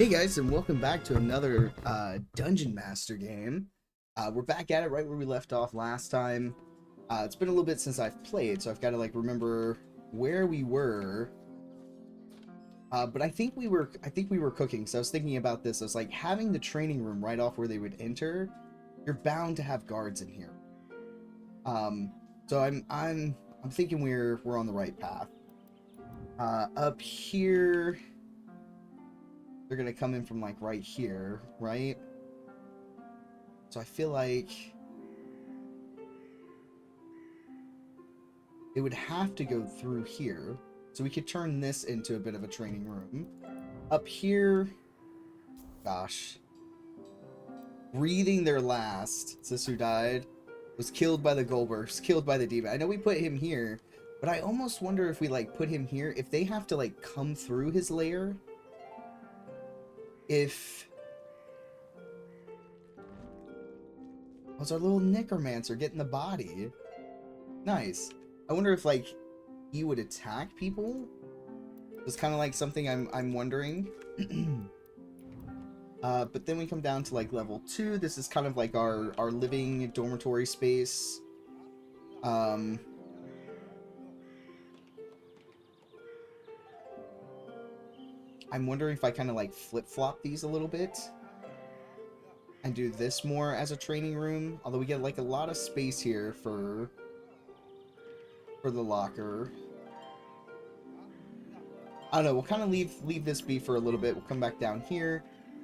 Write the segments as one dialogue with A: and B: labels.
A: Hey guys, and welcome back to another Dungeon Master game. We're back at it right where we left off last time. It's been a little bit since I've played, so I've got to like remember where we were. But I think we were cooking. So I was thinking about this. I was like, having the training room right off where they would enter. You're bound to have guards in here. So I'm thinking we're on the right path. Up here. They're gonna come in from like right here, right? So I feel like it would have to go through here. So we could turn this into a bit of a training room. Up here, gosh. Breathing their last, Sisu died, was killed by the Goldbergs, killed by the demon. I know we put him here, but I almost wonder if we like put him here, if they have to like come through his lair. If was our little necromancer getting the body? Nice. I wonder if like he would attack people. It's kind of like something I'm wondering. But then we come down to like level 2. This is kind of like our living dormitory space. I'm wondering if I kind of like flip-flop these a little bit and do this more as a training room. Although we get like a lot of space here for the locker. I don't know. We'll kind of leave this be for a little bit. We'll come back down here.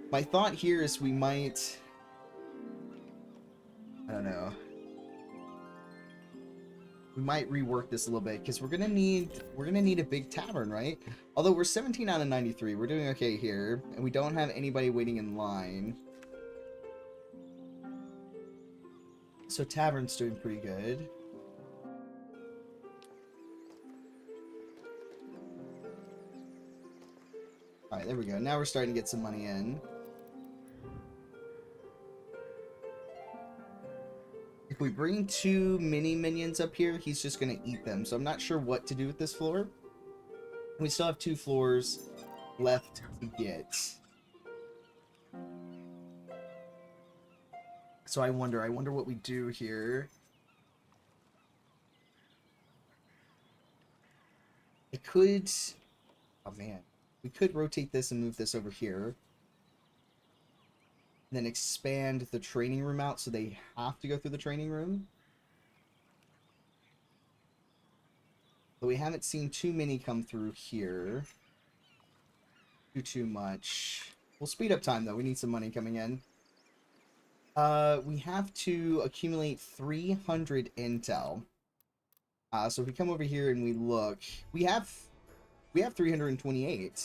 A: My thought here is we might... I don't know. We might rework this a little bit because we're gonna need a big tavern, right? Although we're 17 out of 93, we're doing okay here, and we don't have anybody waiting in line. So tavern's doing pretty good. All right, there we go. Now we're starting to get some money in. If we bring 2 mini minions up here, he's just going to eat them. So I'm not sure what to do with this floor. We still have 2 floors left to get. So I wonder what we do here. I could... Oh, man. We could rotate this and move this over here. And then expand the training room out so they have to go through the training room. But we haven't seen too many come through here. Too much. We'll speed up time, though. We need some money coming in. We have to accumulate 300 intel. So if we come over here and we look, we have 328.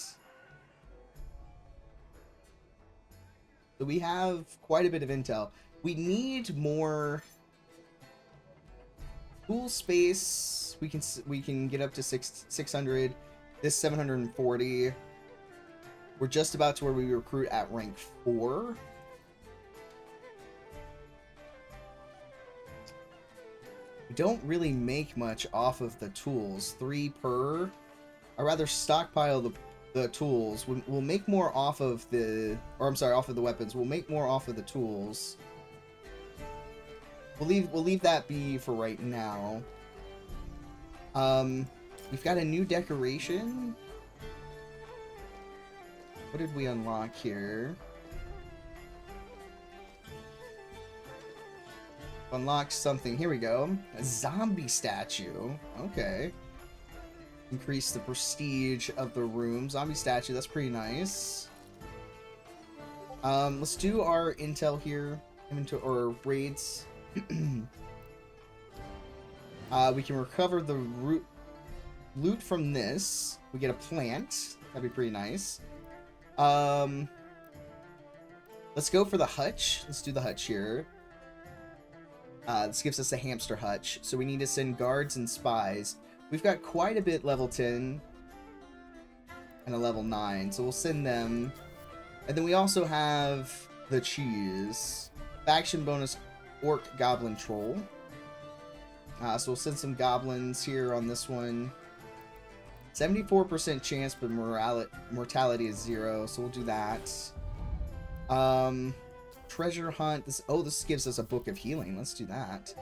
A: So we have quite a bit of intel. We need more tool space. We can get up to 600. This 740. We're just about to where we recruit at rank 4. We don't really make much off of the tools. 3 per. I'd rather stockpile the tools. We'll make more off of the... Or I'm sorry, off of the weapons. We'll make more off of the tools. We'll leave that be for right now. We've got a new decoration. What did we unlock here? Unlocked something. Here we go. A zombie statue. Okay. Increase the prestige of the room. Zombie statue. That's pretty nice. Let's do our intel here. Inventory or raids. We can recover the loot from this. We get a plant. That'd be pretty nice. Let's go for the hutch. Let's do the hutch here. This gives us a hamster hutch. So we need to send guards and spies. We've got quite a bit level 10 and a level 9. So we'll send them. And then we also have the cheese. Faction bonus orc goblin troll. So we'll send some goblins here on this one. 74% chance, but mortality is 0, so we'll do that. Treasure hunt. This gives us a book of healing. Let's do that.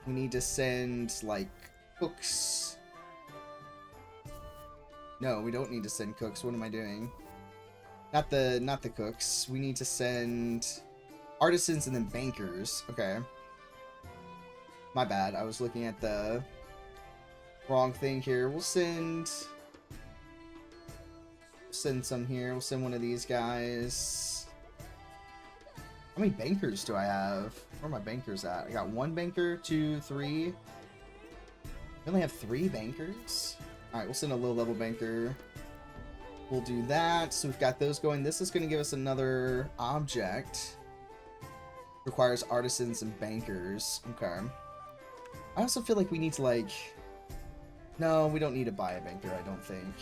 A: We need to send, like, cooks. No, we don't need to send cooks. What am I doing? Not the cooks. We need to send artisans and then bankers. Okay. My bad. I was looking at the wrong thing here. We'll send some here. We'll send one of these guys. How many bankers do I have? Where are my bankers at? I got 1 banker, 2, 3. We only have 3 bankers. Alright, we'll send a low-level banker. We'll do that. So we've got those going. This is going to give us another object. Requires artisans and bankers. Okay. I also feel like we need to, like... No, we don't need to buy a banker, I don't think.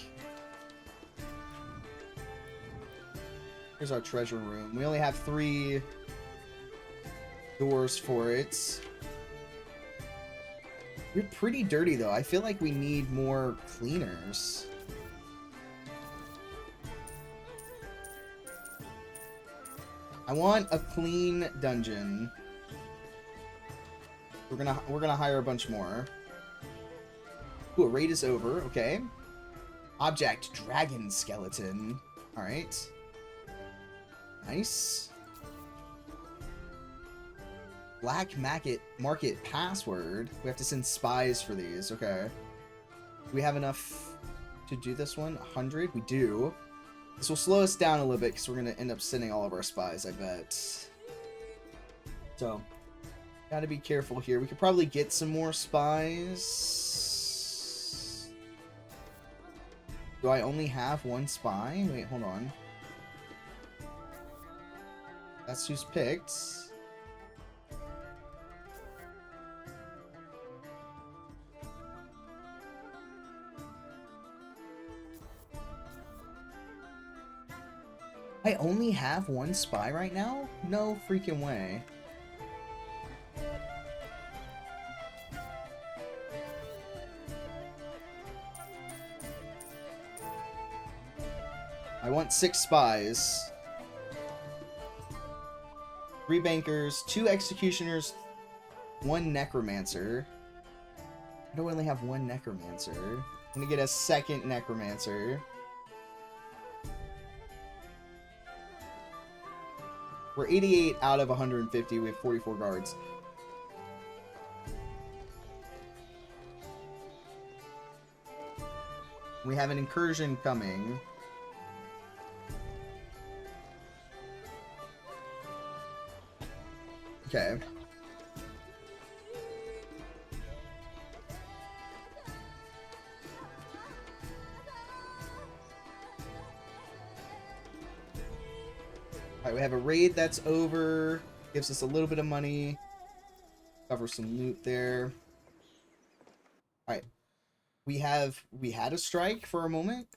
A: Here's our treasure room. We only have 3 doors for it. We're pretty dirty, though. I feel like we need more cleaners. I want a clean dungeon. We're gonna hire a bunch more. Ooh, a raid is over. Okay. Object dragon skeleton. All right. Nice. Black market password. We have to send spies for these. Okay. Do we have enough to do this one? 100? We do. This will slow us down a little bit because we're going to end up sending all of our spies, I bet. So, gotta be careful here. We could probably get some more spies. Do I only have 1 spy? Wait, hold on. That's who's picked. I only have 1 spy right now? No freaking way. I want 6 spies. 3 bankers, 2 executioners, 1 necromancer. I don't only have 1 necromancer. I'm gonna get a 2nd necromancer. We're 88 out of 150. We have 44 guards. We have an incursion coming. Okay. Alright, we have a raid that's over. Gives us a little bit of money. Cover some loot there. Alright. We had a strike for a moment.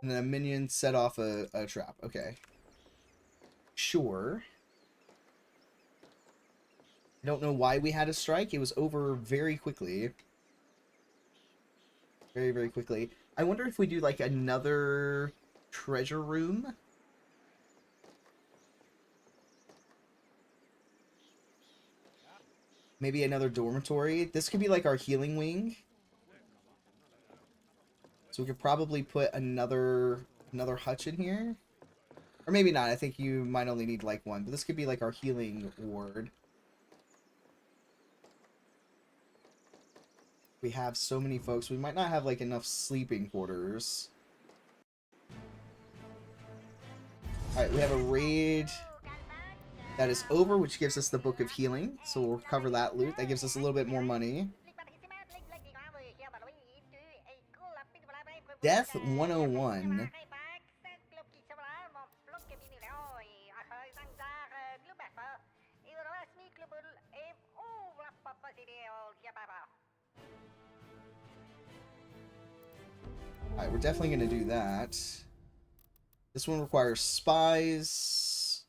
A: And then a minion set off a trap. Okay. Sure. I don't know why we had a strike. It was over very quickly. Very, very quickly. I wonder if we do like another treasure room. Maybe another dormitory. This could be like our healing wing. So we could probably put another hutch in here. Or maybe not. I think you might only need like 1. But this could be like our healing ward. We have so many folks. We might not have like enough sleeping quarters. Alright, we have a raid that is over, which gives us the Book of Healing. So we'll cover that loot. That gives us a little bit more money. Death 101. Alright, we're definitely going to do that. This one requires spies.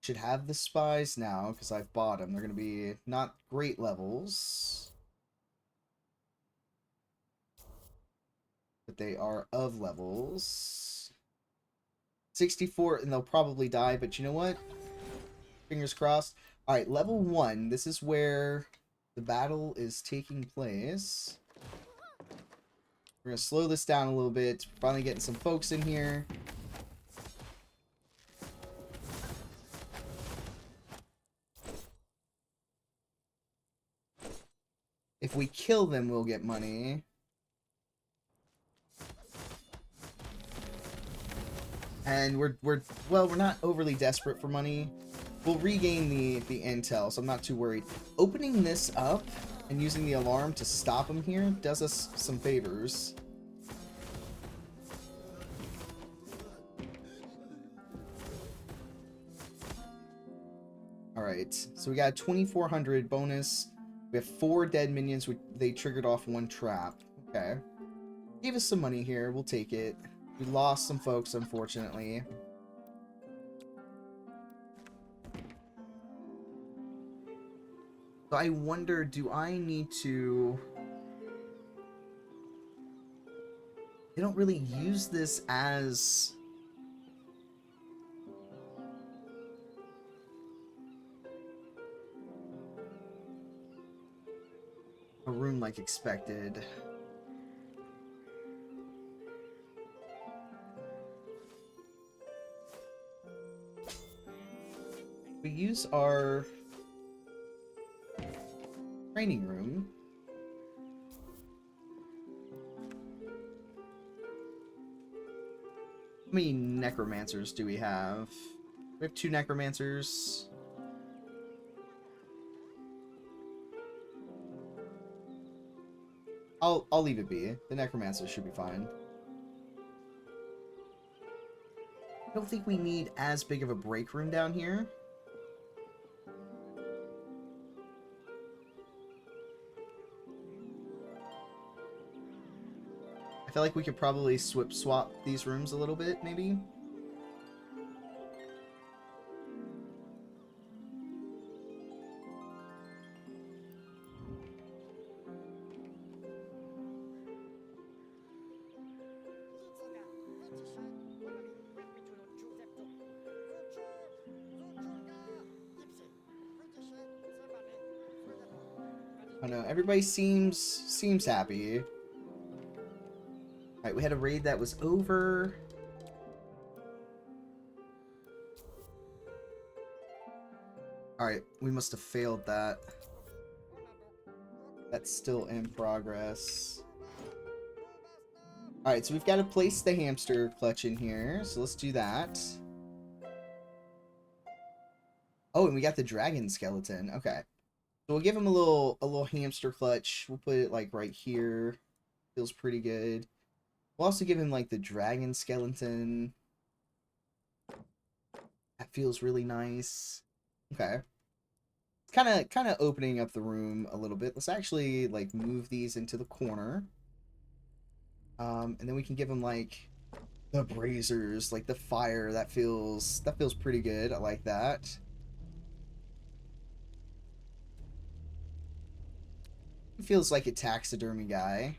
A: Should have the spies now, because I've bought them. They're going to be not great levels, but they are of levels. 64, and they'll probably die, but you know what? Fingers crossed. Alright, level 1. This is where the battle is taking place. We're going to slow this down a little bit. Finally getting some folks in here. If we kill them, we'll get money. And we're not overly desperate for money. We'll regain the intel, so I'm not too worried. Opening this up and using the alarm to stop them here does us some favors. Alright, so we got a 2400 bonus. We have 4 dead minions. They triggered off 1 trap. Okay. Gave us some money here. We'll take it. We lost some folks, unfortunately. So I wonder, do I need to... They don't really use this as... a room like expected. We use our training room. How many necromancers do we have? We have 2 necromancers. I'll leave it be. The necromancers should be fine. I don't think we need as big of a break room down here. I feel like we could probably swap these rooms a little bit, maybe. I don't know, everybody seems happy. Alright, we had a raid that was over. Alright, we must have failed that. That's still in progress. Alright, so we've got to place the hamster clutch in here, so let's do that. Oh, and we got the dragon skeleton. Okay. So we'll give him a little hamster clutch. We'll put it like right here. Feels pretty good. We'll also give him like the dragon skeleton. That feels really nice. Okay. Kind of opening up the room a little bit. Let's actually like move these into the corner. And then we can give him like the braziers, like the fire. That feels pretty good. I like that. He feels like a taxidermy guy.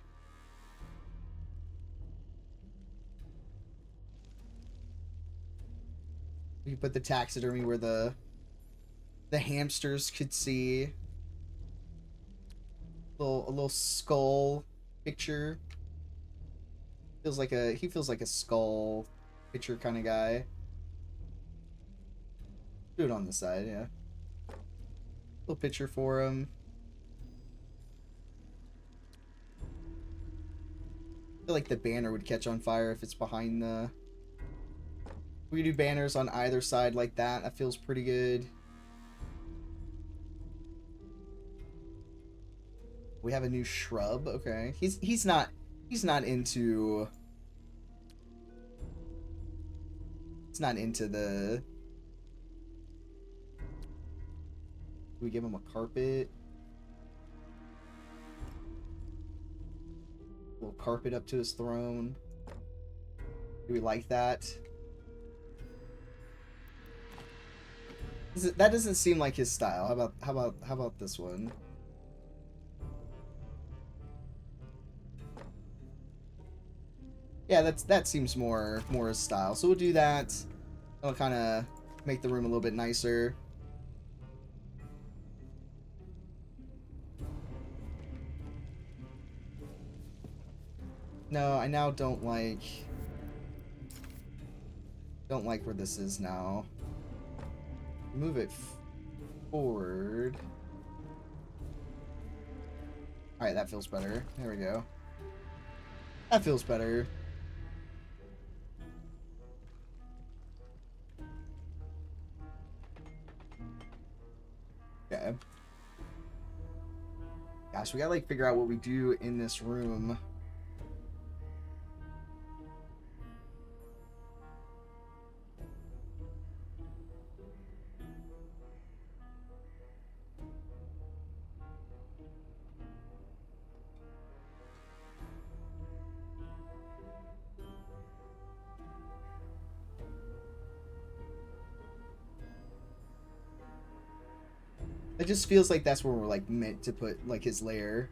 A: We can put the taxidermy where the hamsters could see. A little skull picture. He feels like a skull picture kind of guy. Do it on the side, yeah. Little picture for him. I feel like the banner would catch on fire if it's behind the... We could do banners on either side like that. That feels pretty good. We have a new shrub. Okay. He's not into... He's not into the... Do we give him a carpet? A little carpet up to his throne. Do we like that? That doesn't seem like his style. How about this one? Yeah, that seems more his style. So we'll do that. That'll kind of make the room a little bit nicer. No, I now don't like where this is now. Move it forward. All right, that feels better. There we go. That feels better. Okay. Gosh, we gotta like figure out what we do in this room. It just feels like that's where we're like meant to put like his lair.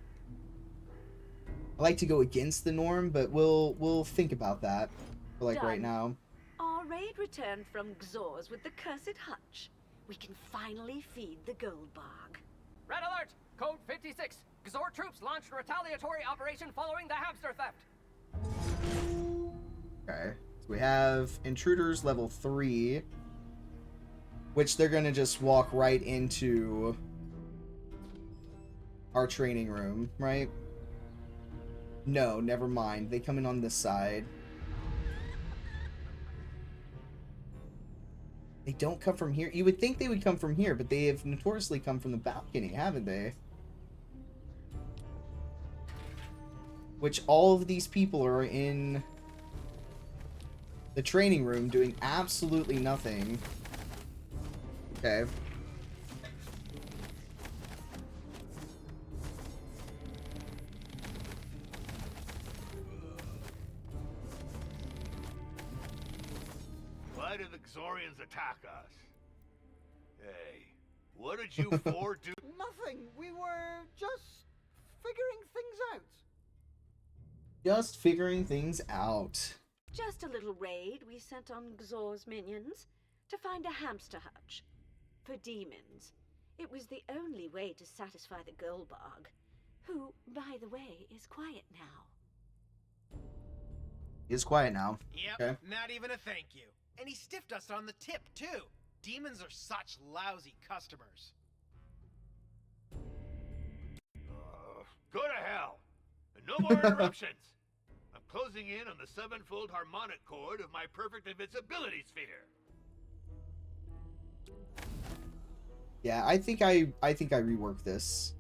A: I like to go against the norm, but we'll think about that for like right now.
B: Our raid returned from Xor's with the cursed hutch. We can finally feed the Goldbog.
C: Red alert! Code 56. Xor troops launched retaliatory operation following the hamster theft.
A: Okay. So we have intruders level 3, which they're gonna just walk right into our training room, right? No, never mind. They come in on this side. They don't come from here. You would think they would come from here, but they have notoriously come from the balcony, haven't they? Which all of these people are in the training room doing absolutely nothing. Okay.
D: Why did the Xorians attack us? Hey, what did you four do?
E: Nothing. We were just figuring things out.
A: Just figuring things out.
B: Just a little raid we sent on Xor's minions to find a hamster hutch. For demons. It was the only way to satisfy the Goldbog, who, by the way, is quiet now.
A: He's quiet now.
F: Yep,
A: Okay.
F: not even a thank you. And he stiffed us on the tip, too. Demons are such lousy customers.
D: Go to hell! And no more interruptions! I'm closing in on the sevenfold harmonic chord of my perfect invincibility sphere.
A: Yeah, I think I reworked this.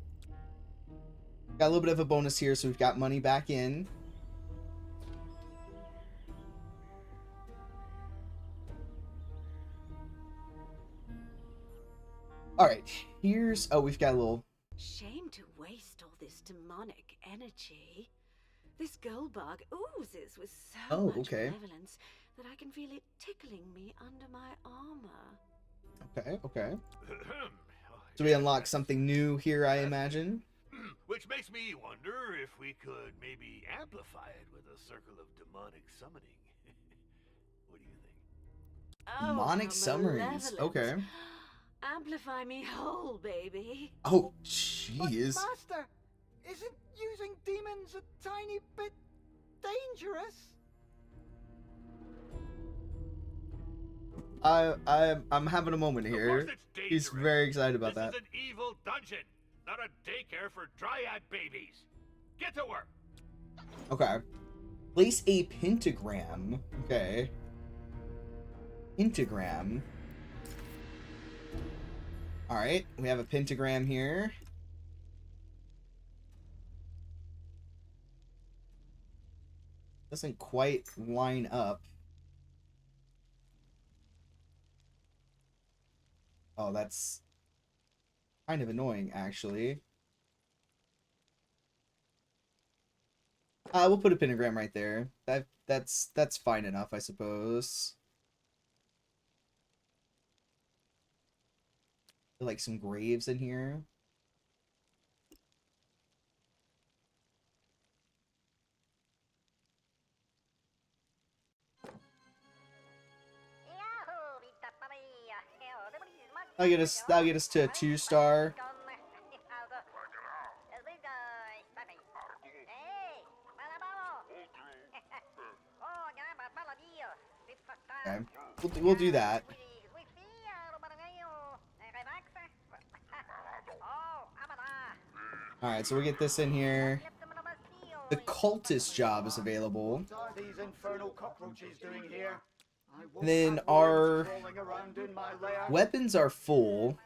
A: Got a little bit of a bonus here, so we've got money back in. Alright, here's... Oh, we've got a little...
B: Shame to waste all this demonic energy. This Goldbog oozes with so much malevolence that I can feel it tickling me under my armor.
A: Okay, okay. So we unlock something new here, I imagine.
D: Which makes me wonder if we could maybe amplify it with a circle of demonic summoning. What do you think?
B: Oh,
A: Demonic
B: how
A: summonings.
B: malevolent.
A: Okay.
B: Amplify me whole, baby.
A: Oh,
E: But
A: jeez.
E: Master, isn't using demons a tiny bit dangerous?
A: I'm having a moment
D: Of
A: here.
D: course it's
A: He's
D: dangerous.
A: very excited about that.
D: This is an evil dungeon, not a daycare for dryad babies. Get to work.
A: Okay. Place a pentagram. Okay. Pentagram. Alright, we have a pentagram here. Doesn't quite line up. Oh, that's kind of annoying, actually. We'll put a pentagram right there. That's fine enough, I suppose. Like some graves in here. That'll get us to a 2-star. Okay. We'll do that. Alright, so we'll get this in here. The cultist job is available.
E: What are these infernal cockroaches doing here? I won't
A: And then
E: have
A: our
E: worms crawling around in my lair.
A: weapons are full.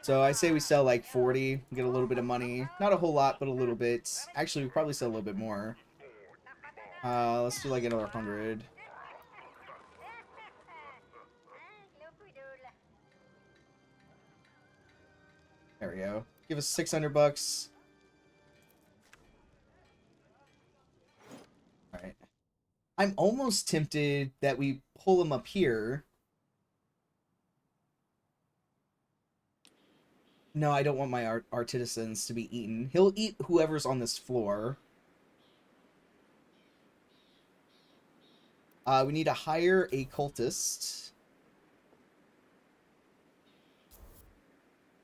A: So I say we sell like 40, get a little bit of money. Not a whole lot, but a little bit. Actually, we probably sell a little bit more. Let's do like another 100. There we go. Give us 600 bucks. Alright. I'm almost tempted that we pull him up here. No, I don't want my artisans to be eaten. He'll eat whoever's on this floor. We need to hire a cultist.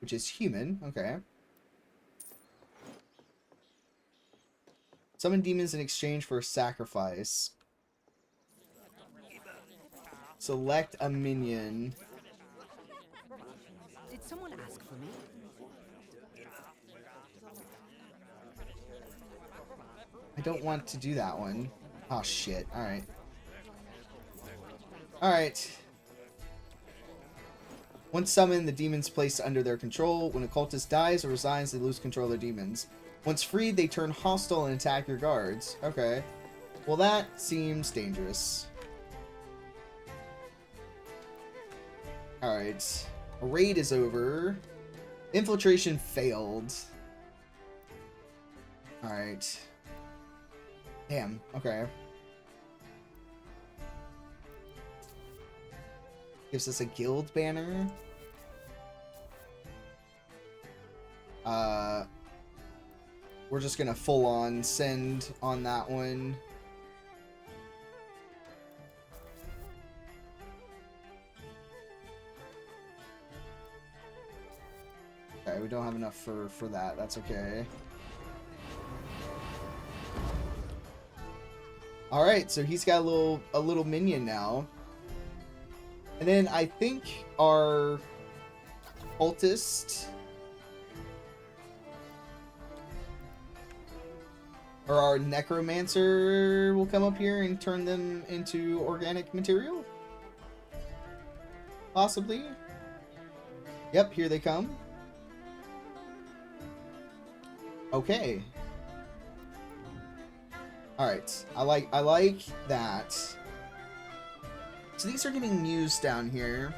A: Which is human. Okay. Summon demons in exchange for a sacrifice. Select a minion.
G: Did someone ask for me?
A: I don't want to do that one. Oh, shit. Alright. Alright. Once summoned, the demon's placed under their control. When a cultist dies or resigns, they lose control of their demons. Once freed, they turn hostile and attack your guards. Okay. Well, that seems dangerous. Alright. A raid is over. Infiltration failed. Alright. Damn. Okay. Gives us a guild banner. We're just gonna full on send on that one. Okay, we don't have enough for that. That's okay. All right, so he's got a little minion now. And then I think our cultist or our necromancer will come up here and turn them into organic material. Possibly. Yep, here they come. Okay. Alright, I like that. So these are getting used down here.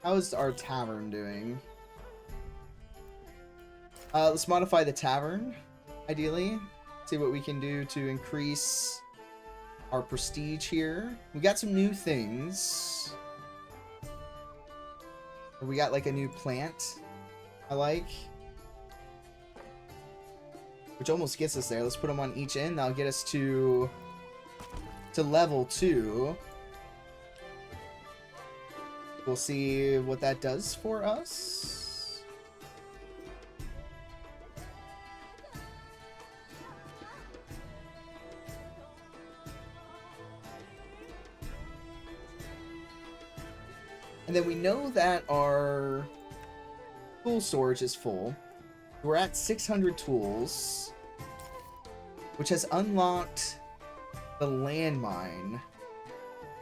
A: How is our tavern doing? Let's modify the tavern, ideally. See what we can do to increase our prestige here. We got some new things. We got like a new plant I like. Which almost gets us there. Let's put them on each end. That'll get us to level 2. We'll see what that does for us. And then we know that our tool storage is full. We're at 600 tools, which has unlocked the landmine.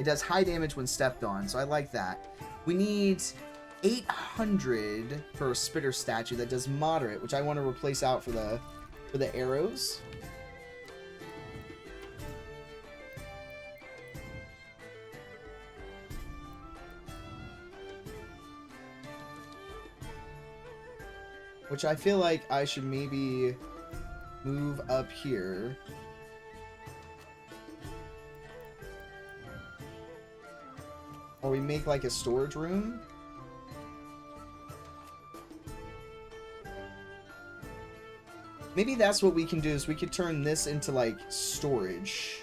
A: It does high damage when stepped on, so I like that. We need 800 for a spitter statue that does moderate, which I want to replace out for the arrows. which I feel like I should maybe move up here. Or we make like a storage room. Maybe that's what we can do, is we could turn this into like storage.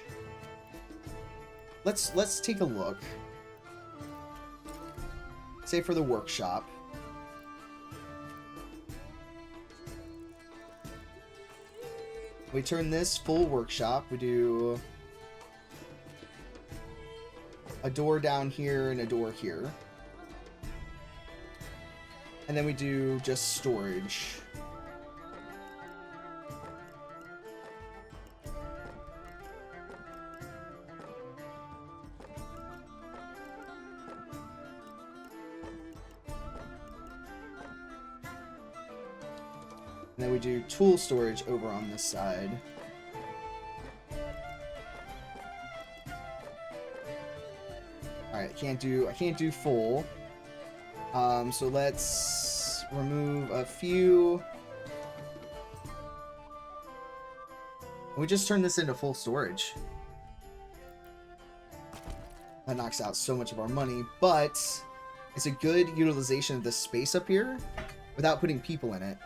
A: Let's take a look. Say for the workshop. We turn this full workshop. We do a door down here and a door here. And then we do just storage. And then we do tool storage over on this side. Alright, I can't do full. So let's remove a few. We just turn this into full storage. That knocks out so much of our money, but it's a good utilization of this space up here without putting people in it.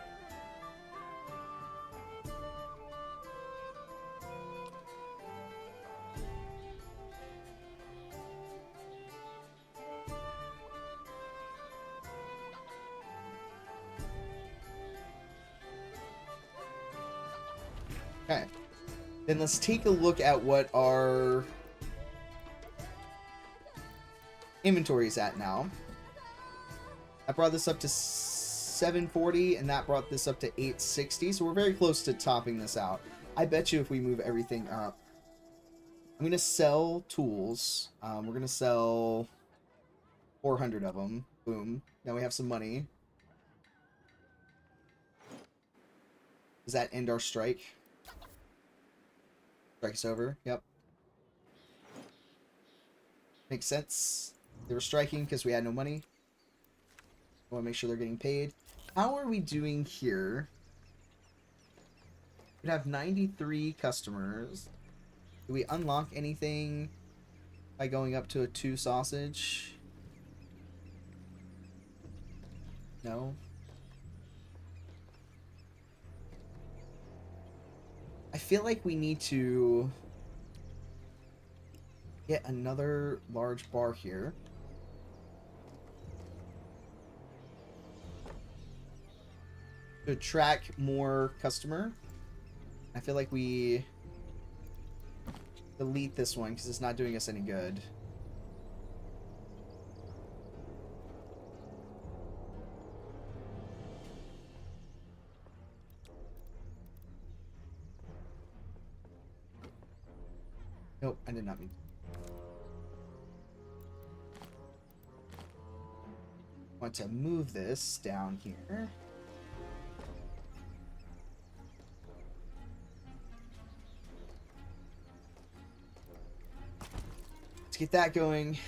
A: Okay, then let's take a look at what our inventory is at now. I brought this up to 740, and that brought this up to 860, so we're very close to topping this out. I bet you if we move everything up, I'm going to sell tools. We're going to sell 400 of them. Boom. Now we have some money. Does that end our strike? Strike's over. Yep. Makes sense. They were striking because we had no money. I want to make sure they're getting paid. How are we doing here? We have 93 customers. Do we unlock anything by going up to a 2 sausage? No. I feel like we need to get another large bar here. To attract more customer. I feel like we delete this one because it's not doing us any good. Nope, I did not mean. Want to move this down here. Let's get that going.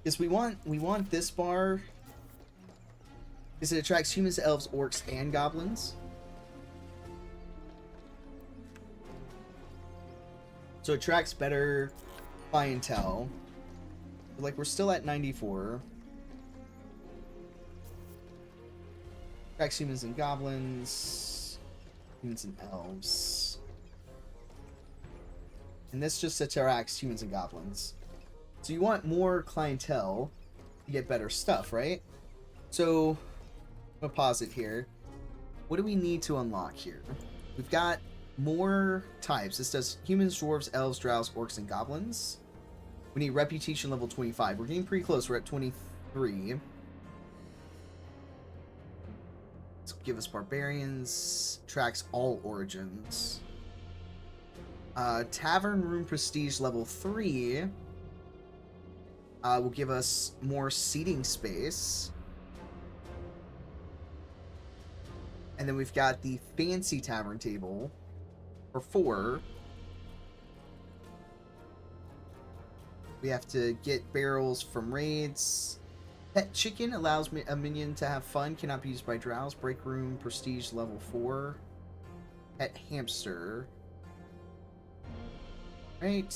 A: Because we want this bar because it attracts humans, elves, orcs, and goblins. So it attracts better clientele. But like, we're still at 94. Attracts humans and goblins. Humans and elves. And this just attracts humans and goblins. So you want more clientele to get better stuff, right? So, I'm gonna pause it here. What do we need to unlock here? We've got more types. This does humans, dwarves, elves, drows, orcs, and goblins. We need reputation level 25. We're getting pretty close. We're at 23. Let's give us barbarians. Tracks all origins. Tavern room prestige level 3 will give us more seating space. And then we've got the fancy tavern table for 4. We have to get barrels from raids. Pet chicken allows a minion to have fun, cannot be used by drows. Break room, prestige level 4. Pet hamster. Right.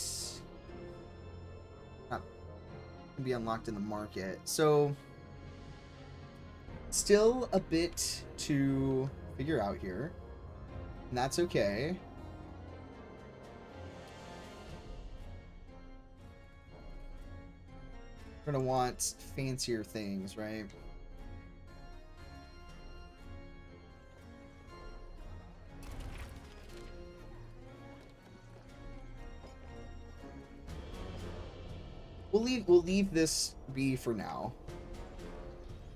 A: Not can be unlocked in the market. So still a bit to figure out here. And that's okay. We're gonna want fancier things, right? We'll leave this be for now.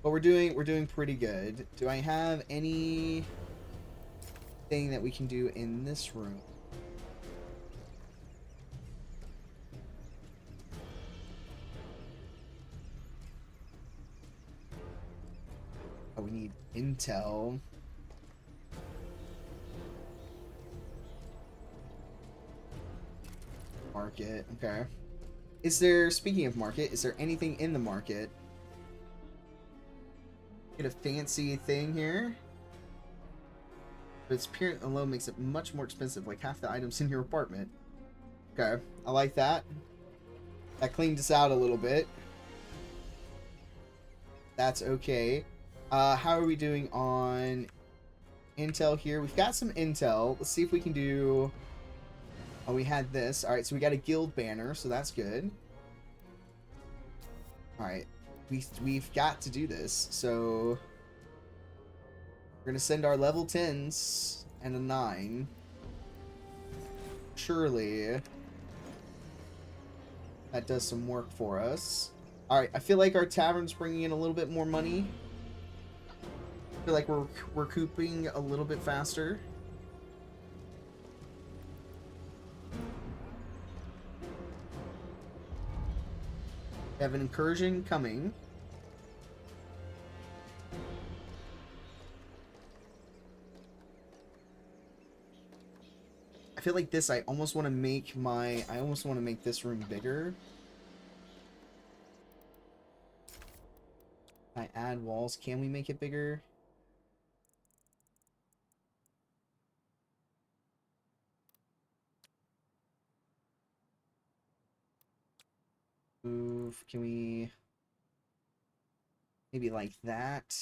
A: But we're doing pretty good. Do I have any thing that we can do in this room? Oh, we need intel. Market, okay. Is there, speaking of market, is there anything in the market? Get a fancy thing here. But its appearance alone makes it much more expensive, like half the items in your apartment. Okay, I like that. That cleaned us out a little bit. That's okay. How are we doing on intel here? We've got some intel. Let's see if we can do... Oh, we had this. Alright, so we got a guild banner, so that's good. Alright. We've got to do this. So we're gonna send our level 10s and a 9. Surely that does some work for us. Alright, I feel like our tavern's bringing in a little bit more money. I feel like we're recouping a little bit faster. We have an incursion coming. I feel like this, I almost want to make this room bigger. I add walls. Can we make it bigger? Move. Can we maybe like that?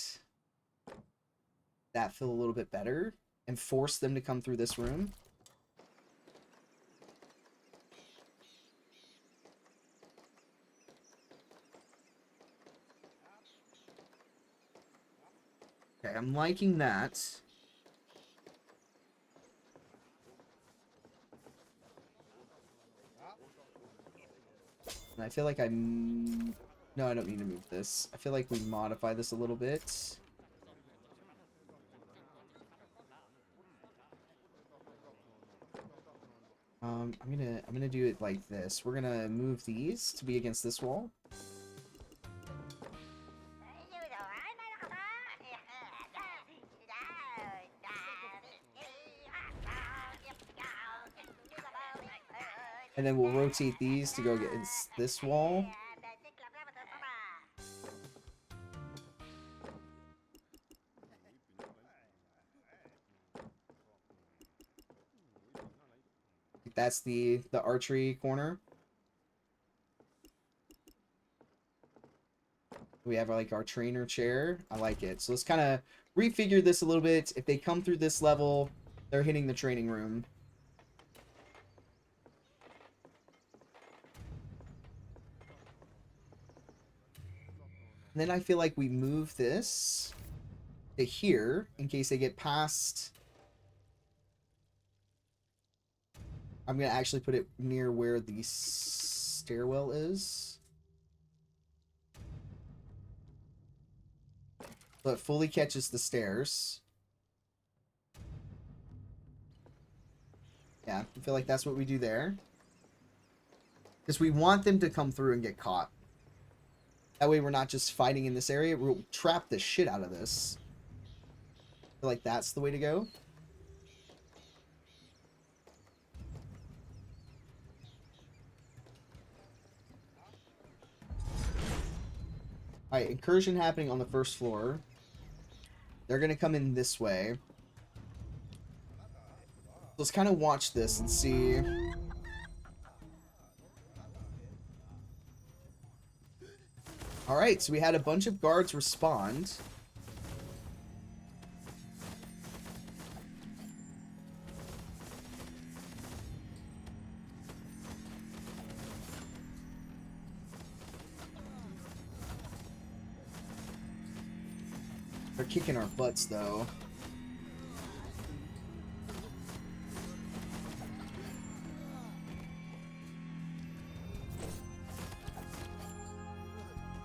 A: That feel a little bit better and force them to come through this room. Okay, I'm liking that. And I feel like no, I don't need to move this. I feel like we modify this a little bit. I'm gonna do it like this. We're gonna move these to be against this wall. And then we'll rotate these to go against this wall. That's the archery corner. We have like our trainer chair. I like it. So let's kind of refigure this a little bit. If they come through this level, they're hitting the training room. And then I feel like we move this to here in case they get past. I'm going to actually put it near where the stairwell is. So it fully catches the stairs. Yeah, I feel like that's what we do there. Because we want them to come through and get caught. That way we're not just fighting in this area. We'll trap the shit out of this. I feel like that's the way to go. Alright, incursion happening on the first floor. They're gonna come in this way. Let's kind of watch this and see. Alright, so we had a bunch of guards respond. They're kicking our butts, though.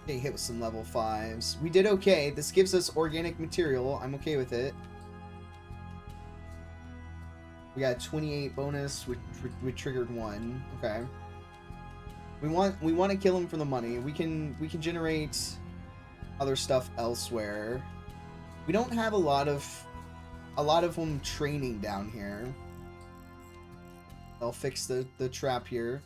A: Getting hit with some level 5s. We did okay. This gives us organic material. I'm okay with it. We got 28 bonus. We triggered 1. Okay. We want to kill him for the money. We can generate other stuff elsewhere. We don't have a lot of them training down here. I'll fix the trap here.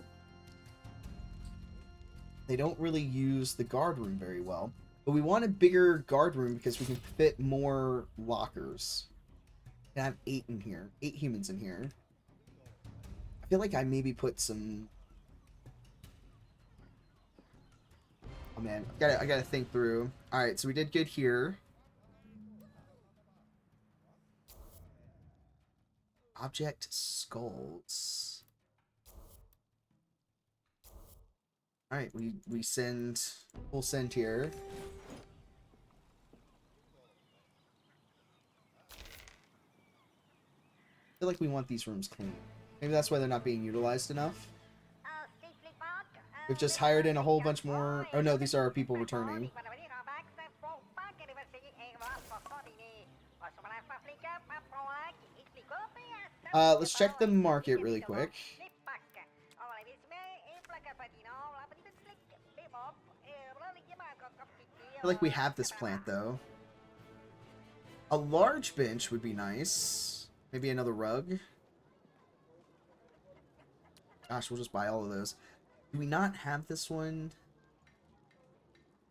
A: They don't really use the guard room very well. But we want a bigger guard room because we can fit more lockers. I have 8 in here. 8 humans in here. I feel like I maybe put some... Oh man, I gotta think through. Alright, so we did good here. Object skulls. Alright, we'll send here. I feel like we want these rooms clean. Maybe that's why they're not being utilized enough. We've just hired in a whole bunch more. Oh no, these are our people returning. Let's check the market really quick. I feel like we have this plant though. A large bench would be nice. Maybe another rug. Gosh, we'll just buy all of those. Do we not have this one?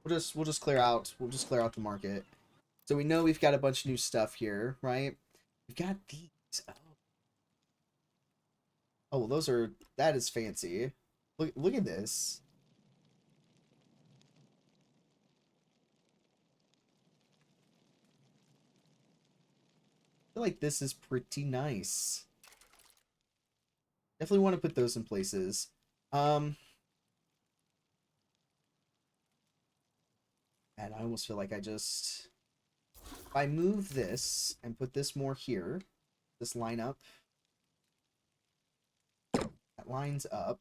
A: We'll just clear out. We'll just clear out the market. So we know we've got a bunch of new stuff here, right? We've got these. Oh well, those are. That is fancy. Look at this. I feel like this is pretty nice. Definitely want to put those in places. And I almost feel like if I move this and put this more here, this line up, that lines up,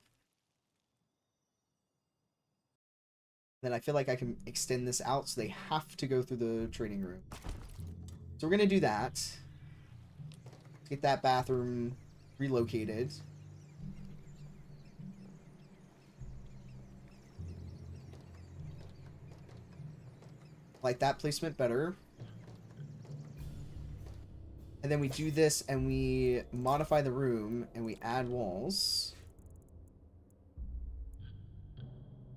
A: then I feel like I can extend this out so they have to go through the training room. So we're going to do that. Get that bathroom relocated. Like that placement better. And then we do this and we modify the room and we add walls.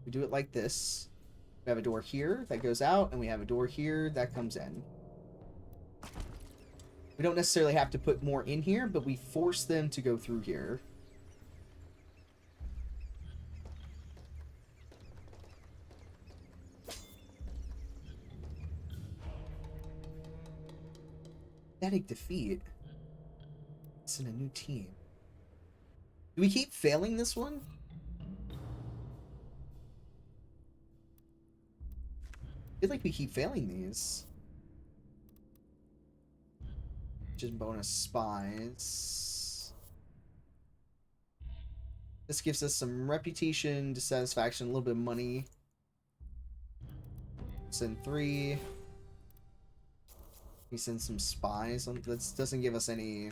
A: We do it like this. We have a door here that goes out and we have a door here that comes in. We don't necessarily have to put more in here, but we force them to go through here. Pathetic defeat. It's in a new team. Do we keep failing this one? I feel like we keep failing these. Just bonus spies. This gives us some reputation, dissatisfaction, a little bit of money. Send 3. We send some spies. That doesn't give us any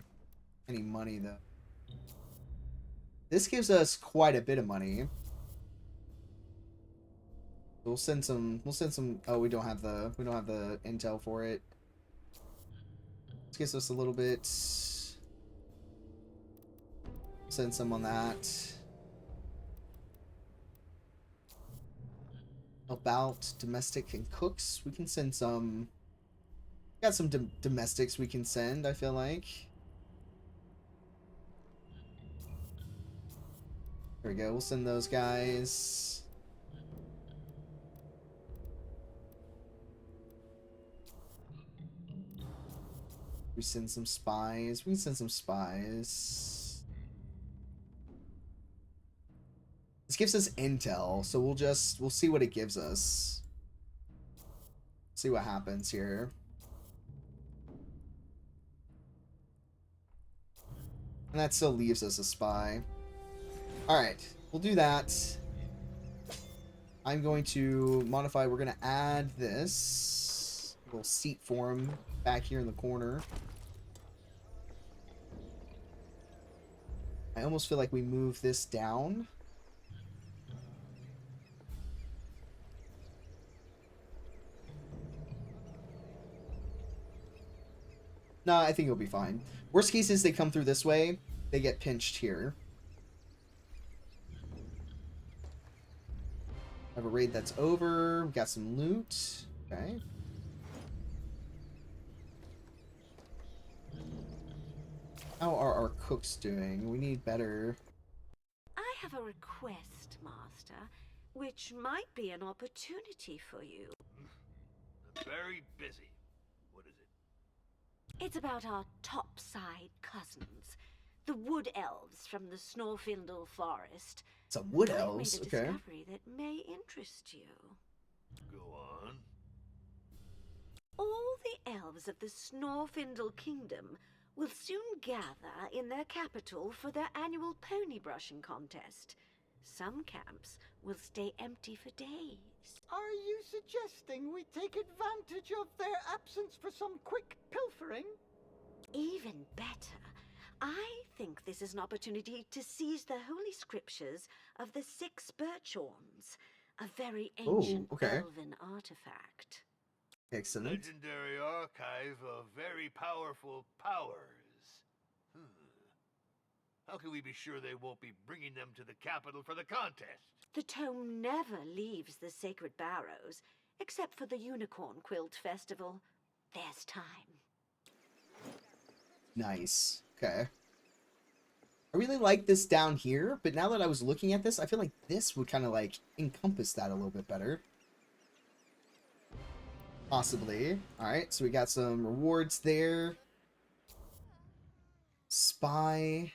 A: money though. This gives us quite a bit of money. We'll send some. Oh, we don't have the intel for it. This gives us a little bit. Send some on that. About domestic and cooks. We can send some. Got some domestics we can send, I feel like. There we go. We'll send those guys. We send some spies. We can send some spies. This gives us intel, so we'll see what it gives us. See what happens here. And that still leaves us a spy. Alright, we'll do that. I'm going to modify, we're going to add this little seat for him back here in the corner. I almost feel like we move this down. No, I think it'll be fine. Worst case is they come through this way, they get pinched here. Have a raid that's over. We got some loot. Okay. How are our cooks doing? We need better.
B: I have a request, Master, which might be an opportunity for you.
D: I'm very busy. What is it?
B: It's about our topside cousins, the wood elves from the Snorfindel forest.
A: Some wood
B: I've
A: elves.
B: made a
A: Okay.
B: discovery that may interest you.
D: Go on.
B: All the elves of the Snorfindel kingdom will soon gather in their capital for their annual pony brushing contest. Some camps will stay empty for days.
E: Are you suggesting we take advantage of their absence for some quick pilfering?
B: Even better, I think this is an opportunity to seize the holy scriptures of the six Birchorns, a very ancient
A: okay.
B: elven artifact.
A: Excellent.
D: Legendary archive of very powerful powers. How can we be sure they won't be bringing them to the capital for the contest?
B: The tome never leaves the Sacred Barrows, except for the Unicorn Quilt Festival. There's time.
A: Nice. Okay. I really like this down here, but now that I was looking at this, I feel like this would kind of like encompass that a little bit better. Possibly. Alright, so we got some rewards there. Spy.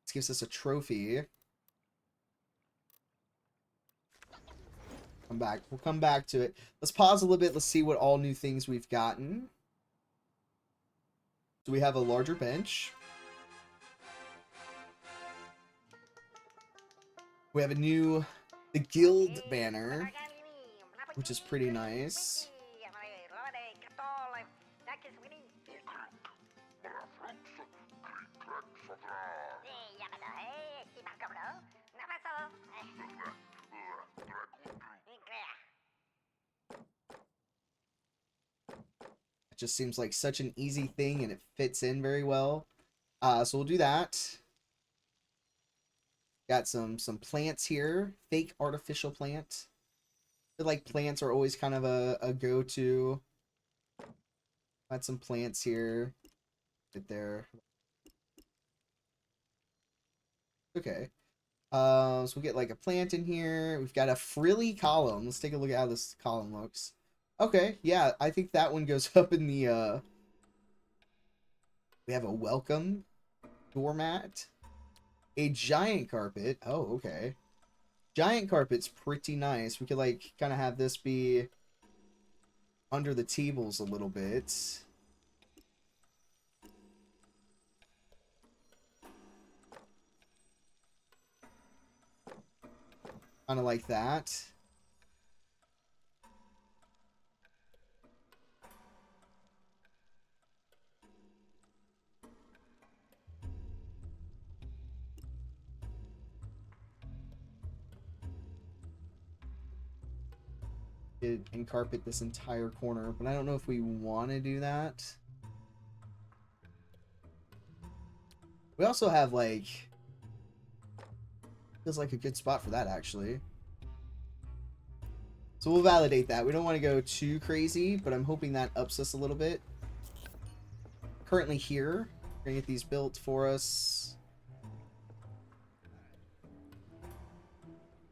A: This gives us a trophy. Come back. We'll come back to it. Let's pause a little bit. Let's see what all new things we've gotten. So we have a larger bench. We have the guild banner, which is pretty nice. It just seems like such an easy thing, and it fits in very well. So we'll do that. Got some plants here. Fake artificial plant. I feel like plants are always kind of a go-to. Got some plants here. Right there. Okay. So we'll get like a plant in here. We've got a frilly column. Let's take a look at how this column looks. Okay, yeah, I think that one goes up in the, we have a welcome doormat. A giant carpet. Oh, okay. Giant carpet's pretty nice. We could, like, kind of have this be under the tables a little bit. Kind of like that. And carpet this entire corner, but I don't know if we want to do that. We also have, like, feels like a good spot for that, actually. So we'll validate that. We don't want to go too crazy, but I'm hoping that ups us a little bit. Currently here. We're going to get these built for us.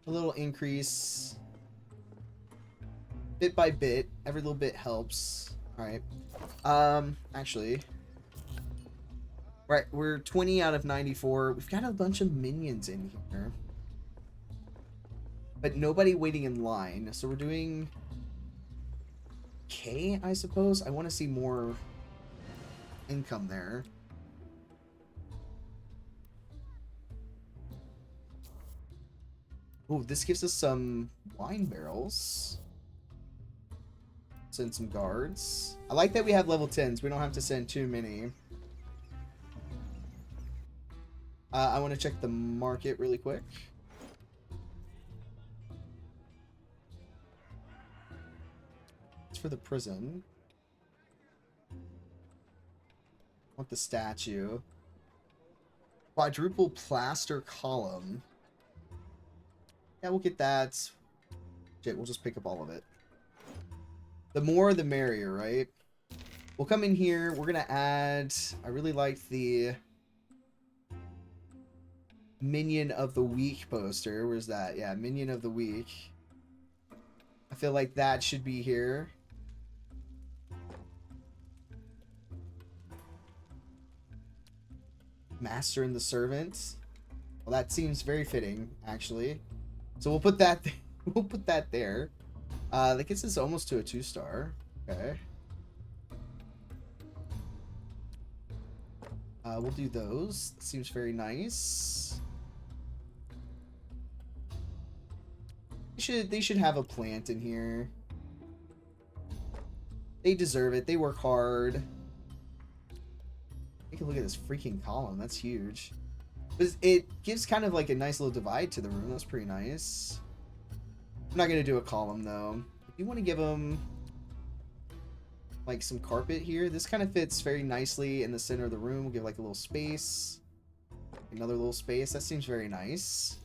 A: A little increase. Bit by bit. Every little bit helps. Alright. Actually. Right, we're 20 out of 94. We've got a bunch of minions in here. But nobody waiting in line. So we're doing K, I suppose. I want to see more income there. Oh, this gives us some wine barrels. Send some guards. I like that we have level 10s. We don't have to send too many. I want to check the market really quick. It's for the prison. I want the statue. Quadruple plaster column. Yeah, we'll get that. Shit, we'll just pick up all of it. The more the merrier, right? We'll come in here. We're going to add... I really like the Minion of the Week poster. Where's that? Yeah, Minion of the Week. I feel like that should be here. Master and the Servant. Well, that seems very fitting, actually. So we'll put that we'll put that there. That gets us almost to a 2-star. Okay. We'll do those. Seems very nice. They should have a plant in here. They deserve it. They work hard. Take a look at this freaking column. That's huge. But it gives kind of like a nice little divide to the room. That's pretty nice. I'm not going to do a column, though. If you want to give them like some carpet here, this kind of fits very nicely in the center of the room. We'll give like a little space. Another little space. That seems very nice.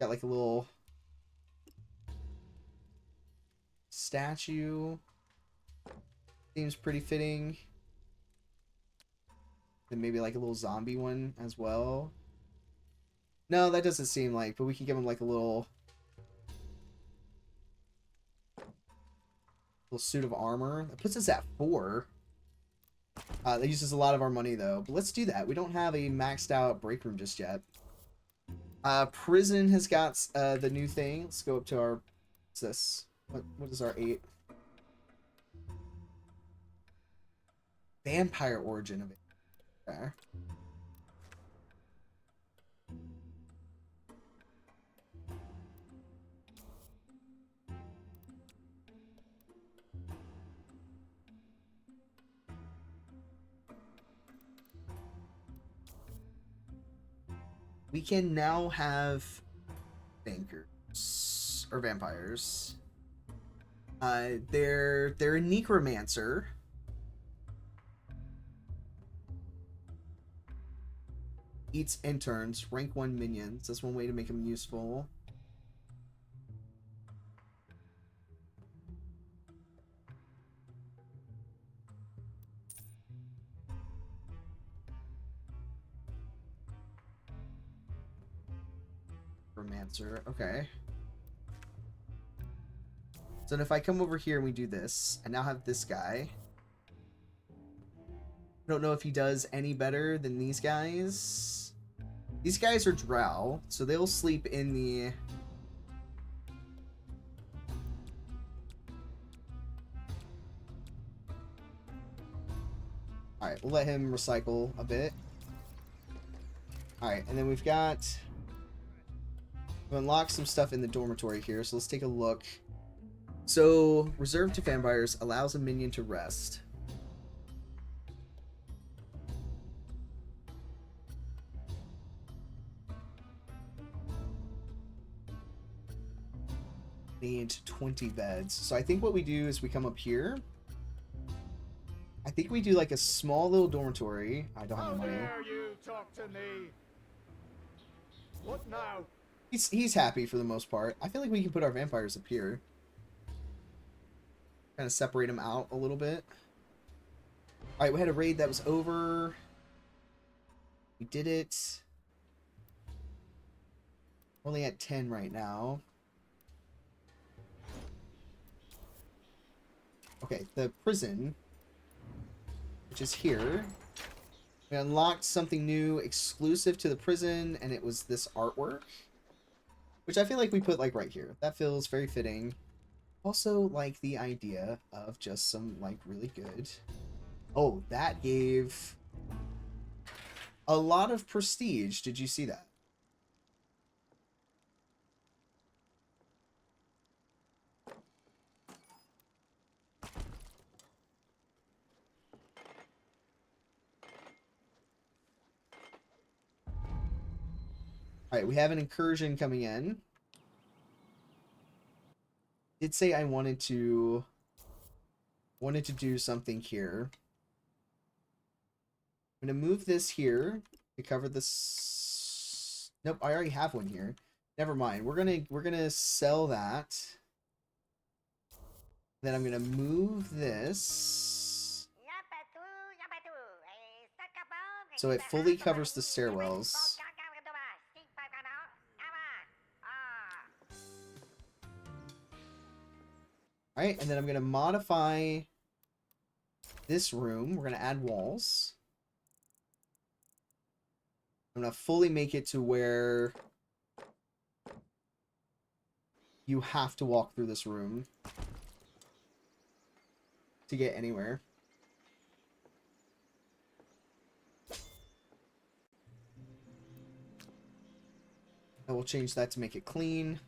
A: Got like a little statue. Seems pretty fitting. Then maybe like a little zombie one as well. No, that doesn't seem like, but we can give him like a little suit of armor. That puts us at 4. That uses a lot of our money though. But let's do that. We don't have a maxed out break room just yet. Prison has got the new thing. Let's go up to our... What's this? What is our 8? Vampire origin of it. Okay. We can now have bankers or vampires. They're a necromancer. Eats interns, rank 1 minions. That's one way to make them useful. Romancer, okay. So if I come over here and we do this, I now have this guy. I don't know if he does any better than these guys. These guys are drow, so they'll sleep in the... Alright, we'll let him recycle a bit. Alright, and then we've got... We've unlocked some stuff in the dormitory here, so let's take a look. So, reserved to vampires allows a minion to rest. Need 20 beds. So I think what we do is we come up here. I think we do like a small little dormitory. I don't have any money.
E: How dare you talk to me? What now?
A: He's happy for the most part. I feel like we can put our vampires up here. Kind of separate them out a little bit. Alright, we had a raid that was over. We did it. We're only at 10 right now. Okay, the prison, which is here. We unlocked something new exclusive to the prison, and it was this artwork. Which I feel like we put, like, right here. That feels very fitting. Also, like, the idea of just some, like, really good... Oh, that gave a lot of prestige. Did you see that? Alright, we have an incursion coming in. Did say I wanted to do something here. I'm gonna move this here to cover this. Nope, I already have one here. Never mind. We're gonna sell that. Then I'm gonna move this so it fully covers the stairwells. Alright, and then I'm gonna modify this room. We're gonna add walls. I'm gonna fully make it to where you have to walk through this room to get anywhere. I will change that to make it clean.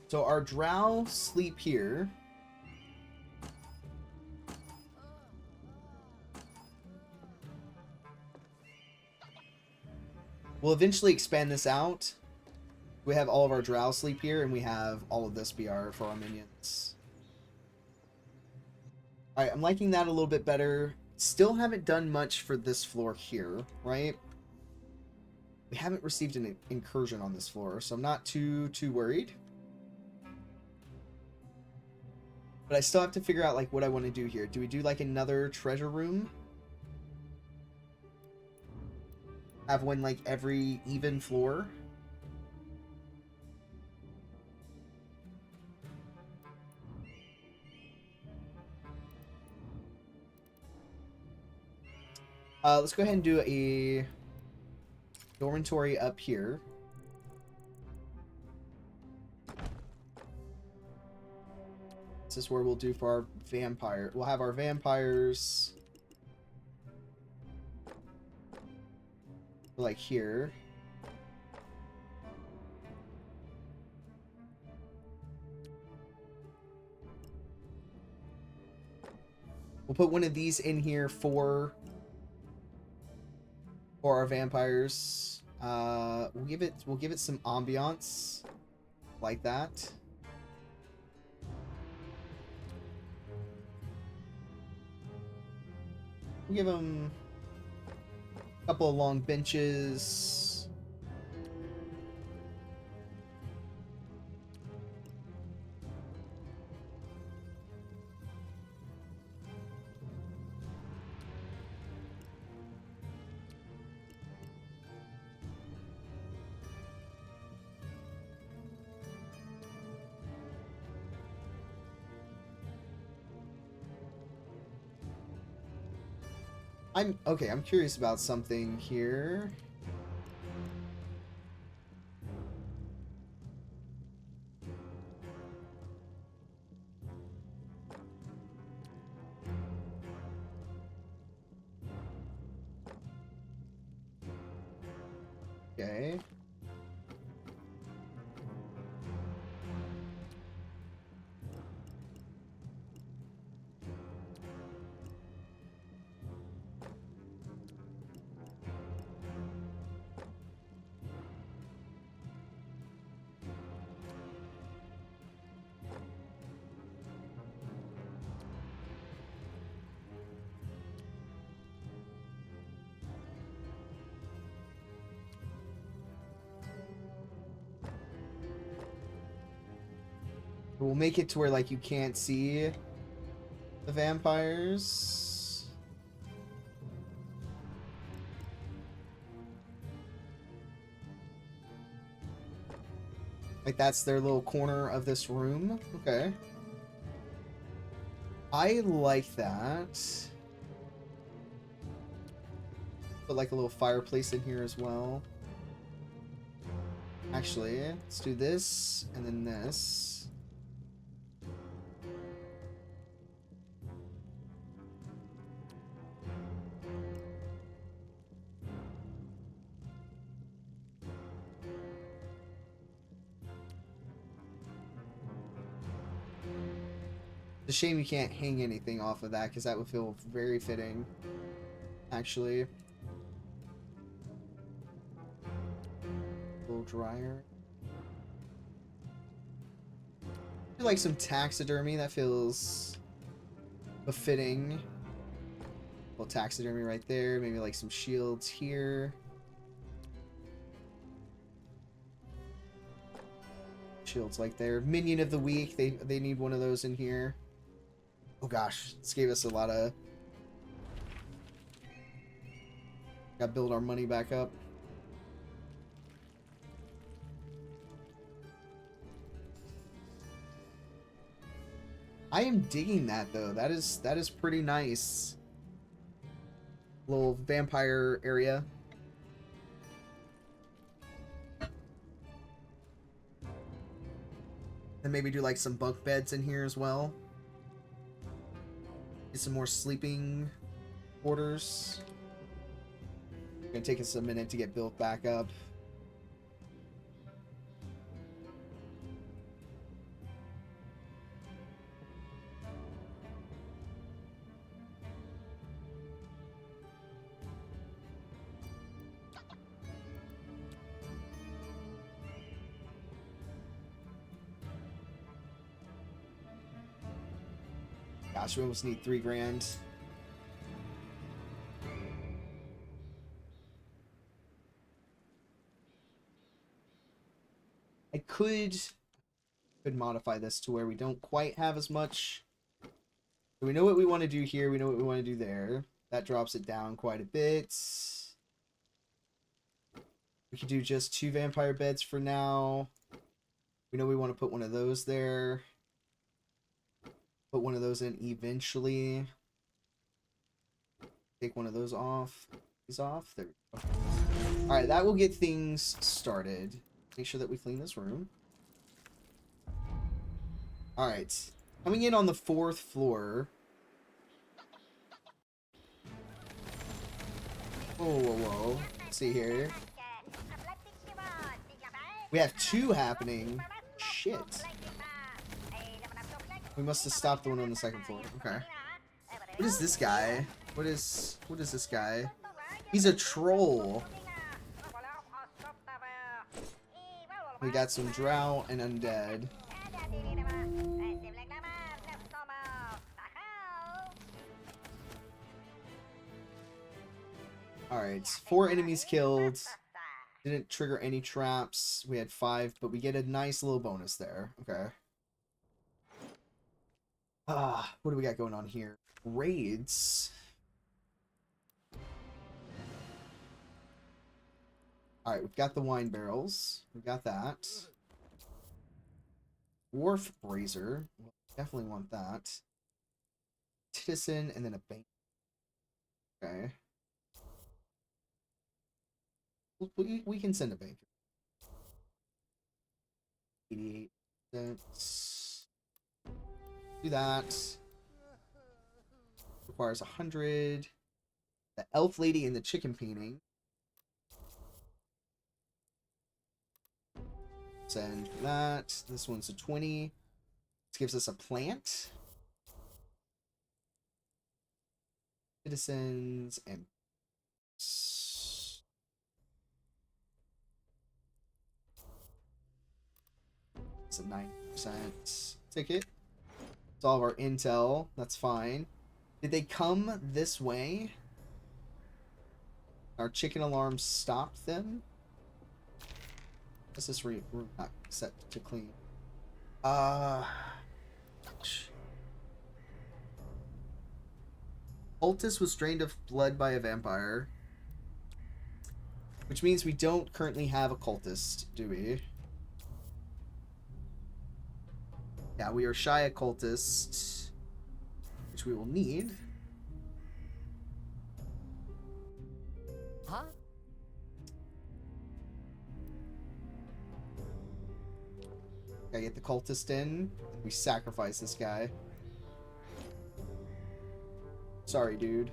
A: So our drow sleep here. We'll eventually expand this out. We have all of our drow sleep here, and we have all of this BR for our minions. Alright, I'm liking that a little bit better. Still haven't done much for this floor here, right? We haven't received an incursion on this floor, so I'm not too worried. But I still have to figure out, like, what I want to do here. Do we do, like, another treasure room? Have one, like, every even floor? Let's go ahead and do a dormitory up here. This is where we'll do for our vampire. We'll have our vampires like here. We'll put one of these in here for our vampires. We'll give it some ambiance like that. We'll give them a couple of long benches. I'm curious about something here. Okay. We'll make it to where like you can't see the vampires. Like that's their little corner of this room. Okay. I like that. Put like a little fireplace in here as well. Actually, let's do this and then this. It's a shame you can't hang anything off of that because that would feel very fitting. Actually. Little dryer. I feel like some taxidermy that feels befitting. Little taxidermy right there. Maybe like some shields here. Shields like there. Minion of the week. They need one of those in here. Oh gosh, this gave us a lot of... Gotta build our money back up. I am digging that though. That is pretty nice. Little vampire area. And maybe do like some bunk beds in here as well. Get some more sleeping quarters. Gonna take us a minute to get built back up. Gosh, we almost need 3 grand. I could modify this to where we don't quite have as much. So we know what we want to do here. We know what we want to do there. That drops it down quite a bit. We could do just 2 vampire beds for now. We know we want to put one of those there. Put one of those in eventually. Take one of those off. These off. There we go. Alright, that will get things started. Make sure that we clean this room. Alright. Coming in on the 4th floor. Whoa, whoa, whoa. Let's see here. We have 2 happening. Shit. We must have stopped the one on the 2nd floor. Okay. What is this guy? What is this guy? He's a troll. We got some drought and undead. Alright, 4 enemies killed. Didn't trigger any traps. We had 5, but we get a nice little bonus there. Okay. What do we got going on here? Raids. Alright, we've got the wine barrels. We've got that. Wharf brazier. Definitely want that. Citizen and then a bank. Okay. We can send a banker. 88 cents. Do that. Requires 100. The elf lady and the chicken painting. Send that. This one's a 20. This gives us a plant. Citizens and it's a 9% ticket. It's all of our intel. That's fine. Did they come this way? Our chicken alarm stopped them? Is this room not set to clean? Cultist was drained of blood by a vampire. Which means we don't currently have a cultist, do we? Yeah, we are shy a cultist. Which we will need.
C: Huh?
A: Gotta get the cultist in. We sacrifice this guy. Sorry, dude.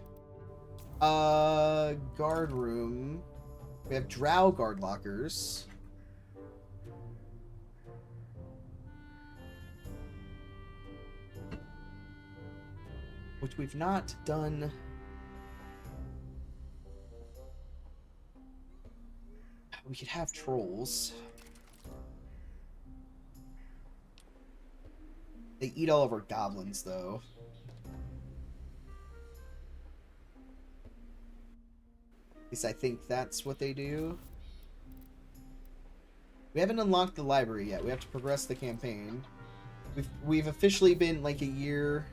A: Guard room. We have drow guard lockers. Which we've not done. We could have trolls. They eat all of our goblins, though. At least I think that's what they do. We haven't unlocked the library yet. We have to progress the campaign. We've officially been like a year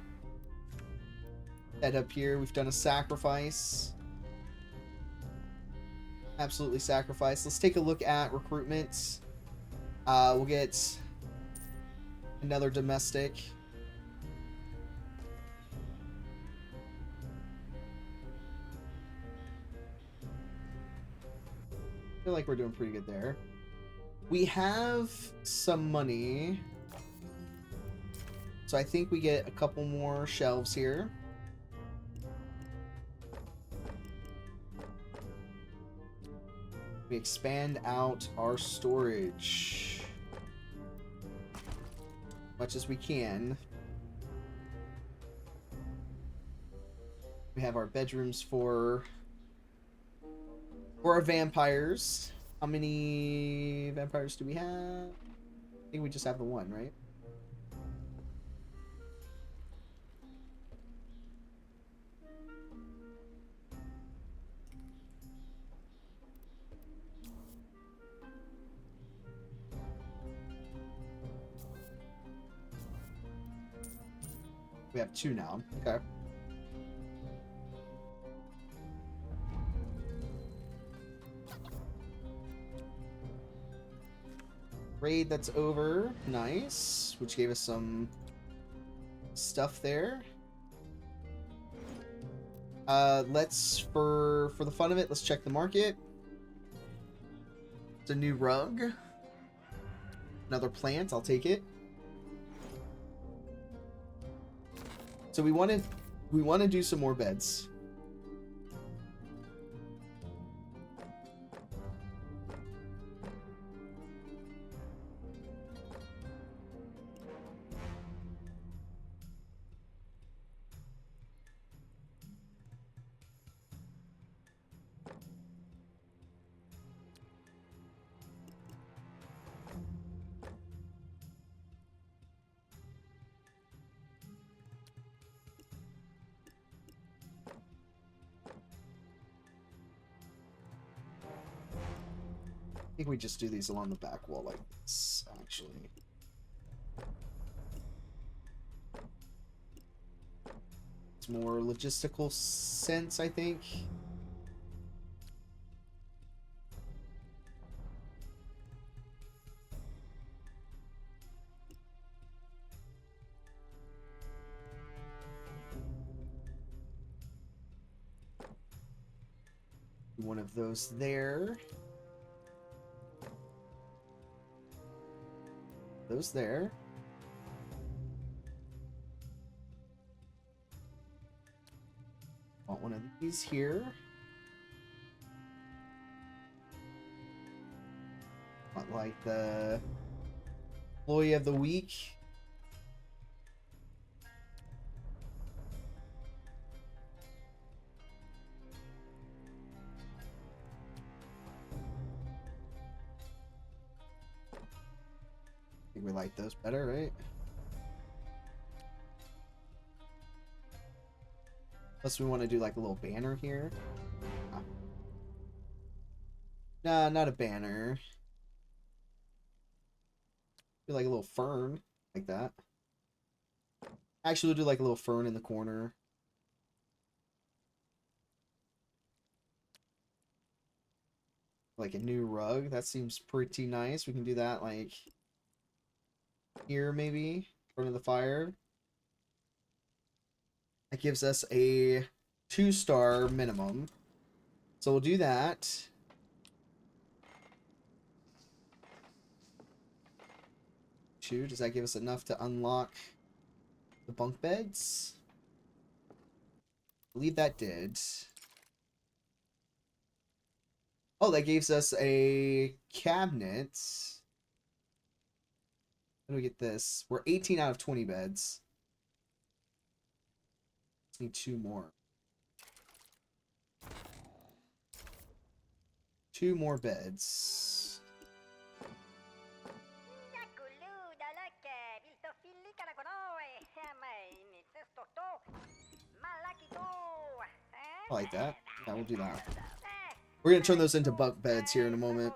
A: set up here. We've done a sacrifice. Absolutely sacrifice. Let's take a look at recruitment. We'll get another domestic. I feel like we're doing pretty good there. We have some money. So I think we get a couple more shelves here. We expand out our storage much as we can. We have our bedrooms for our vampires. How many vampires do we have? I think we just have the one, right? We have two now. Okay. Raid that's over. Nice. Which gave us some stuff there. Let's, for the fun of it, let's check the market. It's a new rug. Another plant. I'll take it. So we want to do some more beds. I think we just do these along the back wall like this, actually. It's more logistical sense, I think. One of those there. Those there. Want one of these here. Want like the employee of the week. We like those better, right? Plus we want to do like a little banner here. Nah, not a banner. Do like a little fern, like that. Actually, we'll do like a little fern in the corner. Like a new rug. That seems pretty nice. We can do that like here maybe, in front of the fire. That gives us a 2-star minimum. So we'll do that. Does that give us enough to unlock the bunk beds? I believe that did. Oh, that gives us a cabinet. How do we get this? We're 18 out of 20 beds. Let's need 2 more. 2 more beds. I like that. Yeah, we'll do that. We're going to turn those into bunk beds here in a moment.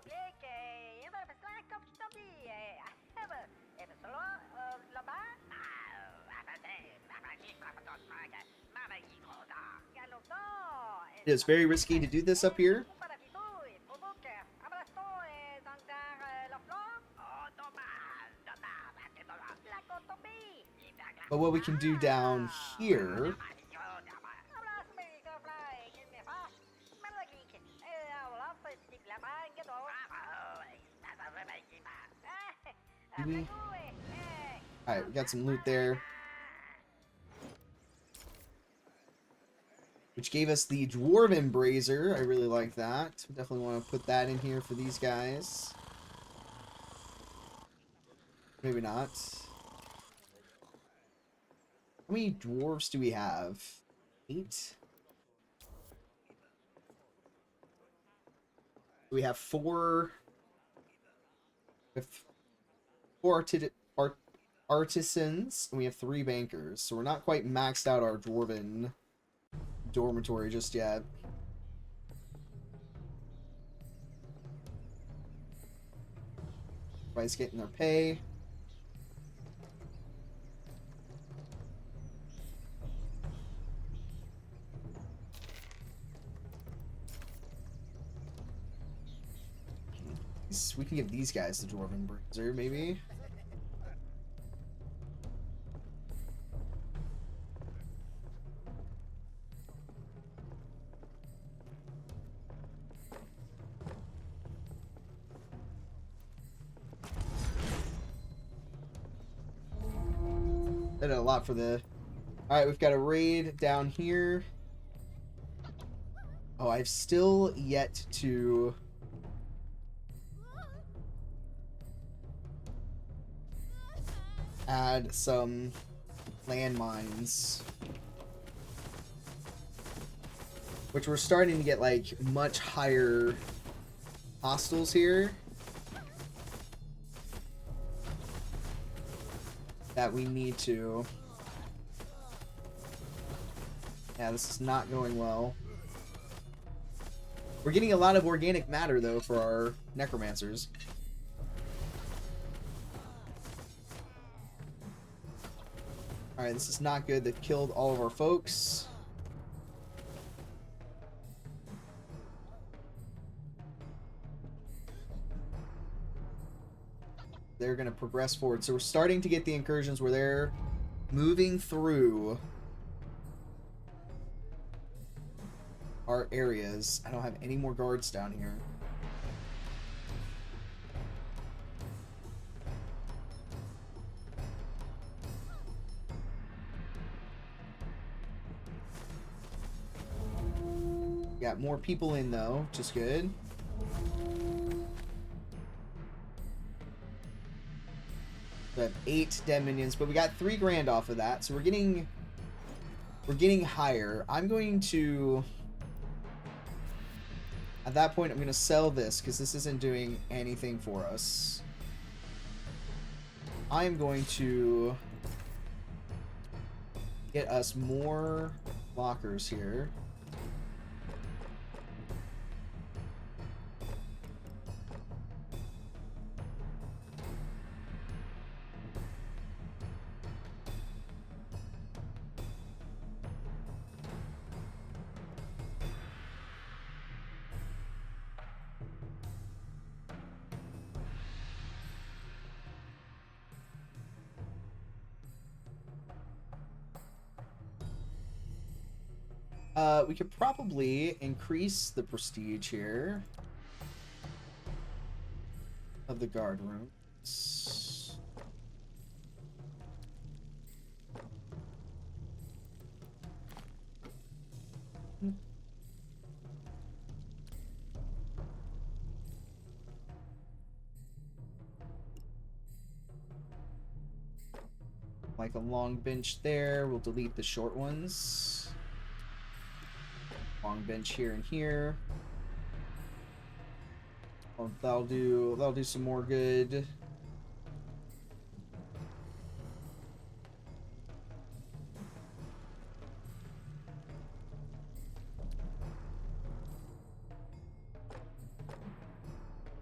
A: It's very risky to do this up here. But what we can do down here Alright, we got some loot there. Which gave us the Dwarven Brazier. I really like that. Definitely want to put that in here for these guys. Maybe not. How many dwarves do we have? 8? We have 4... We have 4 artisans, and we have 3 bankers. So we're not quite maxed out our Dwarven dormitory just yet. Everybody's getting their pay. We can give these guys the Dwarven Brazier, maybe. That did a lot for the... Alright, we've got a raid down here. Oh, I've still yet to... add some landmines. Which we're starting to get, like, much higher hostiles here. That we need to... Yeah, this is not going well. We're getting a lot of organic matter, though, for our necromancers. Alright, this is not good. They've killed all of our folks. They're going to progress forward. So we're starting to get the incursions where they're moving through our areas. I don't have any more guards down here. Got more people in though, which is good. We have 8 dead minions, but we got 3 grand off of that, so we're getting higher. I'm going to, at that point, I'm going to sell this because this isn't doing anything for us. I am going to get us more lockers here. We could probably increase the prestige here of the guard rooms. Like a long bench there. We'll delete the short ones. Long bench here and here. Oh, that'll do some more good.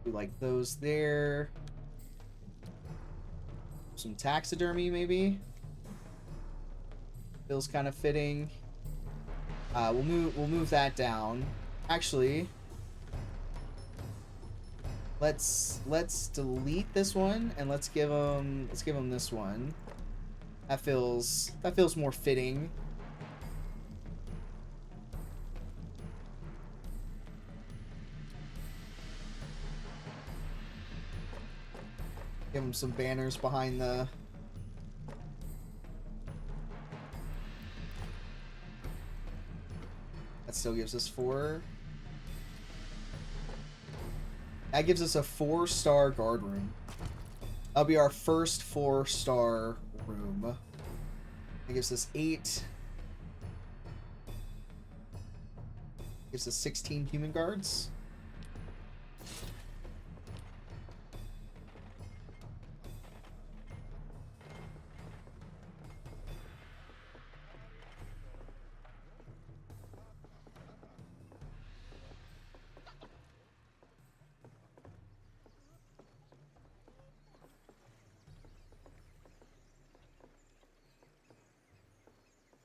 A: Do like those there. Some taxidermy maybe. Feels kind of fitting. We'll move that down. Actually, let's delete this one and let's give him this one. That feels more fitting. Give him some banners behind the... That still gives us 4. That gives us a 4-star guard room. That'll be our first 4-star room. That gives us 8. Gives us 16 human guards.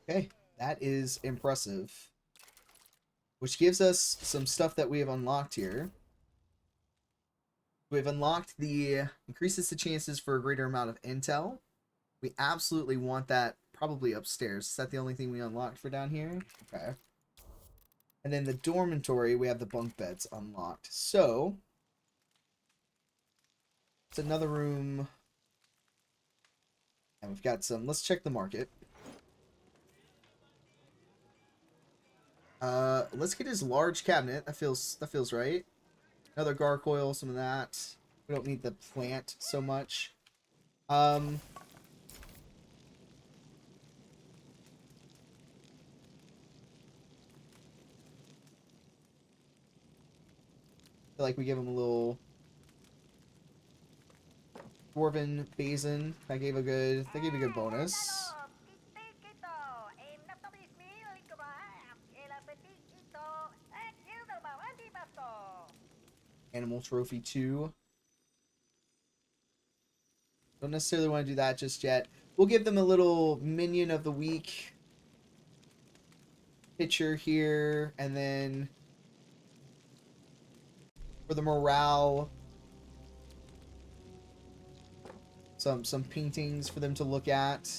A: Okay, that is impressive. Which gives us some stuff that we have unlocked here. We've unlocked the increases the chances for a greater amount of intel. We absolutely want that probably upstairs. Is that the only thing we unlocked for down here? Okay. And then the dormitory, we have the bunk beds unlocked. So, it's another room. And we've got some, let's check the market. Let's get his large cabinet. That feels right. Another gargoyle, some of that. We don't need the plant so much. I feel like we give him a little dwarven basin. That gave a good bonus. Animal trophy 2. Don't necessarily want to do that just yet. We'll give them a little minion of the week picture here, and then for the morale, some paintings for them to look at.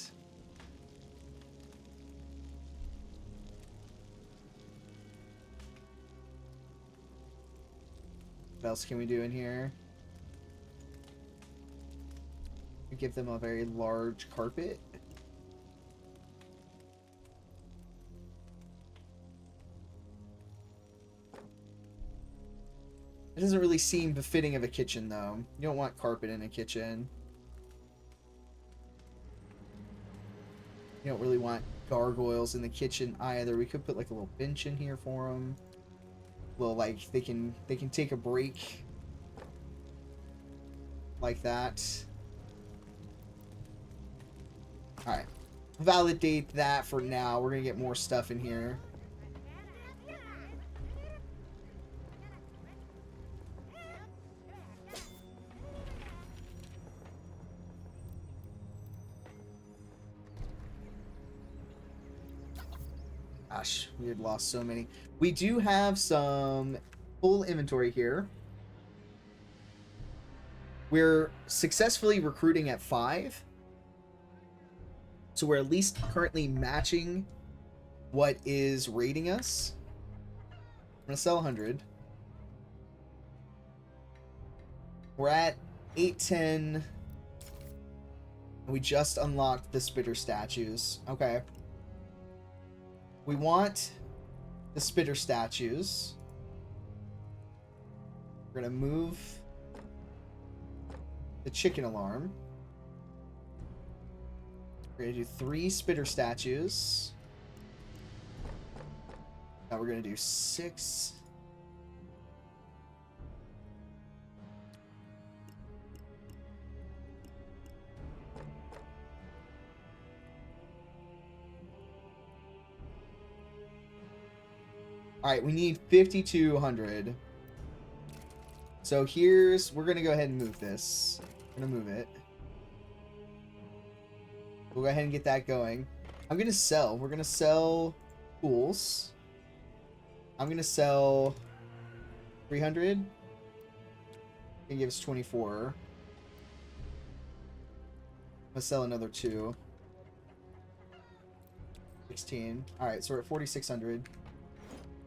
A: What else can we do in here? We give them a very large carpet. It doesn't really seem befitting of a kitchen, though. You don't want carpet in a kitchen. You don't really want gargoyles in the kitchen either. We could put like a little bench in here for them. Well, like they can take a break like that. All right, validate that for now. We're gonna get more stuff in here. Gosh, we had lost so many. We do have some full inventory here. We're successfully recruiting at 5. So we're at least currently matching what is rating us. I'm gonna sell 100. We're at 810. We just unlocked the spitter statues. Okay. We want the spitter statues. We're gonna move the chicken alarm. We're gonna do 3 spitter statues. Now we're gonna do 6. Alright, we need 5,200. So we're gonna go ahead and move this. We're gonna move it. We'll go ahead and get that going. I'm gonna sell. We're gonna sell pools. I'm gonna sell 300. It gives 24. I'm gonna sell another 2. 16. Alright, so we're at 4,600.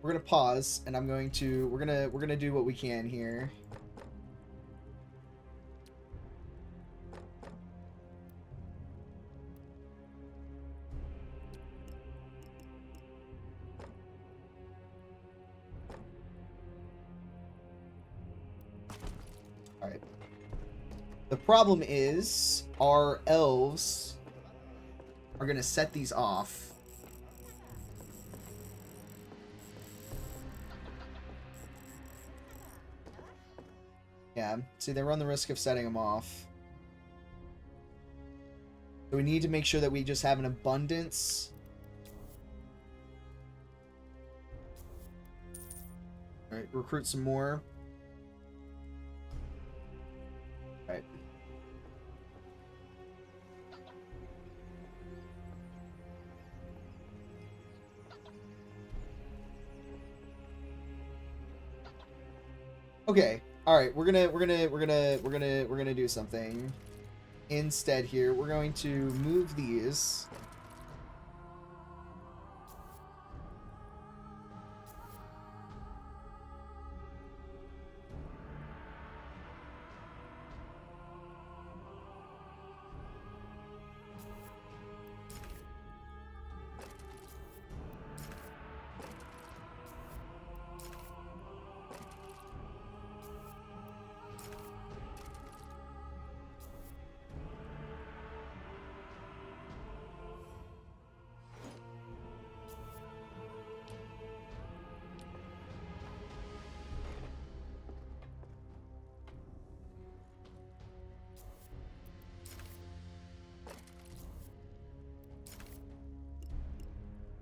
A: We're gonna pause, and we're gonna do what we can here. Alright. The problem is, our elves are gonna set these off. Yeah, see, they run the risk of setting them off. So we need to make sure that we just have an abundance. Alright, recruit some more. Alright. Okay. All right, we're gonna do something instead here. We're going to move these.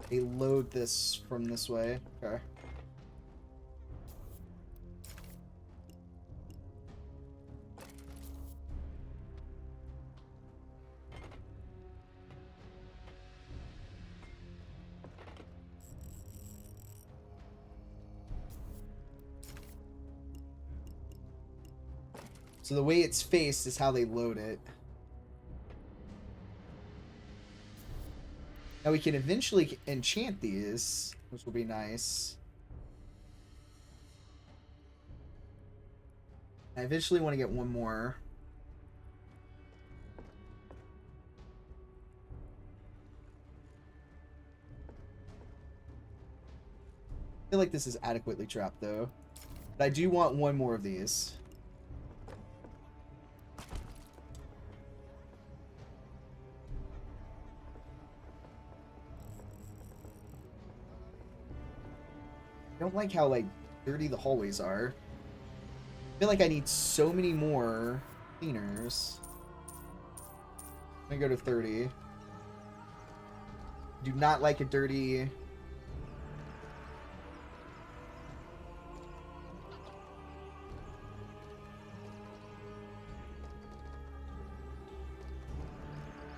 A: They load this from this way. Okay. So the way it's faced is how they load it. Now we can eventually enchant these, which will be nice. I eventually want to get one more. I feel like this is adequately trapped though. But I do want one more of these. I don't like how, like, dirty the hallways are. I feel like I need so many more cleaners. I'm gonna go to 30. Do not like a dirty...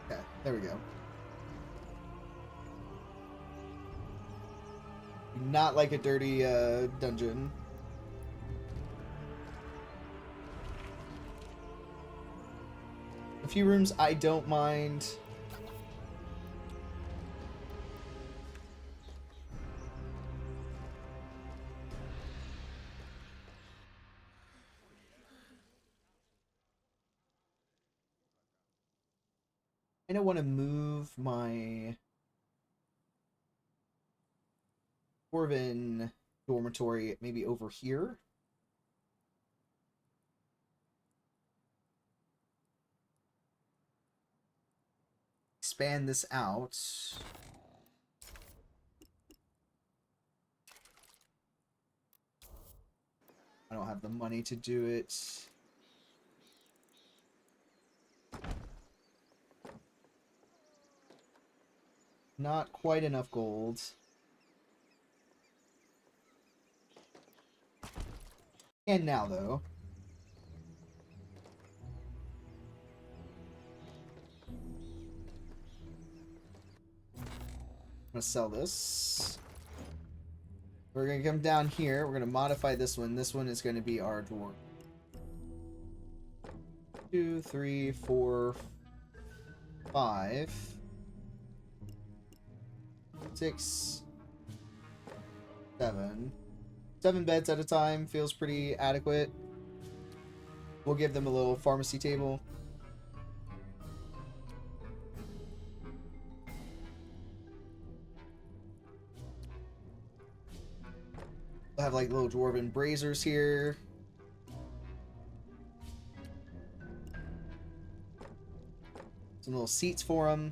A: Okay, there we go. Not like a dirty dungeon. A few rooms I don't mind. I don't want to move my Dwarven dormitory maybe over here. Expand this out. I don't have the money to do it. Not quite enough gold. And now, though. I'm gonna sell this. We're gonna come down here. We're gonna modify this one. This one is gonna be our dwarf. 2, 3, 4, 5, 6, 7. 7 beds at a time feels pretty adequate. We'll give them a little pharmacy table. We'll have like little dwarven braziers here. Some little seats for them.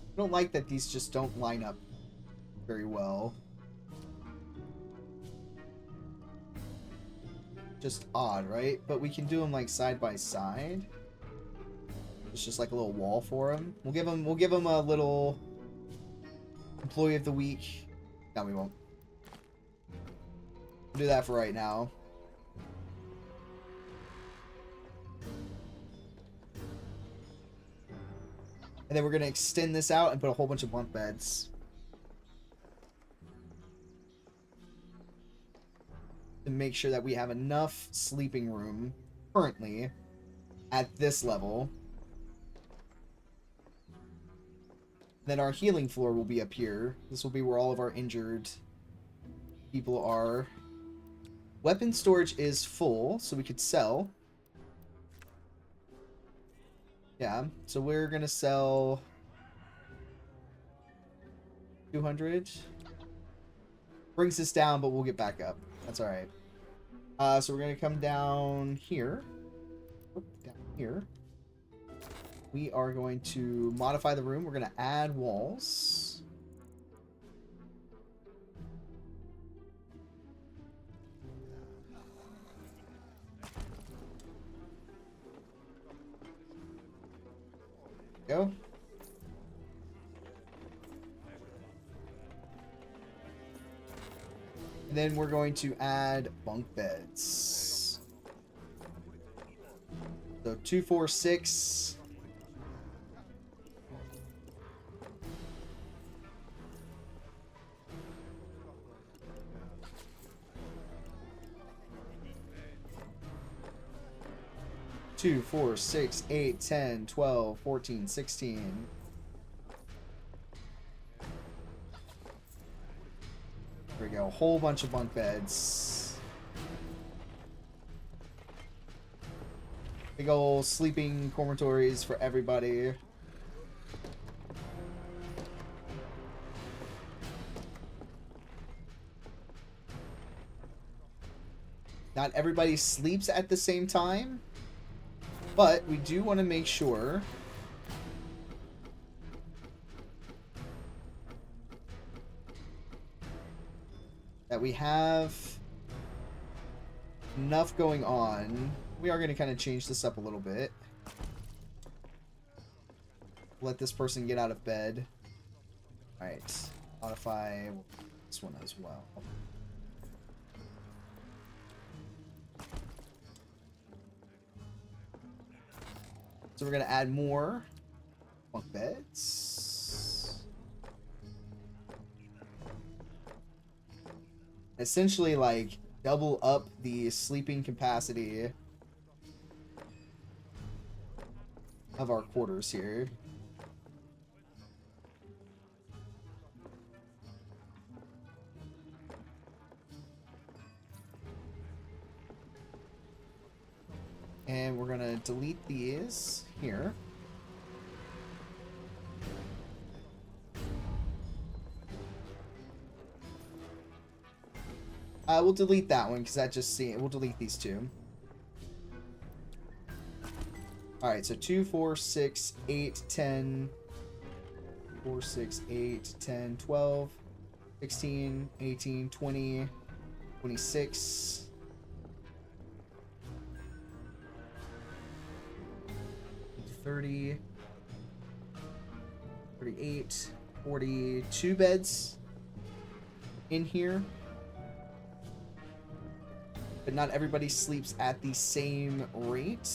A: I don't like that these just don't line up very well. Just odd, right? But we can do them like side by side. It's just like a little wall for them. We'll give them a little employee of the week. No, we won't. We'll do that for right now. And then we're going to extend this out and put a whole bunch of bunk beds. To make sure that we have enough sleeping room currently at this level. Then our healing floor will be up here. This will be where all of our injured people are. Weapon storage is full, so we could sell. Yeah, so we're gonna sell 200. Brings us down, but we'll get back up. That's alright. So we're gonna come down here. Down here. We are going to modify the room. We're gonna add walls. Go. And then we're going to add bunk beds. So 2, 4, 6. Two, 4, 6, 8, 10, 12, 14, 16. There we go. A whole bunch of bunk beds. Big ol' sleeping dormitories for everybody. Not everybody sleeps at the same time. But we do want to make sure that we have enough going on. We are going to kind of change this up a little bit. Let this person get out of bed. Alright. Modify this one as well. So we're going to add more bunk beds. Essentially, like, double up the sleeping capacity of our quarters here. delete these here. We'll delete that one because that just we'll delete these two. Alright, so 2, 4, 6, 8, 10, 4, 6, 8, 10, 12, 16, 18, 20, 26. 30, 38, 42 beds in here. But not everybody sleeps at the same rate.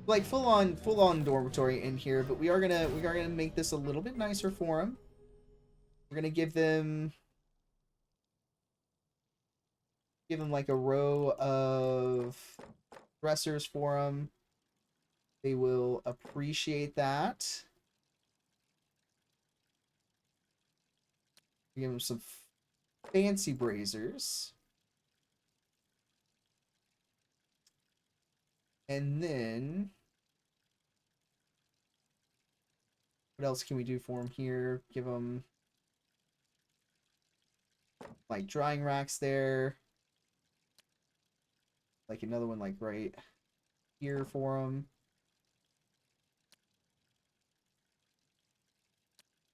A: Like full on dormitory in here, but we are gonna make this a little bit nicer for them. We're gonna give them like a row of dressers for them. They will appreciate that. Give them some fancy braziers. And then what else can we do for them here? Give them like drying racks there. Like another one like right here for them.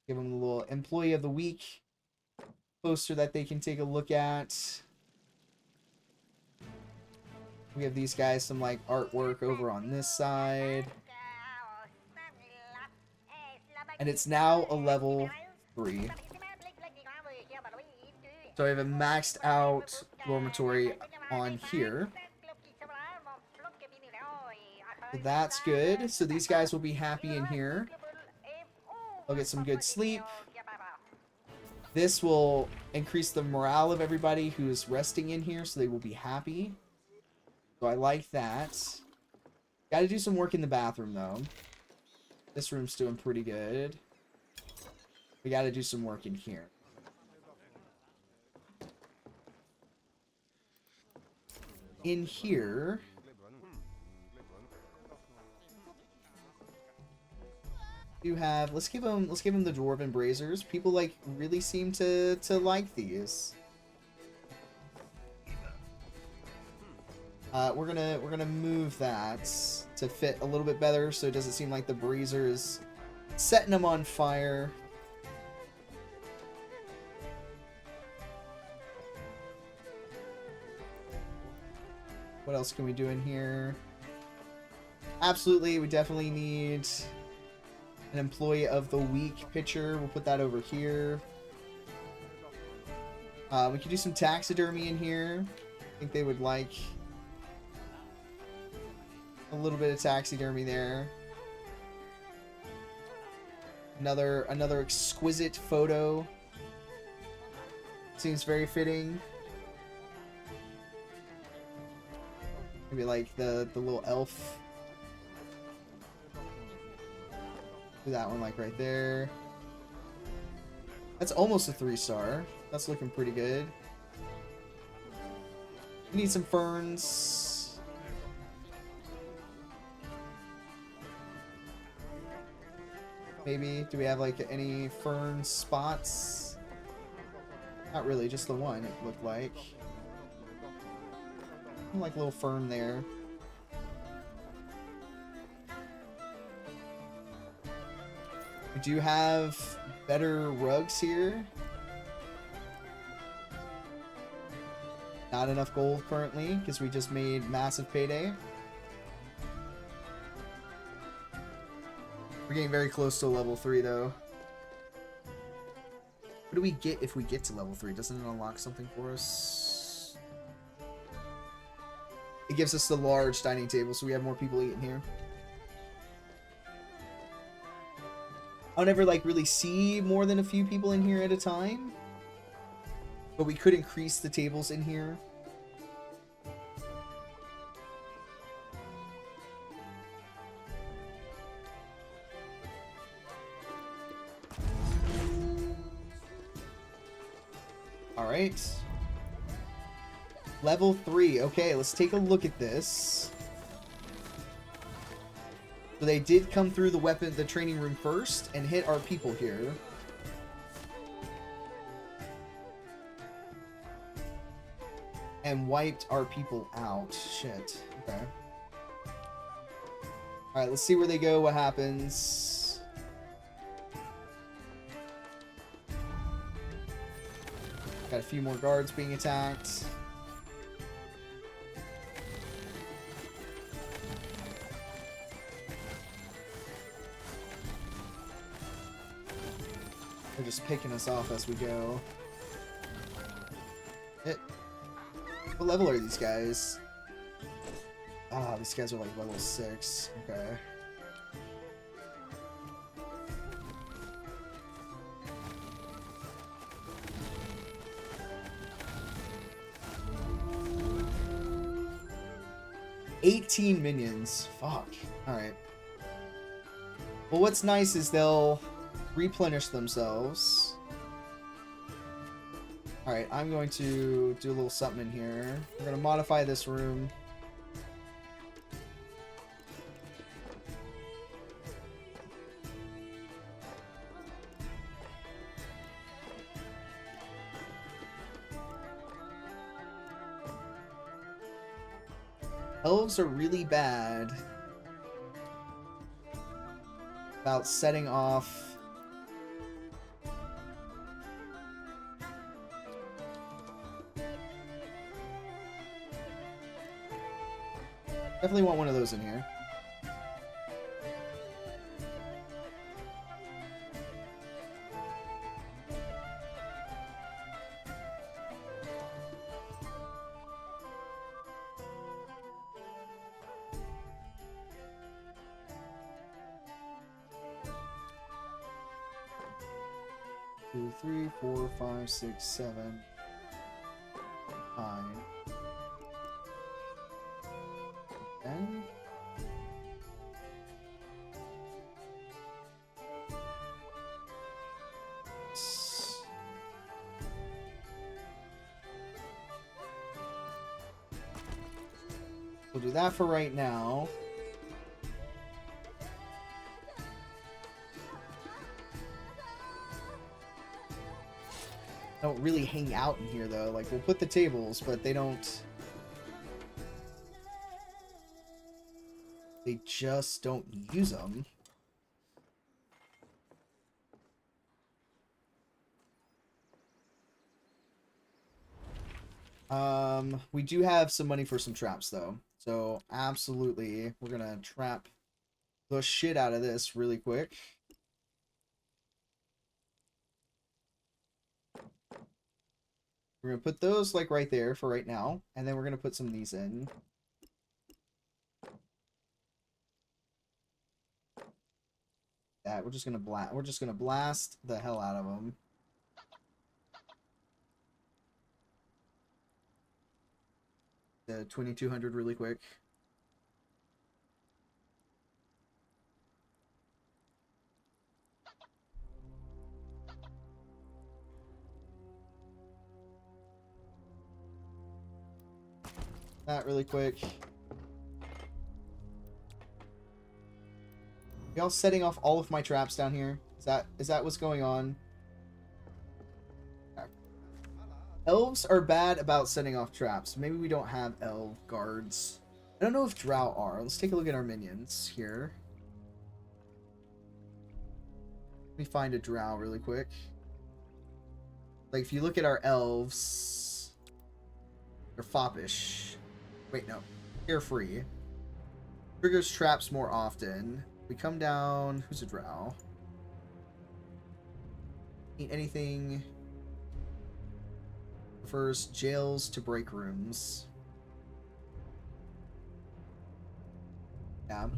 A: Give them a little employee of the week poster that they can take a look at. We have these guys some like artwork over on this side. And it's now a level 3. So I have a maxed out dormitory on here. So that's good. So these guys will be happy in here. They'll get some good sleep. This will increase the morale of everybody who is resting in here, so they will be happy. So I like that. Got to do some work in the bathroom, though. This room's doing pretty good. We got to do some work in here. In here... you have, let's give them the dwarven braziers. People like really seem to like these. We're gonna move that to fit a little bit better so it doesn't seem like the brazier is setting them on fire. What else can we do in here? Absolutely, we definitely need an employee of the week picture. We'll put that over here. We could do some taxidermy in here. I think they would like a little bit of taxidermy there. Another exquisite photo. Seems very fitting. Maybe like the little elf. Do that one like right there. That's almost a 3-star. That's looking pretty good. We need some ferns. Maybe. Do we have like any fern spots? Not really, just the one it looked like. Like a little fern there. We do have better rugs here. Not enough gold currently because we just made massive payday. We're getting very close to level 3 though. What do we get if we get to level 3? Doesn't it unlock something for us? It gives us the large dining table so we have more people eating here. I don't ever like really see more than a few people in here at a time. But we could increase the tables in here. Alright. Level 3. Okay, let's take a look at this. So they did come through the training room first and hit our people here. And wiped our people out. Shit. Okay. Alright, let's see where they go, what happens. Got a few more guards being attacked. They're just picking us off as we go. What level are these guys? Ah, these guys are like level 6. Okay. $18 minions. Fuck. Alright. Well, what's nice is they'll replenish themselves. Alright, I'm going to do a little something in here. We're going to modify this room. Elves are really bad about setting off definitely want one of those in here. Two, 3, 4, 5, 6, 7, 9, 10. We'll do that for right now. Don't really hang out in here though. Like, we'll put the tables, but they just don't use them. We do have some money for some traps though. So absolutely, we're gonna trap the shit out of this really quick. We're gonna put those like right there for right now, and then we're gonna put some of these in. That we're just gonna blast the hell out of them. The 2200 really quick. That really quick. Y'all setting off all of my traps down here? Is that what's going on? Okay. Elves are bad about setting off traps. Maybe we don't have elf guards. I don't know if drow are. Let's take a look at our minions here. Let me find a drow really quick. Like, if you look at our elves, they're foppish. Wait, no. Carefree. Triggers traps more often. We come down. Who's a drow? Eat anything. Prefers jails to break rooms. Yeah.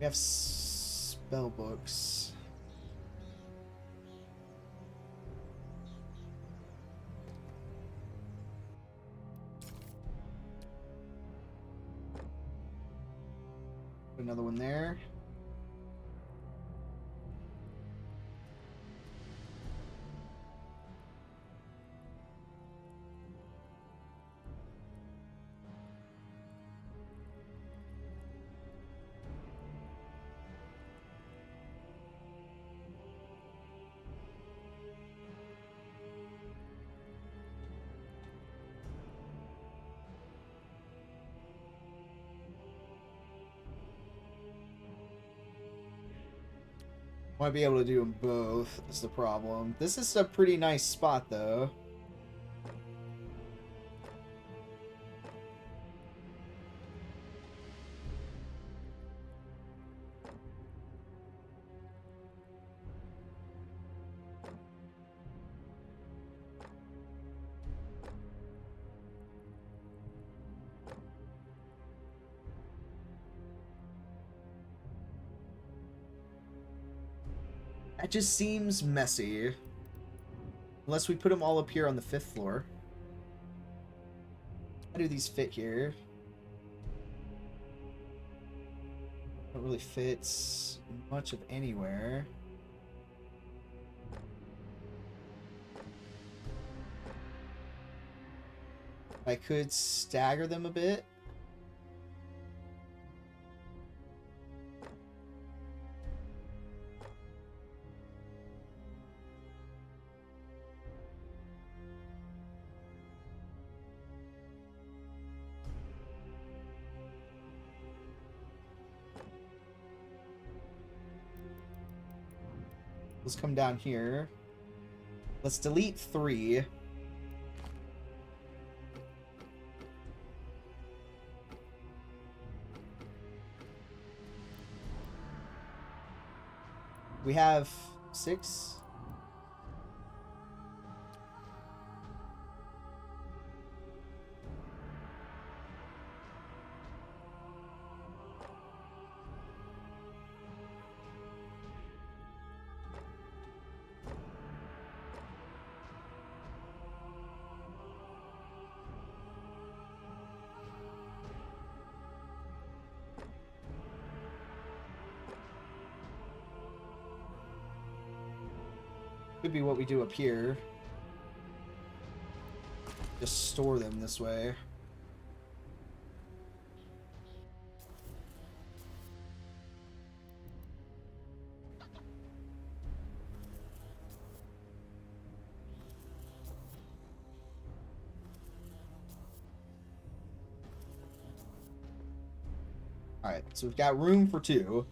A: We have spell books. Put another one there. Might be able to do them both, is the problem. This is a pretty nice spot, though. That just seems messy. Unless we put them all up here on the 5th floor. How do these fit here? Don't really fit much of anywhere. I could stagger them a bit. Let's come down here. Let's delete 3. We have 6. Could be what we do up here. Just store them this way. Alright, so we've got room for 2.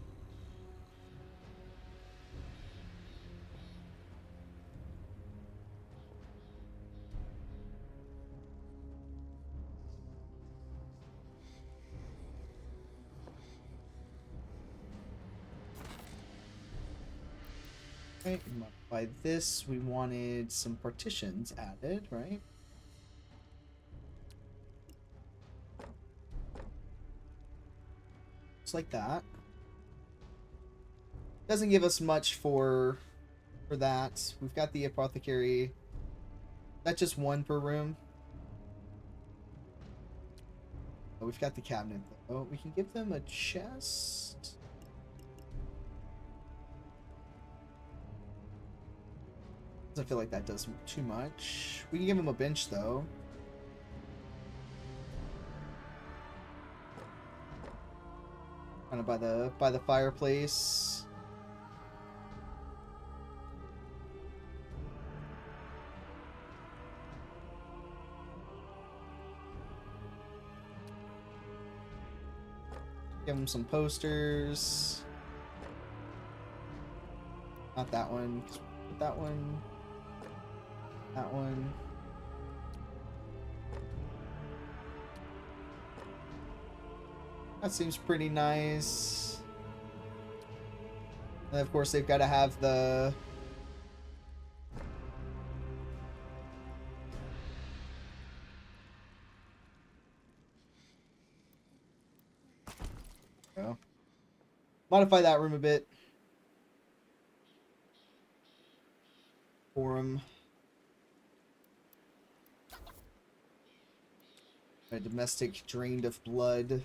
A: Okay, by this we wanted some partitions added, right? Just like that. Doesn't give us much for that. We've got the apothecary. That's just 1 per room. Oh, we've got the cabinet though. We can give them a chest. Doesn't feel like that does too much. We can give him a bench though. Kind of by the fireplace. Give him some posters. Not that one. Put that one. That one. That seems pretty nice. And of course they've got to have the... Oh. modify that room a bit. Forum. A domestic drained of blood.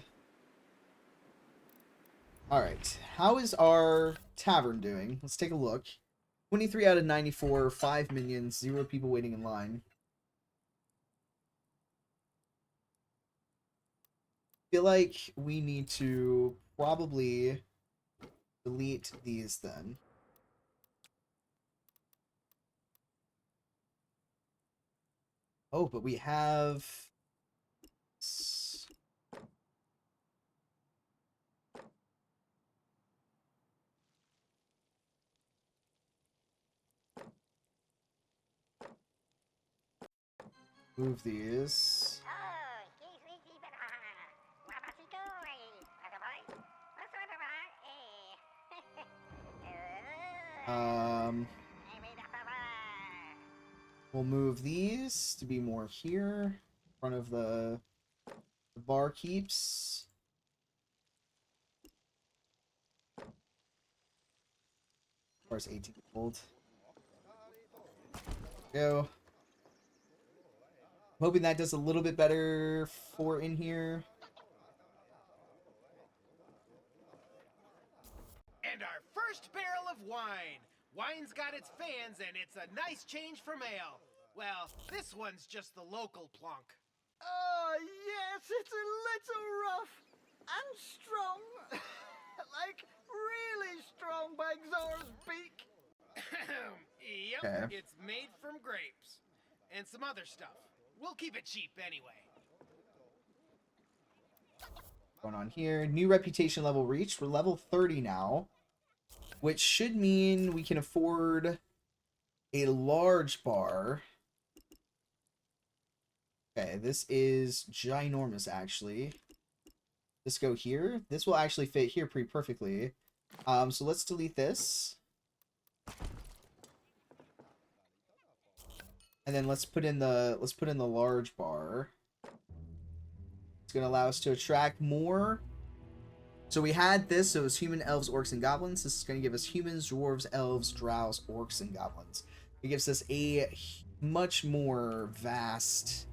A: Alright, how is our tavern doing? Let's take a look. 23 out of 94, 5 minions, 0 people waiting in line. Feel like we need to probably delete these then. Oh, but we have... Move these. We'll move these to be more here, in front of the barkeeps. Of course, 18 gold. Go. I'm hoping that does a little bit better for in here.
F: And our first barrel of wine. Wine's got its fans, and it's a nice change from ale. Well, this one's just the local plonk.
E: Oh, yes, it's a little rough. And strong. Like, really strong by Xor's beak.
F: Yep,
A: Okay.
F: it's made from grapes. And some other stuff. We'll keep it cheap anyway.
A: Going on here. New reputation level reached. We're level 30 now. Which should mean we can afford a large bar. Okay, this is ginormous, actually. Let's go here. This will actually fit here pretty perfectly. So let's delete this. And then let's put in the large bar. It's gonna allow us to attract more. So we had this, so it was human, elves, orcs, and goblins. This is gonna give us humans, dwarves, elves, drows, orcs, and goblins. It gives us a much more vast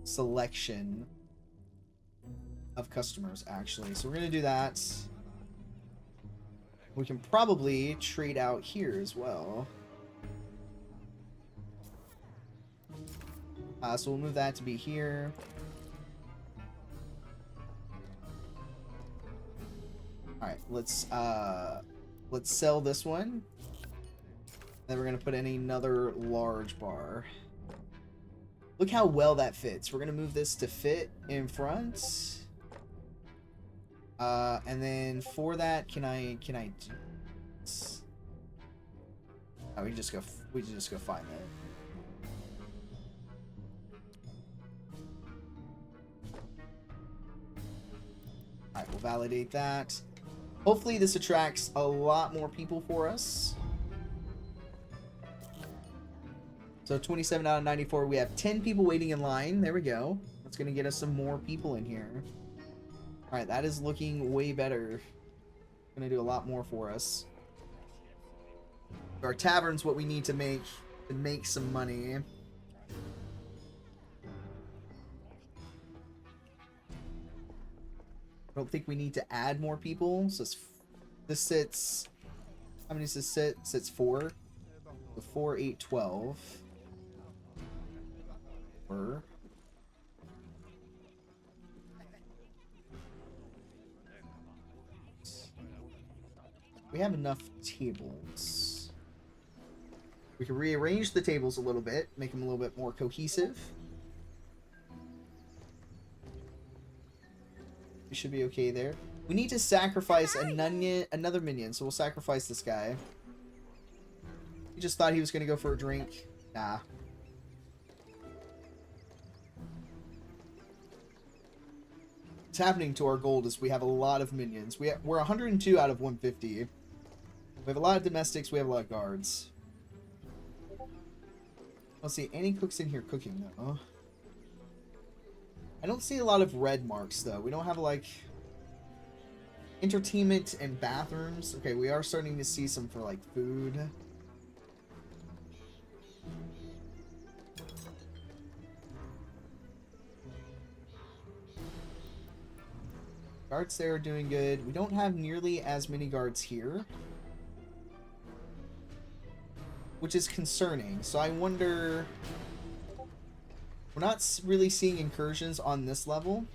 A: selection of customers, actually. So we're gonna do that. We can probably trade out here as well. So we'll move that to be here. Alright, let's sell this one. Then we're gonna put in another large bar. Look how well that fits. We're gonna move this to fit in front. And then for that, can I do this? Oh, we can just go find that. Alright, we'll validate that. Hopefully this attracts a lot more people for us. So 27 out of 94. We have 10 people waiting in line. There we go. That's going to get us some more people in here. Alright, that is looking way better. Going to do a lot more for us. Our tavern's what we need to make some money. I don't think we need to add more people. So this sits... How many does this sit? Sits 4. So 4, 8, 12. We have enough tables. We can rearrange the tables a little bit, make them a little bit more cohesive. We should be okay there. We need to sacrifice another minion, so we'll sacrifice this guy. He just thought he was going to go for a drink. Nah. What's happening to our gold is we have a lot of minions. We're 102 out of 150. We have a lot of domestics. We have a lot of guards. Let's see. Any cooks in here cooking, though? I don't see a lot of red marks, though. We don't have, like... Entertainment and bathrooms. Okay, we are starting to see some for like food. Guards there are doing good. We don't have nearly as many guards here, which is concerning. So I wonder... We're not really seeing incursions on this level.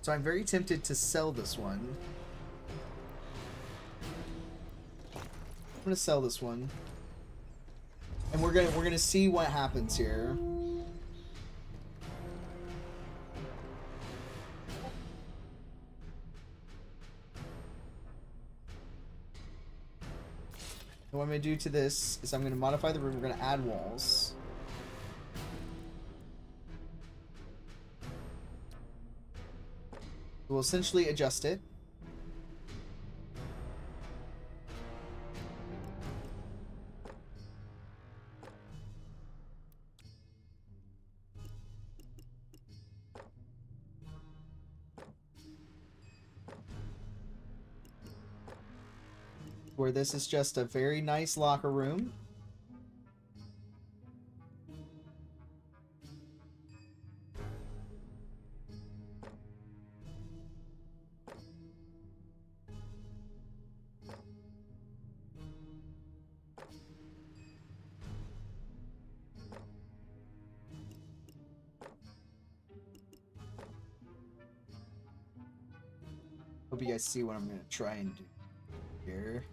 A: So I'm very tempted to sell this one. I'm gonna sell this one. And we're gonna see what happens here. And what I'm gonna do to this is I'm gonna modify the room, we're gonna add walls. We'll essentially adjust it. Where this is just a very nice locker room. Hope you guys see what I'm gonna try and do here.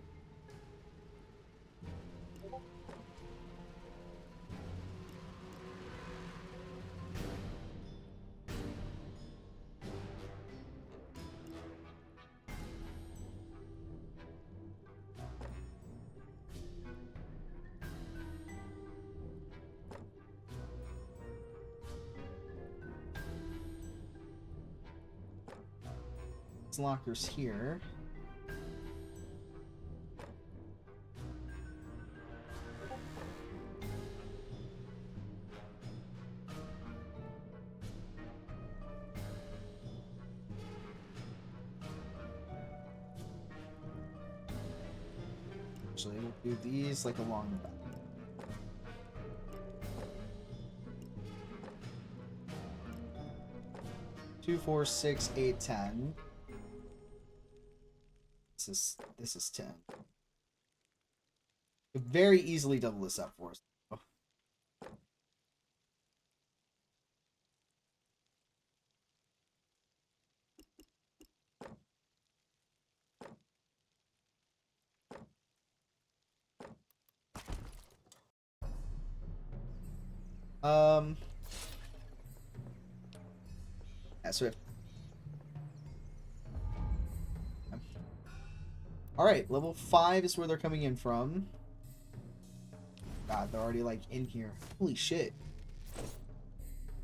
A: Lockers here. Actually, we'll do these like along the back. Two, 4, 6, 8, 10. This is 10. Could very easily double this up for us. Yeah, so we have... Alright, level 5 is where they're coming in from. God, they're already, like, in here. Holy shit.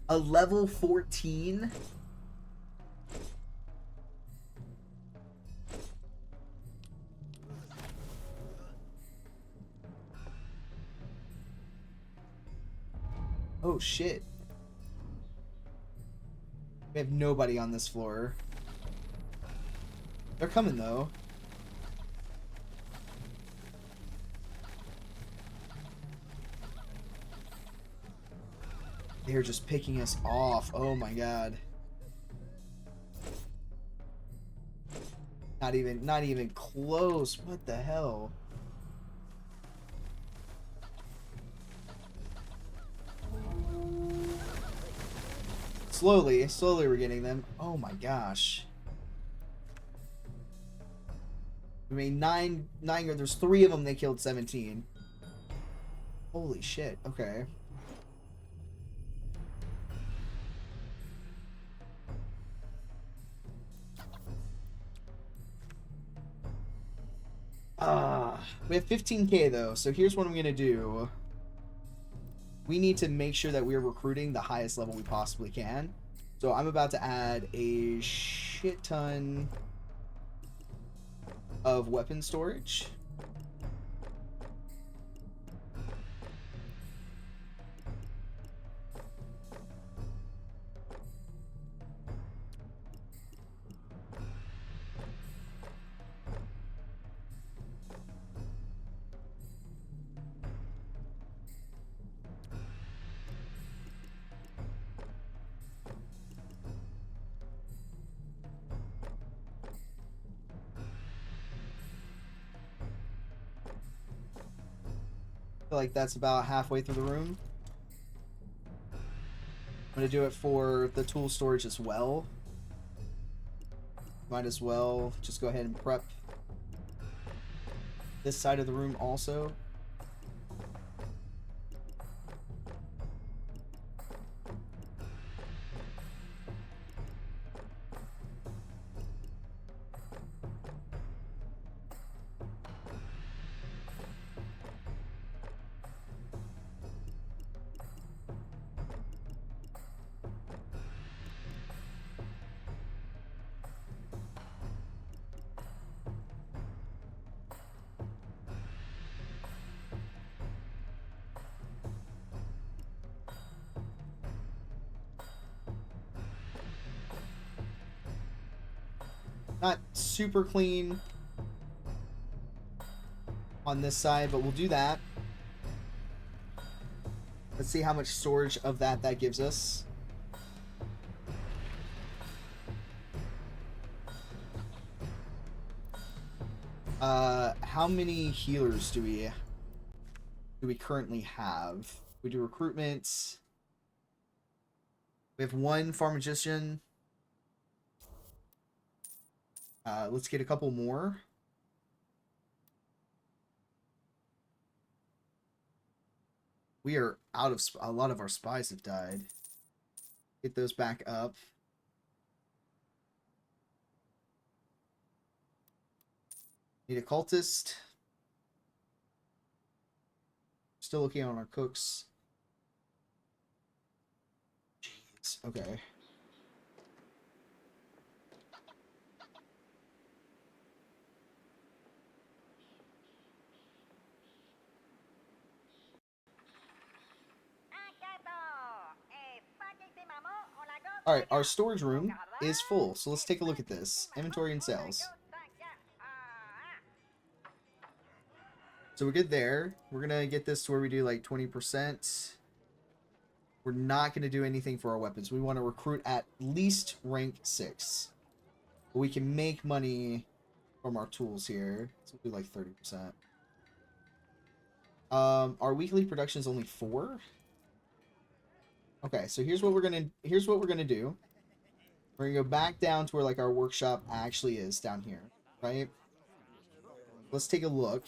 A: A level 14? Oh, shit. We have nobody on this floor. They're coming, though. They're just picking us off. Oh my god. Not even close. What the hell? Slowly we're getting them. Oh my gosh. I mean, nine, there's 3 of them, they killed 17. Holy shit, okay. We have 15k though, so here's what I'm gonna do. We need to make sure that we're recruiting the highest level we possibly can. So I'm about to add a shit ton of weapon storage. feel like that's about halfway through the room. I'm going to do it for the tool storage as well. Might as well just go ahead and prep this side of the room also. Not super clean on this side, but we'll do that. Let's see how much storage of that gives us. How many healers do we currently have? We do recruitment. We have one pharmacist. Let's get a couple more. We are out of a lot of our spies have died. Get those back up. Need a cultist. Still looking on our cooks. Jeez. Okay. Alright, our storage room is full, so let's take a look at this. Inventory and sales. So we're good there. We're going to get this to where we do like 20%. We're not going to do anything for our weapons. We want to recruit at least rank 6. But we can make money from our tools here. So we'll do like 30%. Our weekly production is only 4. Okay, so here's what we're gonna do. We're gonna go back down to where like our workshop actually is down here, right? Let's take a look.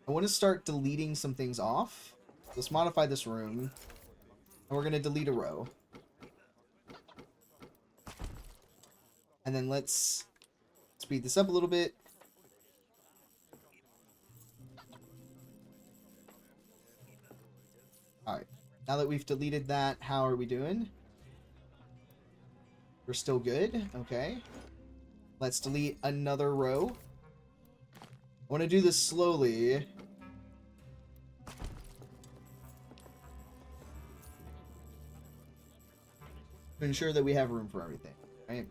A: I want to start deleting some things off. Let's modify this room, and we're gonna delete a row, and then let's speed this up a little bit. All right. Now that we've deleted that, how are we doing? We're still good. Okay. Let's delete another row. I want to do this slowly. To ensure that we have room for everything, right?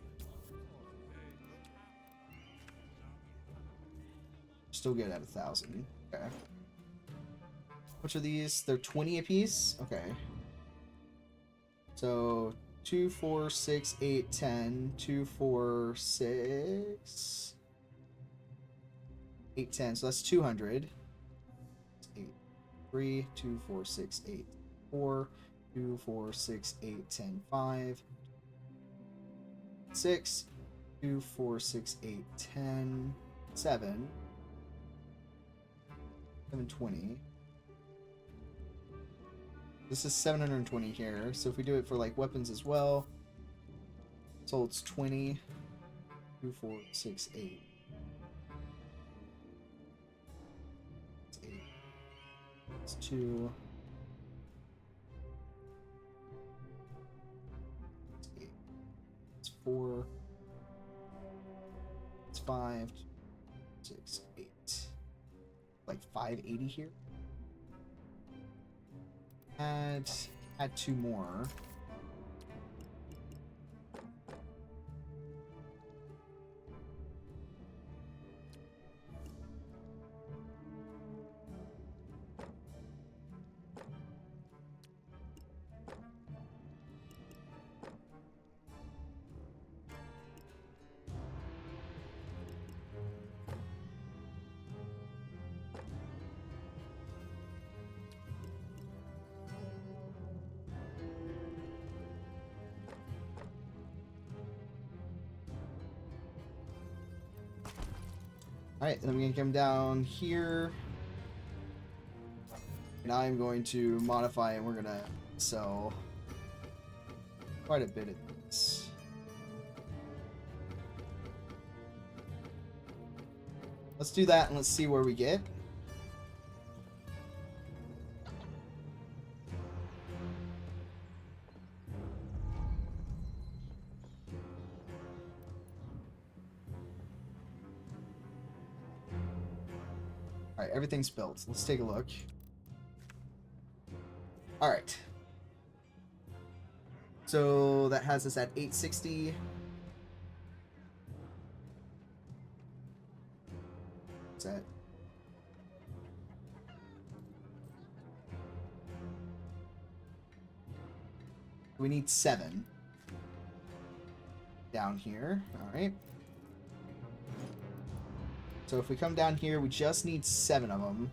A: Still good at 1,000. Okay. Which are these? They're 20 apiece? Okay. So 2, 4, 6, 8, 10. 2, 4, 6, 8, 10. So that's 200. 8, 3, 2, 4, 6, 8, 4, 2, 4, 6, 8, 10, 5, 6, 2, 4, 6, 8, 10, 7, 720. This is 720 here, so if we do it for like weapons as well, so it's 20, 2, 4, 6, 8. It's 8. It's 2. It's 8. It's 4. It's 5, 6, 8. Like 580 here. Add 2 more. Alright, then we can come down here. And I'm going to modify and we're gonna sell quite a bit of this. Let's do that and let's see where we get. Alright, everything's built. Let's take a look. Alright. So that has us at 860. What's that? We need 7 down here. Alright. So if we come down here, we just need 7 of them.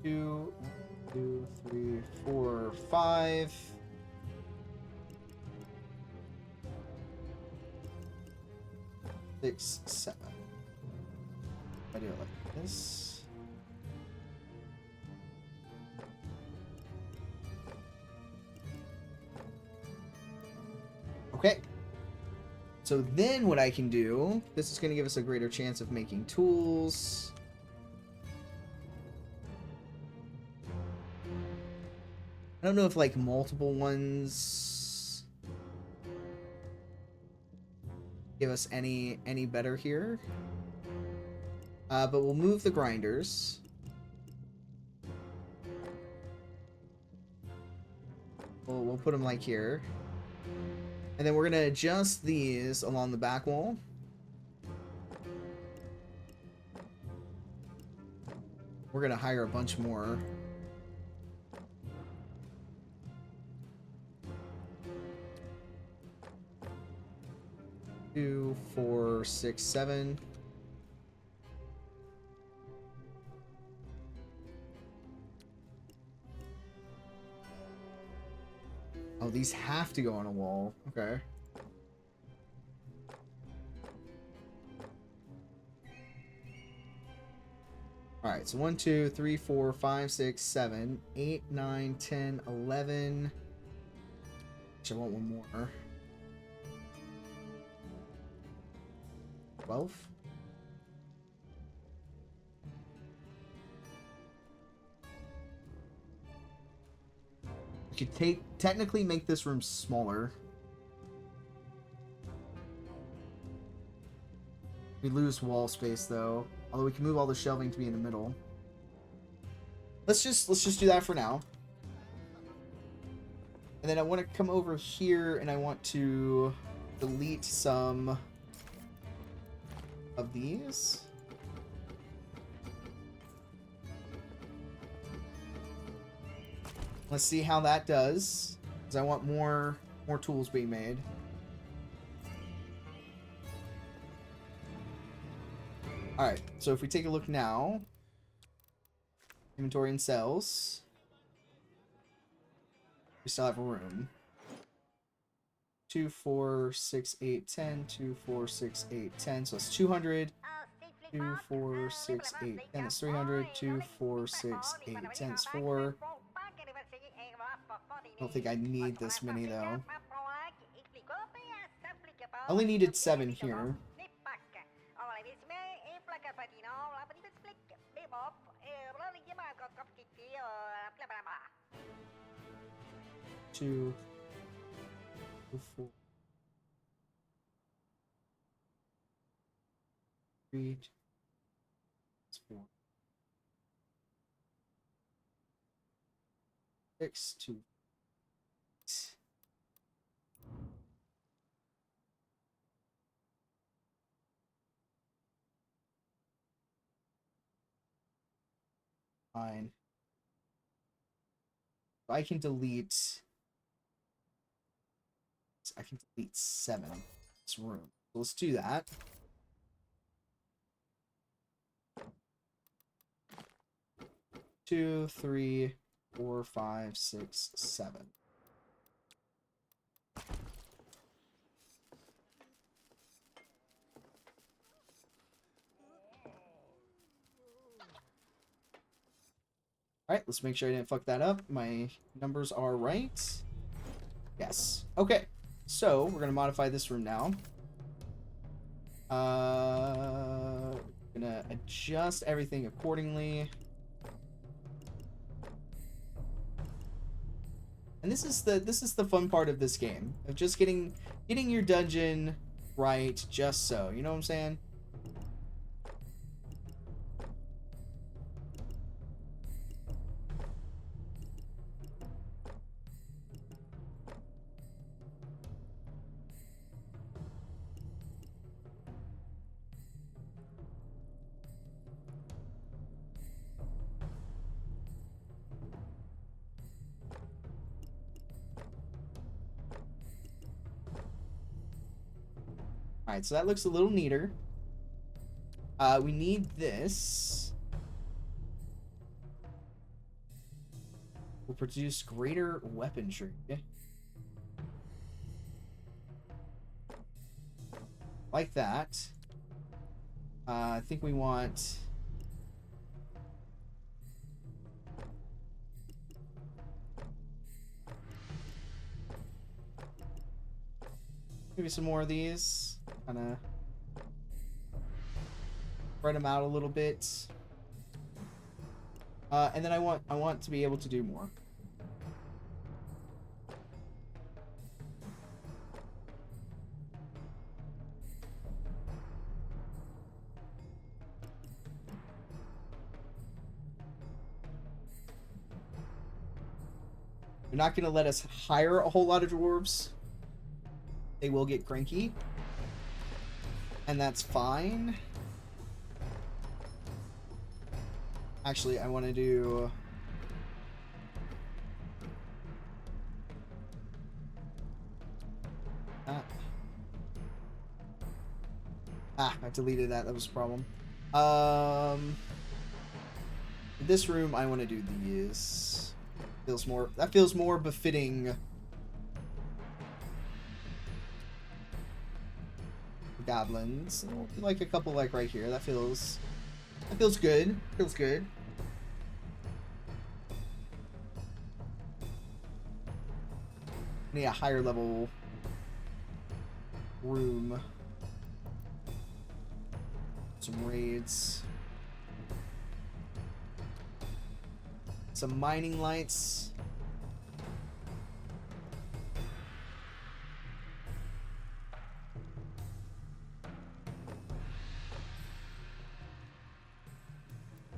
A: 2, 3, 4, 5. Six, 7. I do it like this. Okay. So then what I can do, this is going to give us a greater chance of making tools. I don't know if like multiple ones give us any better here. But we'll move the grinders. We'll put them like here. And then we're going to adjust these along the back wall. We're going to hire a bunch more. Two, 4, 6, 7. Oh, these have to go on a wall. Okay. Alright, so 1, 2, 3, 4, 5, 6, 7, 8, 9, 10, 11. Actually, I want one more. 12. We could technically make this room smaller. We lose wall space though. Although we can move all the shelving to be in the middle. Let's just do that for now. And then I want to come over here and I want to delete some of these. Let's see how that does, because I want more tools being made. Alright, so if we take a look now, inventory and cells, we still have room. 2, 4, 6, 8, 10, 2, 4, 6, 8, 10, so it's 200. 2, 4, 6, 8, 10, it's 300. 2, 4, 6, 8, 10, it's 4. I don't think I need this many though. I only needed 7 here. Two, 4, 3, 4, 6, 2. Fine. I can delete 7 in this room. So let's do that. Two, 3, 4, 5, 6, 7. Alright, let's make sure I didn't fuck that up. My numbers are right. Yes. Okay. So, we're going to modify this room now. Gonna adjust everything accordingly. And this is the fun part of this game. Of just getting your dungeon right just so. You know what I'm saying? Alright, so that looks a little neater. We need this. Will produce greater weaponry. Like that. I think we want... maybe some more of these. Kind of spread them out a little bit. And then I want to be able to do more. They're not going to let us hire a whole lot of dwarves. They will get cranky. And that's fine. Actually, I want to do... I deleted that. That was a problem. This room, I want to do these. That feels more befitting... goblins. Like a couple like right here. That feels good. Feels good. Need a higher level room. Some raids. Some mining lights.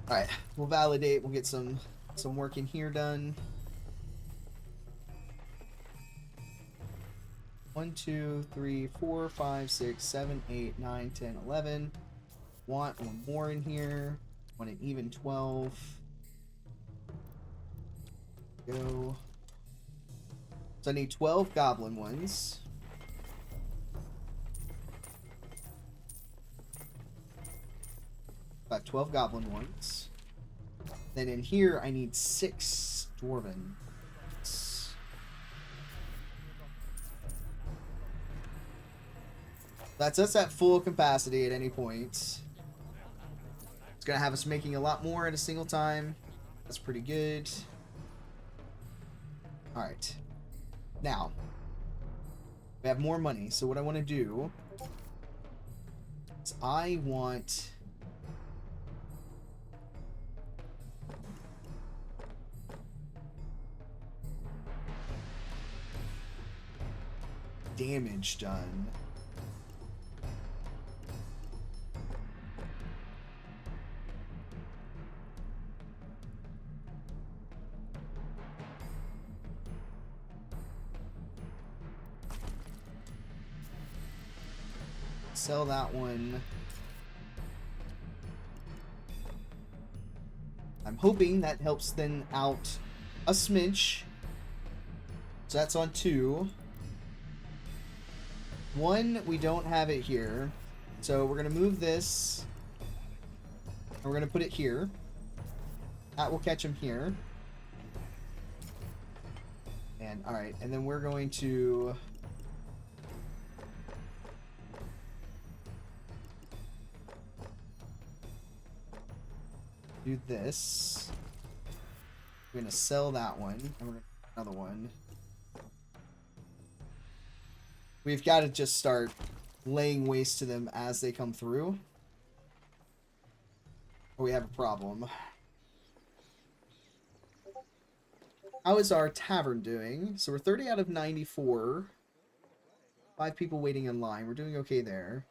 A: Alright, we'll validate, we'll get some work in here done. 1, 2, 3, 4, 5, 6, 7, 8, 9, 10, 11. Want one more in here. Want an even 12. Go. So I need 12 goblin ones. Got 12 goblin ones. Then in here, I need 6 dwarven. That's us at full capacity at any point. It's gonna have us making a lot more at a single time. That's pretty good. Alright. Now, we have more money, so what I want to do is I want... damage done. Sell that one. I'm hoping that helps then out a smidge. So that's on 2. 1, we don't have it here. So we're going to move this. And we're going to put it here. That will catch him here. And alright, and then we're going to... do this. We're gonna sell that one, and we're gonna another one. We've got to just start laying waste to them as they come through, or we have a problem. How is our tavern doing? So we're 30 out of 94. 5 people waiting in line. We're doing okay there.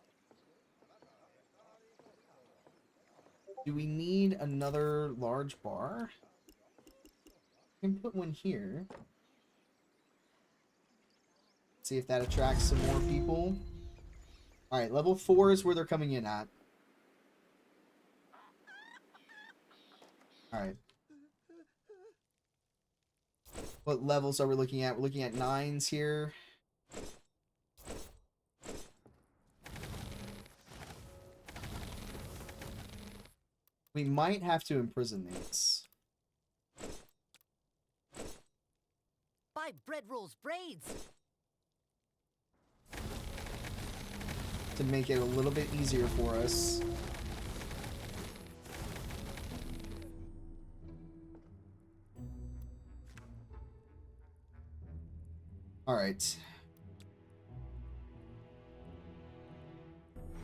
A: Do we need another large bar? We can put one here. See if that attracts some more people. Alright, level 4 is where they're coming in at. Alright. What levels are we looking at? We're looking at 9s here. We might have to imprison these.
G: Buy bread rolls braids.
A: To make it a little bit easier for us. Alright.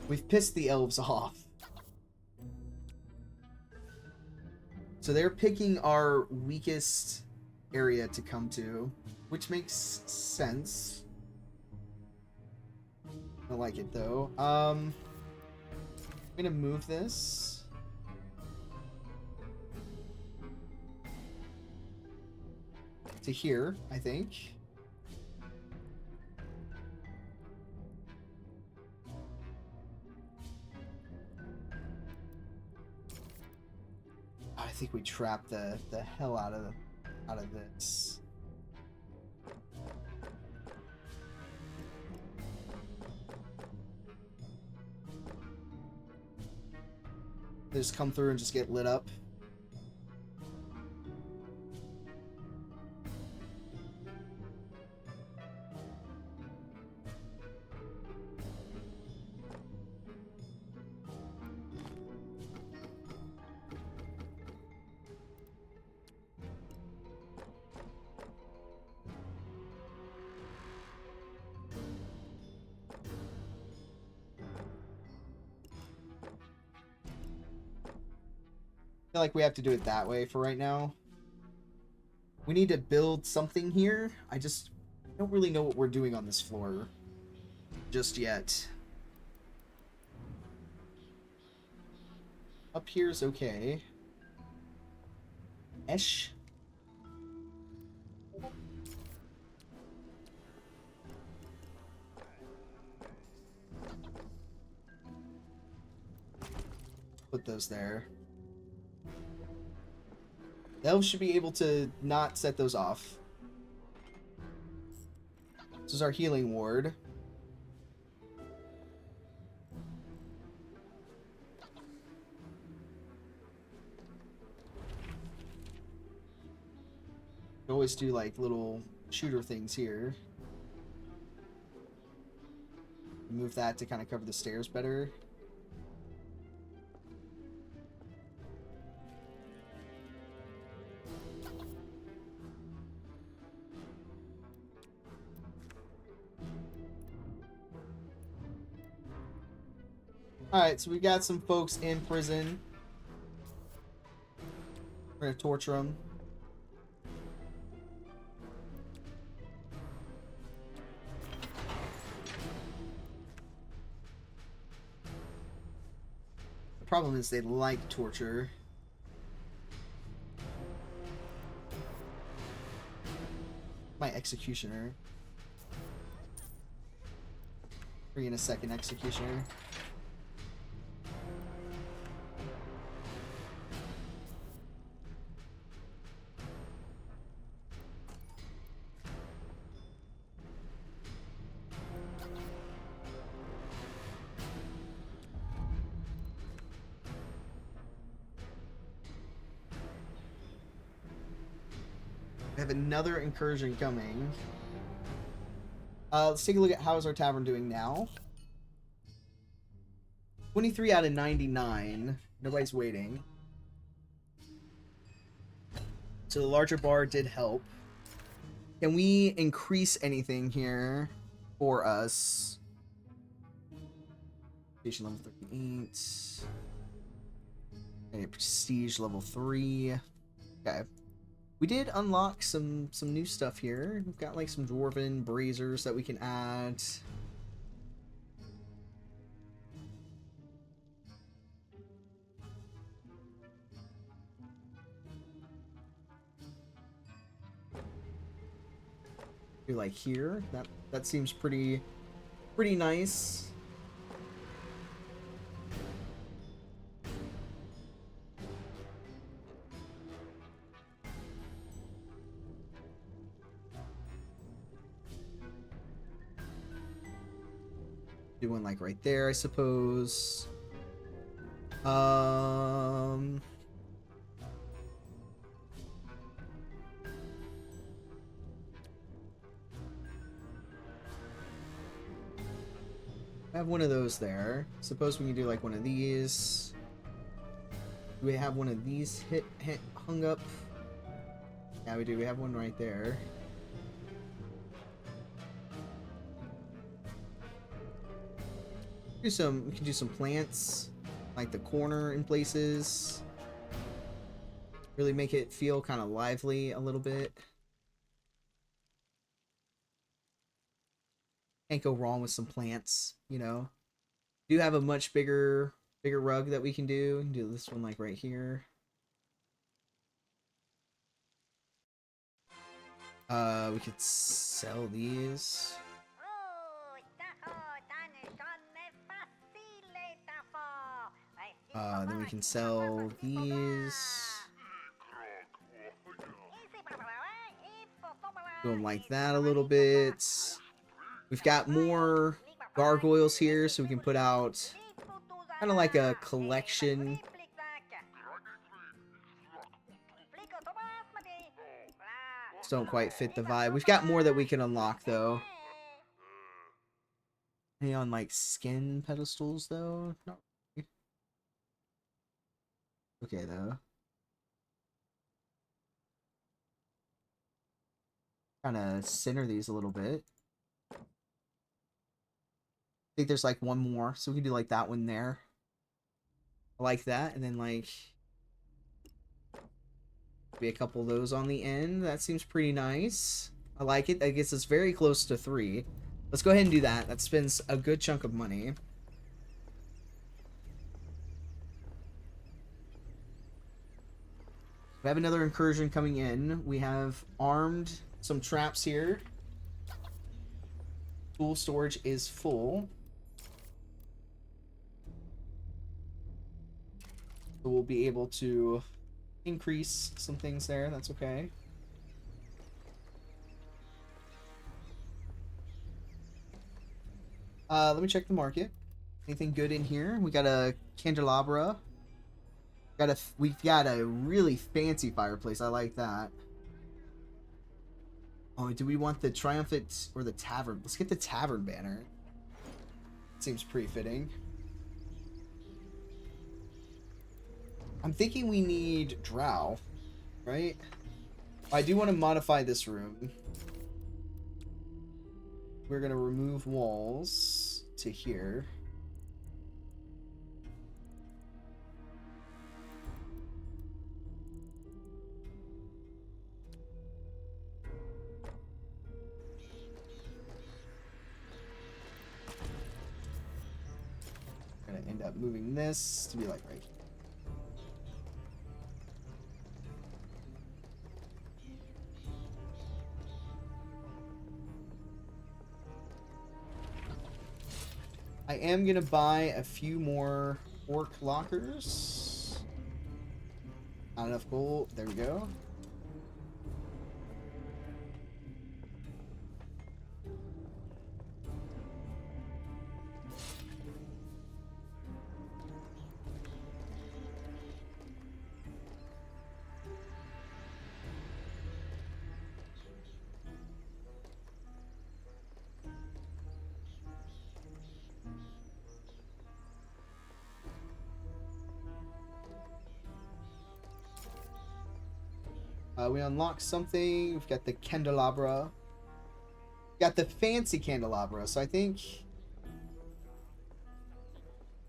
A: We've pissed the elves off. So they're picking our weakest area to come to, which makes sense. I like it though. I'm gonna move this. To here, I think. I think we trapped the hell out of this. They just come through and just get lit up. I feel like we have to do it that way for right now. We need to build something here. I don't really know what we're doing on this floor just yet. Up here's okay. Esh. Put those there. The elves should be able to not set those off. This is our healing ward. We always do like little shooter things here. Move that to kind of cover the stairs better. Alright, so we got some folks in prison. We're gonna torture them. The problem is they like torture. My executioner. Bring in a second executioner. We have another incursion coming. Let's take a look at how is our tavern doing now. 23 out of 99. Nobody's waiting. So the larger bar did help. Can we increase anything here for us? Station level 38. Okay, prestige level 3. Okay. We did unlock some new stuff here. We've got like some dwarven braziers that we can add. Do like here. That seems pretty nice. Do one like right there, I suppose. I have one of those there. Suppose we can do like one of these. Do we have one of these hung up? Yeah, we do. We have one right there. We can do some plants, like the corner in places. Really make it feel kind of lively a little bit. Can't go wrong with some plants, you know. Do have a much bigger rug that we can do. We can do this one like right here. We could sell these. Then we can sell these. Do them like that a little bit. We've got more gargoyles here, so we can put out kind of like a collection. Just don't quite fit the vibe. We've got more that we can unlock, though. Any on, like, skin pedestals, though? Not really. Okay, though. Kind of center these a little bit. I think there's, like, one more, so we can do, like, that one there. I like that, and then, like... maybe a couple of those on the end. That seems pretty nice. I like it. That gets us very close to 3. Let's go ahead and do that. That spends a good chunk of money. We have another incursion coming in. We have armed some traps here. Tool storage is full. So we'll be able to increase some things there. That's okay. Let me check the market. Anything good in here? We got a candelabra. We've got a really fancy fireplace. I like that. Oh, do we want the triumphant or the tavern? Let's get the tavern banner. Seems pretty fitting. I'm thinking we need drow, right? I do want to modify this room. We're going to remove walls to here. I'm going to end up moving this to be like right here. I am gonna buy a few more orc lockers. Not enough gold. There we go. We unlocked something. We've got the candelabra. Got the fancy candelabra, so I think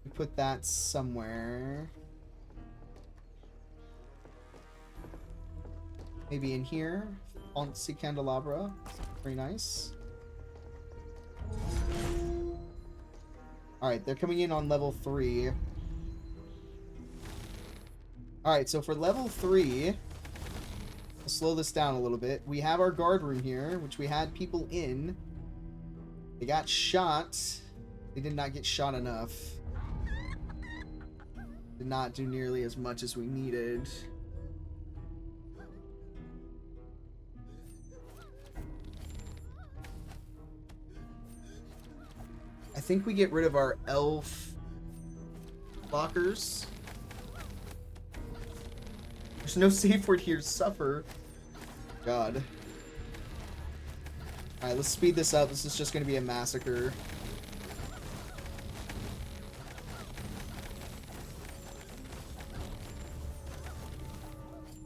A: we put that somewhere. Maybe in here. Fancy candelabra. Very nice. Alright, they're coming in on level 3. Alright, so for level 3, we'll slow this down a little bit. We have our guard room here, which we had people in. They got shot. They did not get shot enough. Did not do nearly as much as we needed. I think we get rid of our elf lockers. There's no safe word here. Suffer. God. Alright, let's speed this up. This is just going to be a massacre.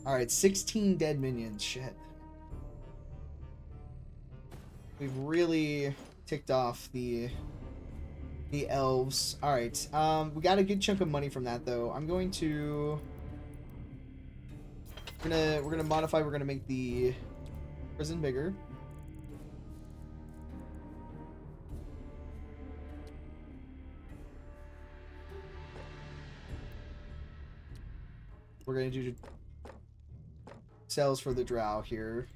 A: Alright, 16 dead minions. Shit. We've really ticked off the elves. Alright, we got a good chunk of money from that, though. I'm going to... We're gonna modify. We're gonna make the prison bigger. We're gonna do cells for the drow here.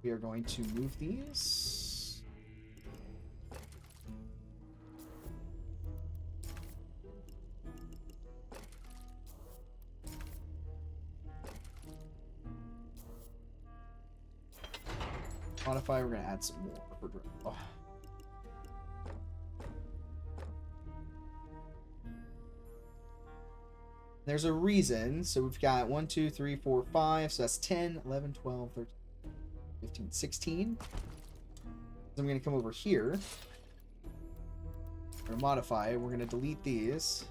A: We are going to move these. Modify, we're going to add some more for oh. There's a reason. So we've got 1, 2, 3, 4, 5. So that's 10, 11, 12, 13. 15, 16. So I'm going to come over here. We're going to modify. We're going to delete these.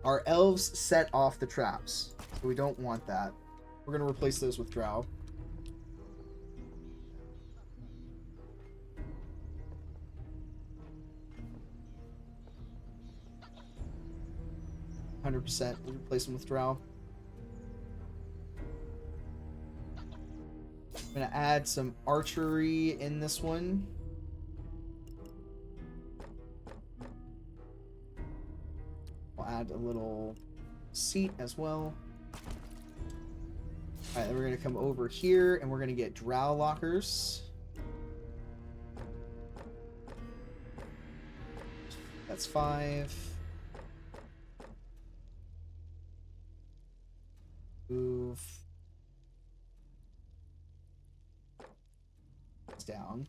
A: Our elves set off the traps, so we don't want that. We're going to replace those with drow. %. We'll replace them with drow. I'm going to add some archery in this one. We'll add a little seat as well. Alright, then we're going to come over here and we're going to get drow lockers. That's 5. Move down.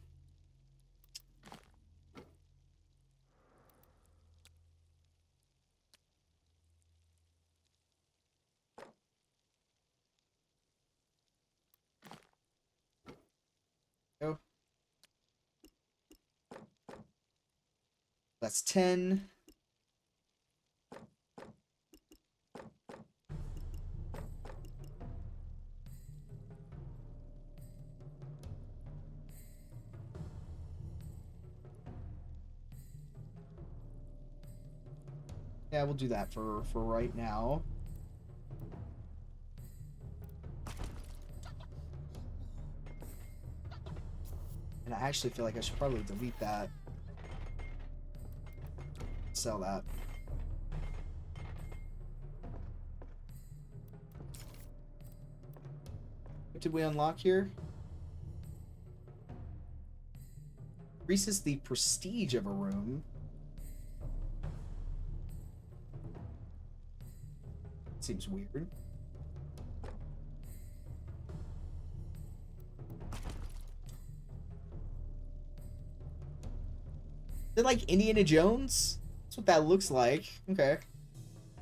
A: Go. That's 10. Yeah, we'll do that for right now. And I actually feel like I should probably delete that. Sell that. What did we unlock here? Increases the prestige of a room. Seems weird. it like Indiana Jones? That's what that looks like. Okay.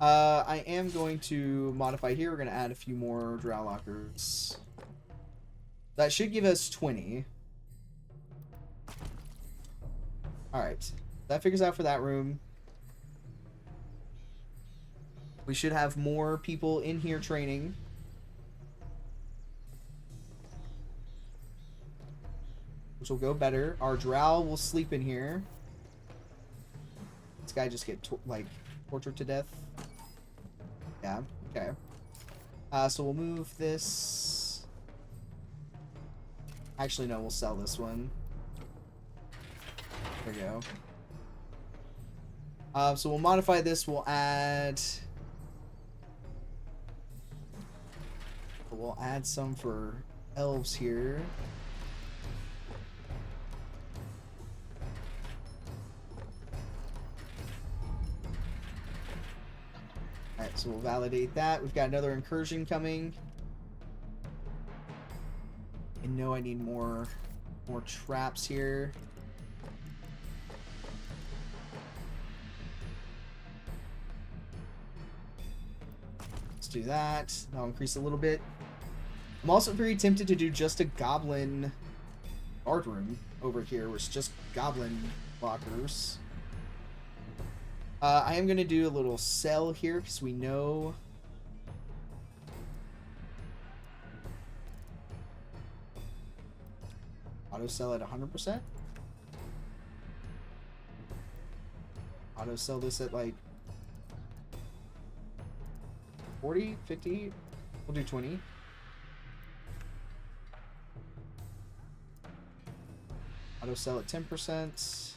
A: I am going to modify here. We're going to add a few more drow lockers. That should give us 20. Alright. That figures out for that room. We should have more people in here training. Which will go better. Our drow will sleep in here. This guy just get tortured to death. Yeah, okay. So we'll move this. Actually, no, we'll sell this one. There we go. So we'll modify this. We'll add some for elves here. Alright, so we'll validate that. We've got another incursion coming. And no, I need more traps here. Let's do that. That'll increase a little bit. I'm also very tempted to do just a goblin guard room over here, where it's just goblin lockers. I am going to do a little sell here because we know auto sell at 100%. Auto sell this at like 40, 50. We'll do 20. Auto sell at 10%.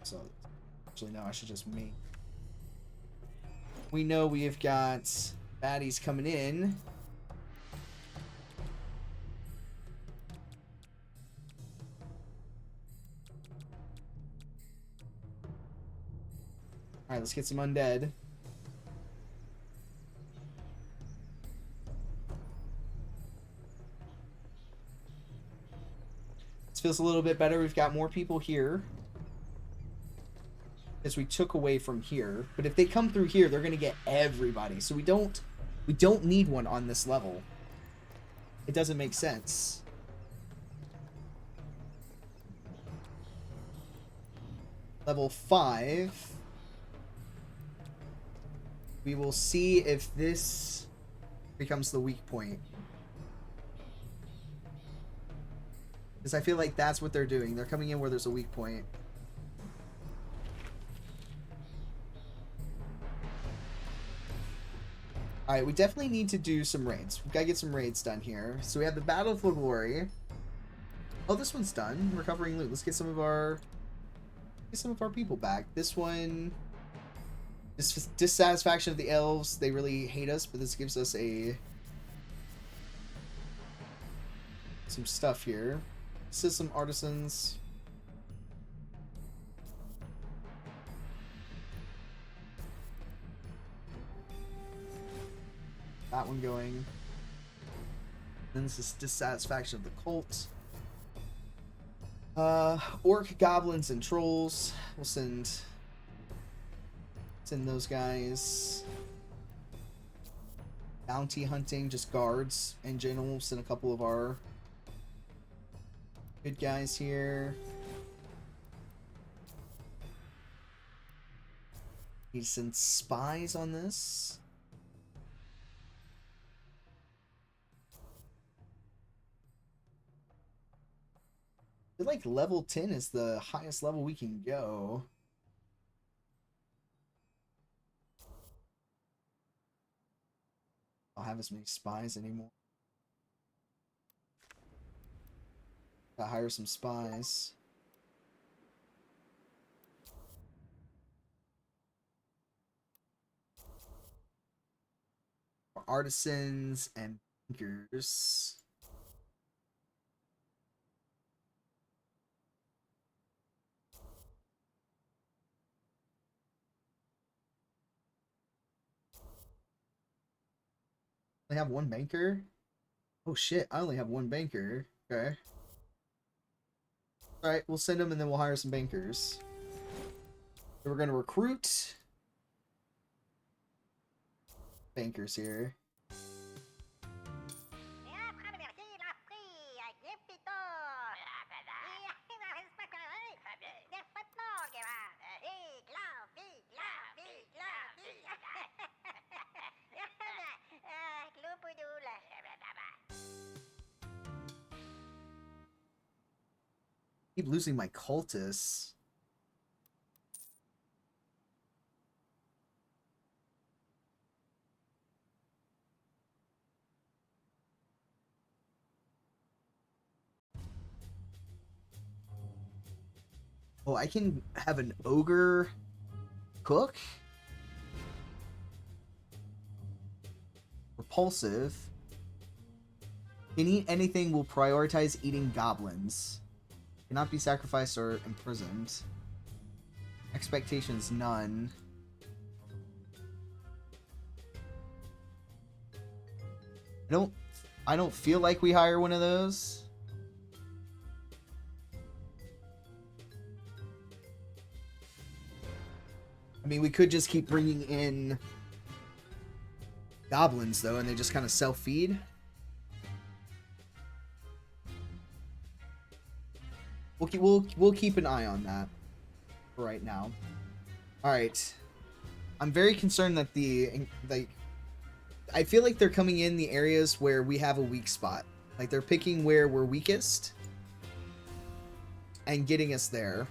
A: So, actually, no, I should just make. We know we have got baddies coming in. Alright, let's get some undead. This feels a little bit better. We've got more people here. As we took away from here, but if they come through here, they're gonna get everybody. So we don't need one on this level. It doesn't make sense. Level 5. We will see if this becomes the weak point. Because I feel like that's what they're doing. They're coming in where there's a weak point. Alright, we definitely need to do some raids. We've got to get some raids done here. So we have the Battle of Glory. Oh, this one's done. Recovering loot. Let's get some of our people back. This one, this dissatisfaction of the elves. They really hate us, but this gives us some stuff here. This is some artisans. That one going. Then this is dissatisfaction of the cult. Orc, goblins, and trolls. We'll send those guys. Bounty hunting, just guards in general. We'll send a couple of our good guys here. Need to send spies on this. I feel like level 10 is the highest level we can go. I don't have as many spies anymore. Gotta hire some spies. Artisans and bankers. I have one banker? Oh shit, I only have one banker. Okay. Alright, we'll send them and then we'll hire some bankers. So we're going to recruit bankers here. Keep losing my cultists. Oh, I can have an ogre cook? Repulsive. Can eat anything, will prioritize eating goblins. Cannot be sacrificed or imprisoned. Expectations none. I don't feel like we hire one of those. I mean, we could just keep bringing in goblins though, and they just kind of self-feed. We'll keep an eye on that for right now. All right, I'm very concerned that I feel like they're coming in the areas where we have a weak spot. Like they're picking where we're weakest and getting us there.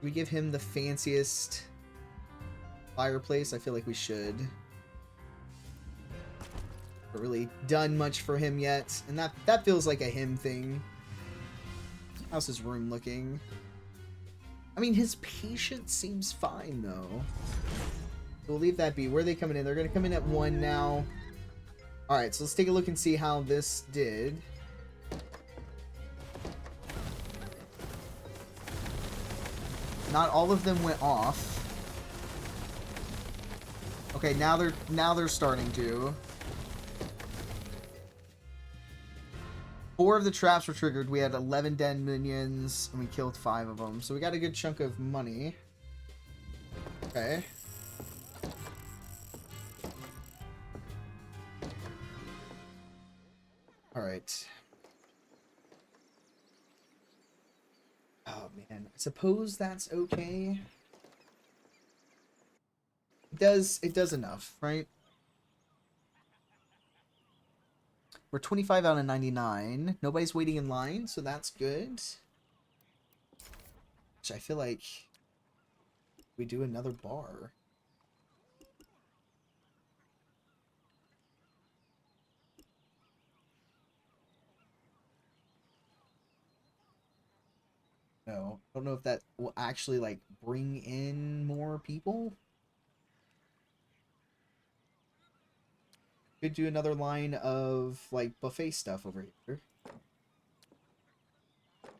A: We give him the fanciest fireplace. I feel like we should. Haven't really done much for him yet, and that feels like a him thing. How's his room looking? I mean, his patience seems fine though. We'll leave that be. Where are they coming in? They're gonna come in at 1 now. All right, so let's take a look and see how this did. Not all of them went off. Okay, now they're starting to. 4 of the traps were triggered. We had 11 dead minions, and we killed 5 of them. So we got a good chunk of money. Okay. Alright. Oh, man. I suppose that's okay. It does enough, right? We're 25 out of 99. Nobody's waiting in line, so that's good. Which I feel like we do another bar. No, I don't know if that will actually like bring in more people. Could do another line of like buffet stuff over here. What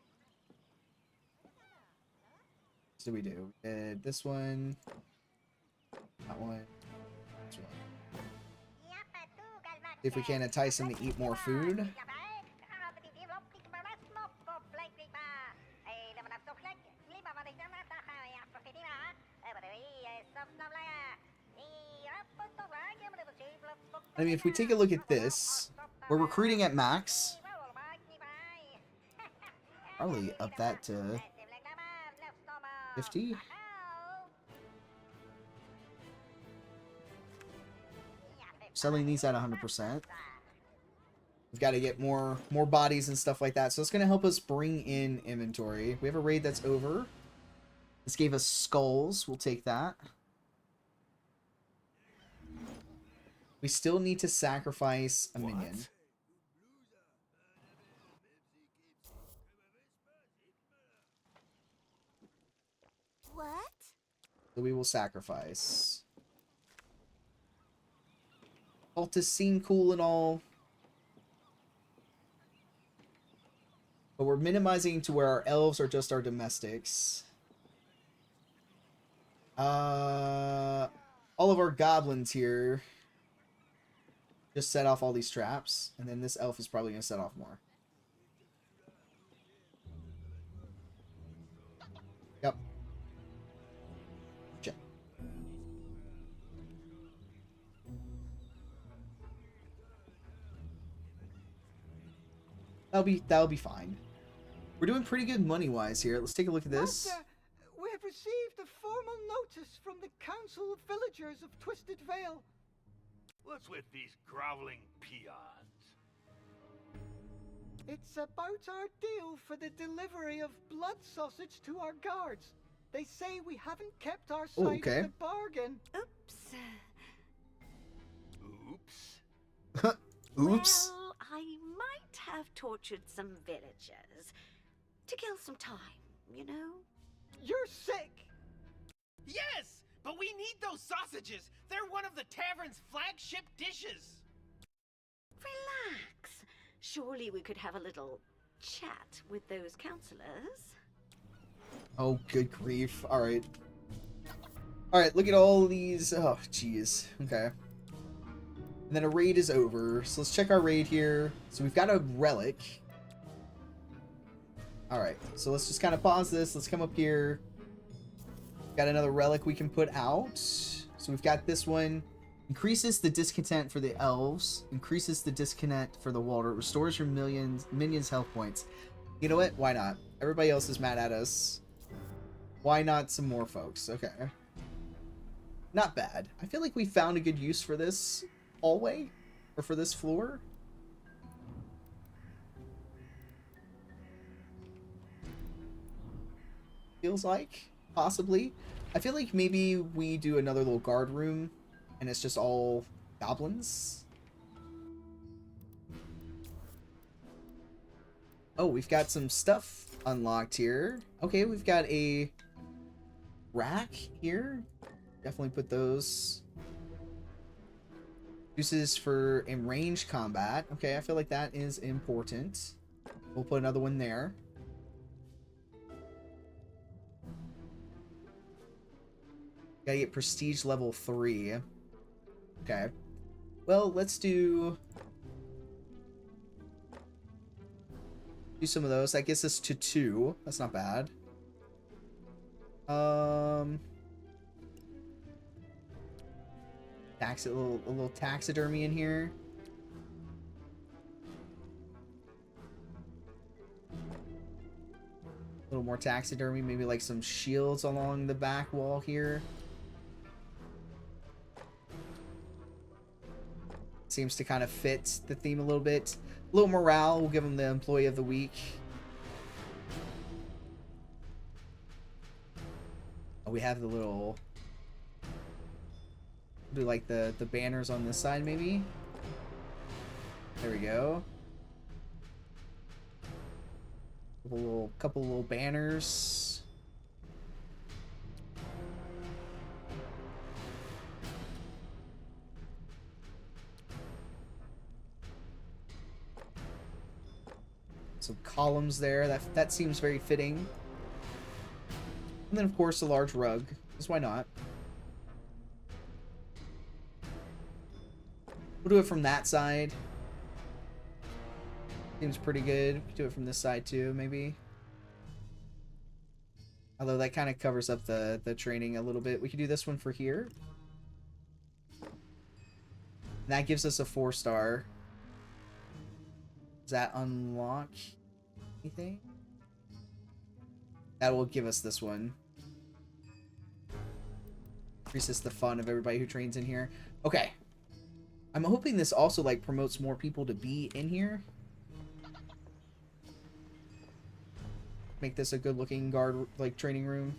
A: did we do? We did this one, that one, this one. See if we can entice them to eat more food. I mean, if we take a look at this, we're recruiting at max. Probably up that to 50. Selling these at 100%. We've got to get more bodies and stuff like that. So it's going to help us bring in inventory. We have a raid that's over. This gave us skulls. We'll take that. We still need to sacrifice a minion.
G: What?
A: So we will sacrifice. Cultists seem cool and all. But we're minimizing to where our elves are just our domestics. All of our goblins here. just set off all these traps, and then this elf is probably going to set off more. Yep. Check. That'll be fine. We're doing pretty good money-wise here. Let's take a look at this.
E: Master, we have received a formal notice from the Council of Villagers of Twisted Vale.
D: What's with these groveling peons?
E: It's about our deal for the delivery of blood sausage to our guards. They say we haven't kept our
A: Oh,
E: side
A: okay.
E: of the bargain.
B: Oops.
D: Oops.
A: Oops.
B: Well, I might have tortured some villagers to kill some time, you know?
E: You're sick.
F: Yes, but we need those sausages. They're one of the tavern's flagship dishes.
B: Relax. Surely we could have a little chat with those counselors.
A: Oh, good grief. Alright. Alright, look at all these. Oh, jeez. Okay. And then a raid is over. So let's check our raid here. So we've got a relic. Alright, so let's just kind of pause this. Let's come up here. Got another relic we can put out. So we've got this one. Increases the discontent for the elves. Increases the discontent for the water. Restores your minions health points. You know what? Why not? Everybody else is mad at us. Why not some more folks? Okay. Not bad. I feel like we found a good use for this hallway. Or for this floor. Feels like. Possibly. I feel like maybe we do another little guard room. And it's just all goblins. Oh, we've got some stuff unlocked here. Okay, we've got a rack here. Definitely put those. Uses for in range combat. Okay, I feel like that is important. We'll put another one there. Gotta get prestige level 3. Okay. Well, let's do some of those. That gets us to 2. That's not bad. A little taxidermy in here. A little more taxidermy, maybe like some shields along the back wall here. Seems to kind of fit the theme a little bit. A little morale. We'll give them the employee of the week. Oh, we have the little... Do like the banners on this side, maybe? There we go. Couple little banners. Some columns there. That seems very fitting. And then, of course, a large rug. Because why not? We'll do it from that side. Seems pretty good. We can do it from this side, too, maybe. Although that kind of covers up the training a little bit. We could do this one for here. And that gives us a 4-star. Does that unlock anything? That will give us this one. Increases the fun of everybody who trains in here. Okay. I'm hoping this also like promotes more people to be in here. Make this a good looking guard like training room.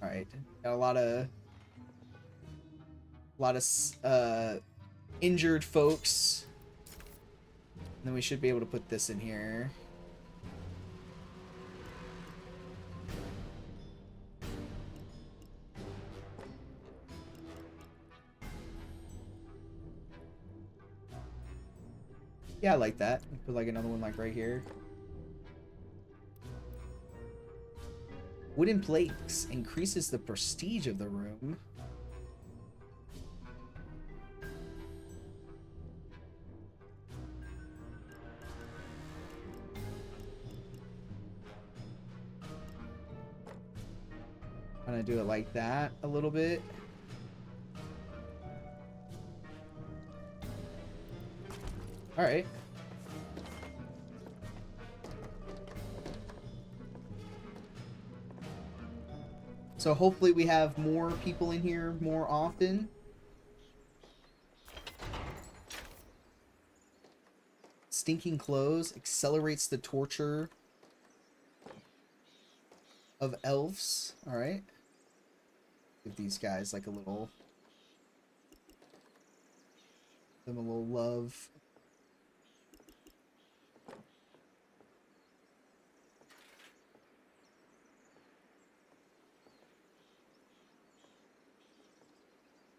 A: Alright. Got a lot of injured folks. And then we should be able to put this in here. Yeah, I like that. Put like another one like right here. Wooden plates increases the prestige of the room. Kind of do it like that a little bit. All right. So hopefully we have more people in here more often. Stinking clothes accelerates the torture of elves. All right. Give these guys like a little, them a little love.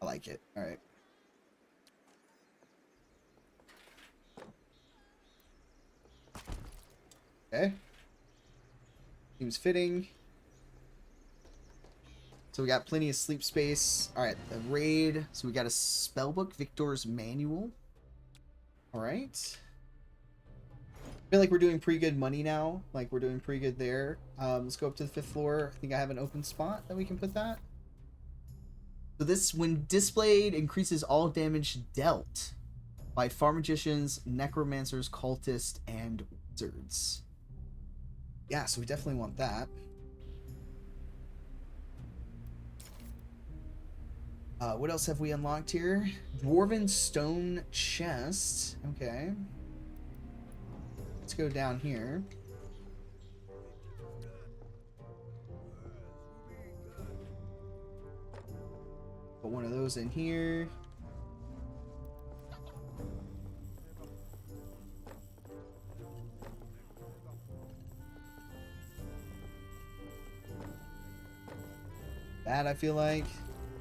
A: I like it. All right. Okay. Seems fitting. So we got plenty of sleep space. All right, the raid. So we got a spellbook, Victor's Manual. All right. I feel like we're doing pretty good money now. Like we're doing pretty good there. Let's go up to the 5th floor. I think I have an open spot that we can put that. So this, when displayed, increases all damage dealt by farm magicians, necromancers, cultists, and wizards. Yeah, so we definitely want that. What else have we unlocked here? Dwarven stone chest. Okay. Let's go down here. Put one of those in here. That, I feel like.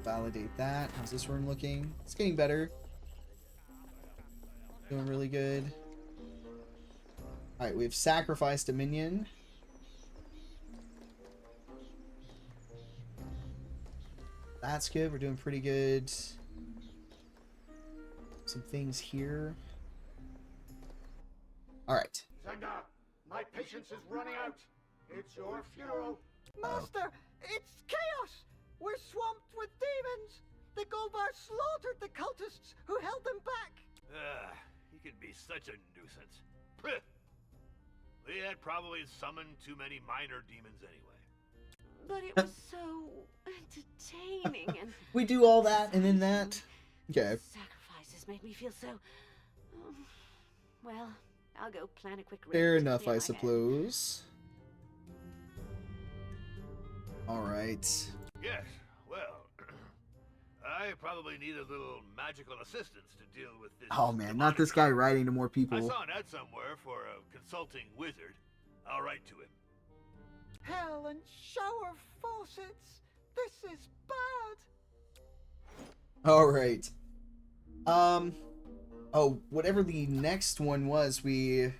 A: Validate that. How's this room looking? It's getting better. Doing really good. Alright, we've sacrificed a minion. That's good. We're doing pretty good. Some things here. Alright.
E: Zenda, my patience is running out. It's your funeral. Master, it's chaos. We're swamped with demons. The Golbar slaughtered the cultists who held them back.
D: He can be such a nuisance. Pah! We had probably summoned too many minor demons anyway.
B: But it was so entertaining and...
A: We do all that and then that. Okay.
B: Sacrifices made me feel so... well, I'll go plan a quick raid
A: Fair
B: to
A: enough,
B: clear
A: I
B: my head.
A: suppose. Alright.
D: Yes, well, I probably need a little magical assistance to deal with this.
A: Oh man, not
D: demonic
A: this guy
D: creature.
A: writing to more
D: I
A: people.
D: saw an ad somewhere for a consulting wizard. I'll write to him.
E: Hell and shower faucets. This is bad.
A: Alright. Oh, whatever the next one was, the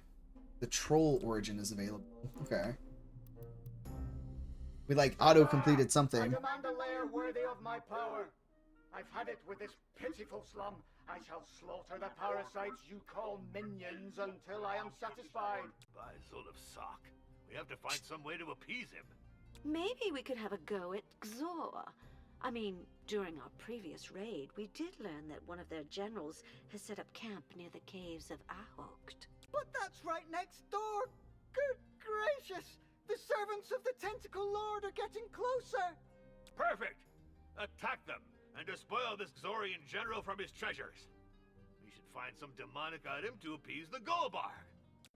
A: troll origin is available. Okay. We like auto-completed
E: I
A: something.
E: demand a lair worthy of my power. I've had it with this pitiful slum. I shall slaughter the parasites you call minions until I am satisfied.
D: By Zolov Sock, we have to find some way to appease him.
B: Maybe we could have a go at Xor. I mean, during our previous raid, we did learn that one of their generals has set up camp near the caves of Ahoked.
E: But that's right next door. Good gracious! The servants of the Tentacle Lord are getting closer.
D: Perfect! Attack them and despoil this Xorian general from his treasures. We should find some demonic item to appease the Golbarg.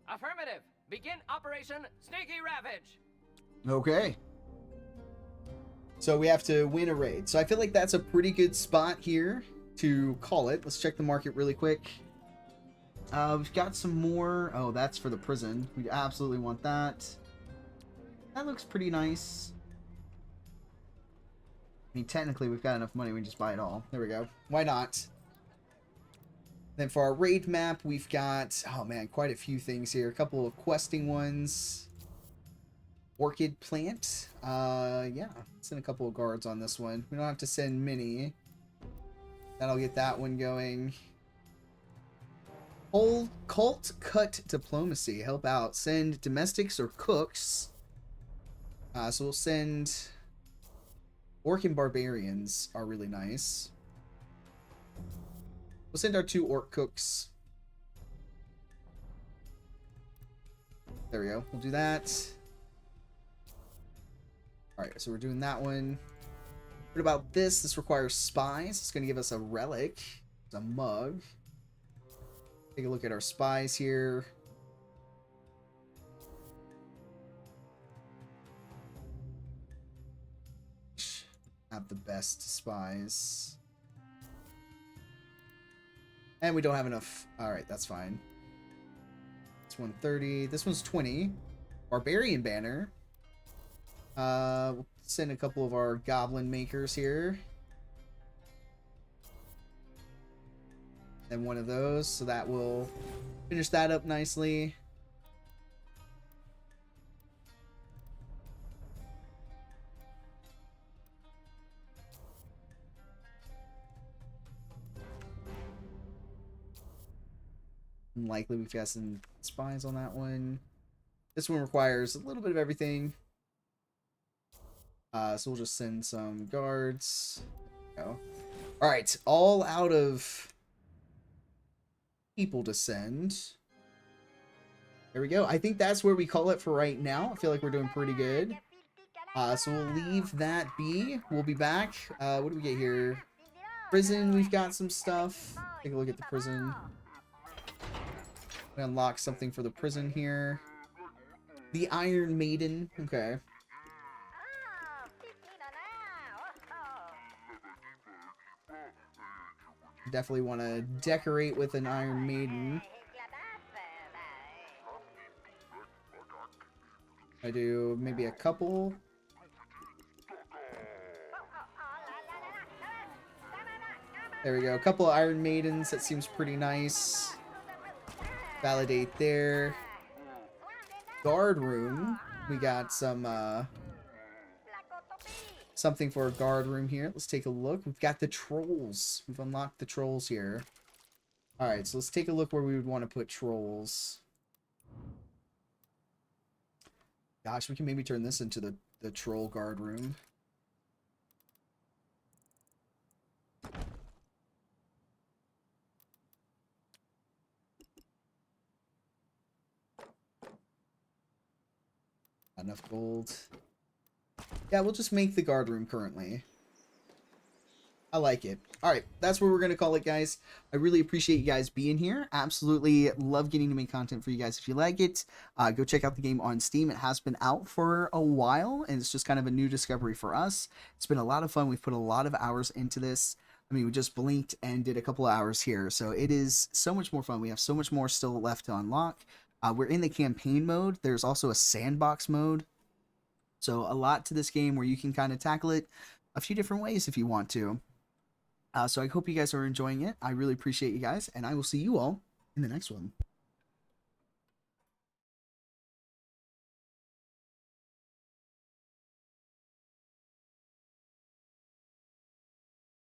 C: Affirmative. Begin Operation Sneaky Ravage.
A: Okay. So we have to win a raid. So I feel like that's a pretty good spot here to call it. Let's check the market really quick. We've got some more. Oh, that's for the prison. We absolutely want that. That looks pretty nice. I mean, technically, we've got enough money. We can just buy it all. There we go. Why not? Then for our raid map, we've got, oh man, quite a few things here. A couple of questing ones. Orchid plant. Yeah, send a couple of guards on this one. We don't have to send many. That'll get that one going. Whole cult cut diplomacy. Help out. Send domestics or cooks. So we'll send Orc and barbarians are really nice. We'll send our 2 orc cooks. There we go. We'll do that. Alright, so we're doing that one. What about this? This requires spies. It's going to give us a relic. It's a mug. Take a look at our spies here. Have the best spies. And we don't have enough. Alright, that's fine. It's 130. This one's 20. Barbarian banner. We'll send a couple of our goblin makers here. And one of those, so that will finish that up nicely. And likely we've got some spies on that one. This one requires a little bit of everything. So we'll just send some guards. Go. All right, all out of people to send. There we go. I think that's where we call it for right now. I feel like we're doing pretty good. So we'll leave that be. We'll be back. What do we get here? Prison, we've got some stuff. Take a look at the prison. We unlock something for the prison here. The Iron Maiden. Okay. Definitely want to decorate with an Iron Maiden. I do maybe a couple. There we go. A couple of Iron Maidens. That seems pretty nice. Validate there. Guard room. We got some something for a guard room here. Let's take a look. We've got the trolls. We've unlocked the trolls here. Alright, so let's take a look where we would want to put trolls. Gosh, we can maybe turn this into the troll guard room. Enough gold. Yeah, we'll just make the guard room currently. I like it. Alright, that's where we're going to call it, guys. I really appreciate you guys being here. Absolutely love getting to make content for you guys. If you like it, go check out the game on Steam. It has been out for a while, and it's just kind of a new discovery for us. It's been a lot of fun. We've put a lot of hours into this. I mean, we just blinked and did a couple of hours here. So it is so much more fun. We have so much more still left to unlock. We're in the campaign mode. There's also a sandbox mode. So a lot to this game where you can kind of tackle it a few different ways if you want to. So I hope you guys are enjoying it. I really appreciate you guys, and I will see you all in the next one.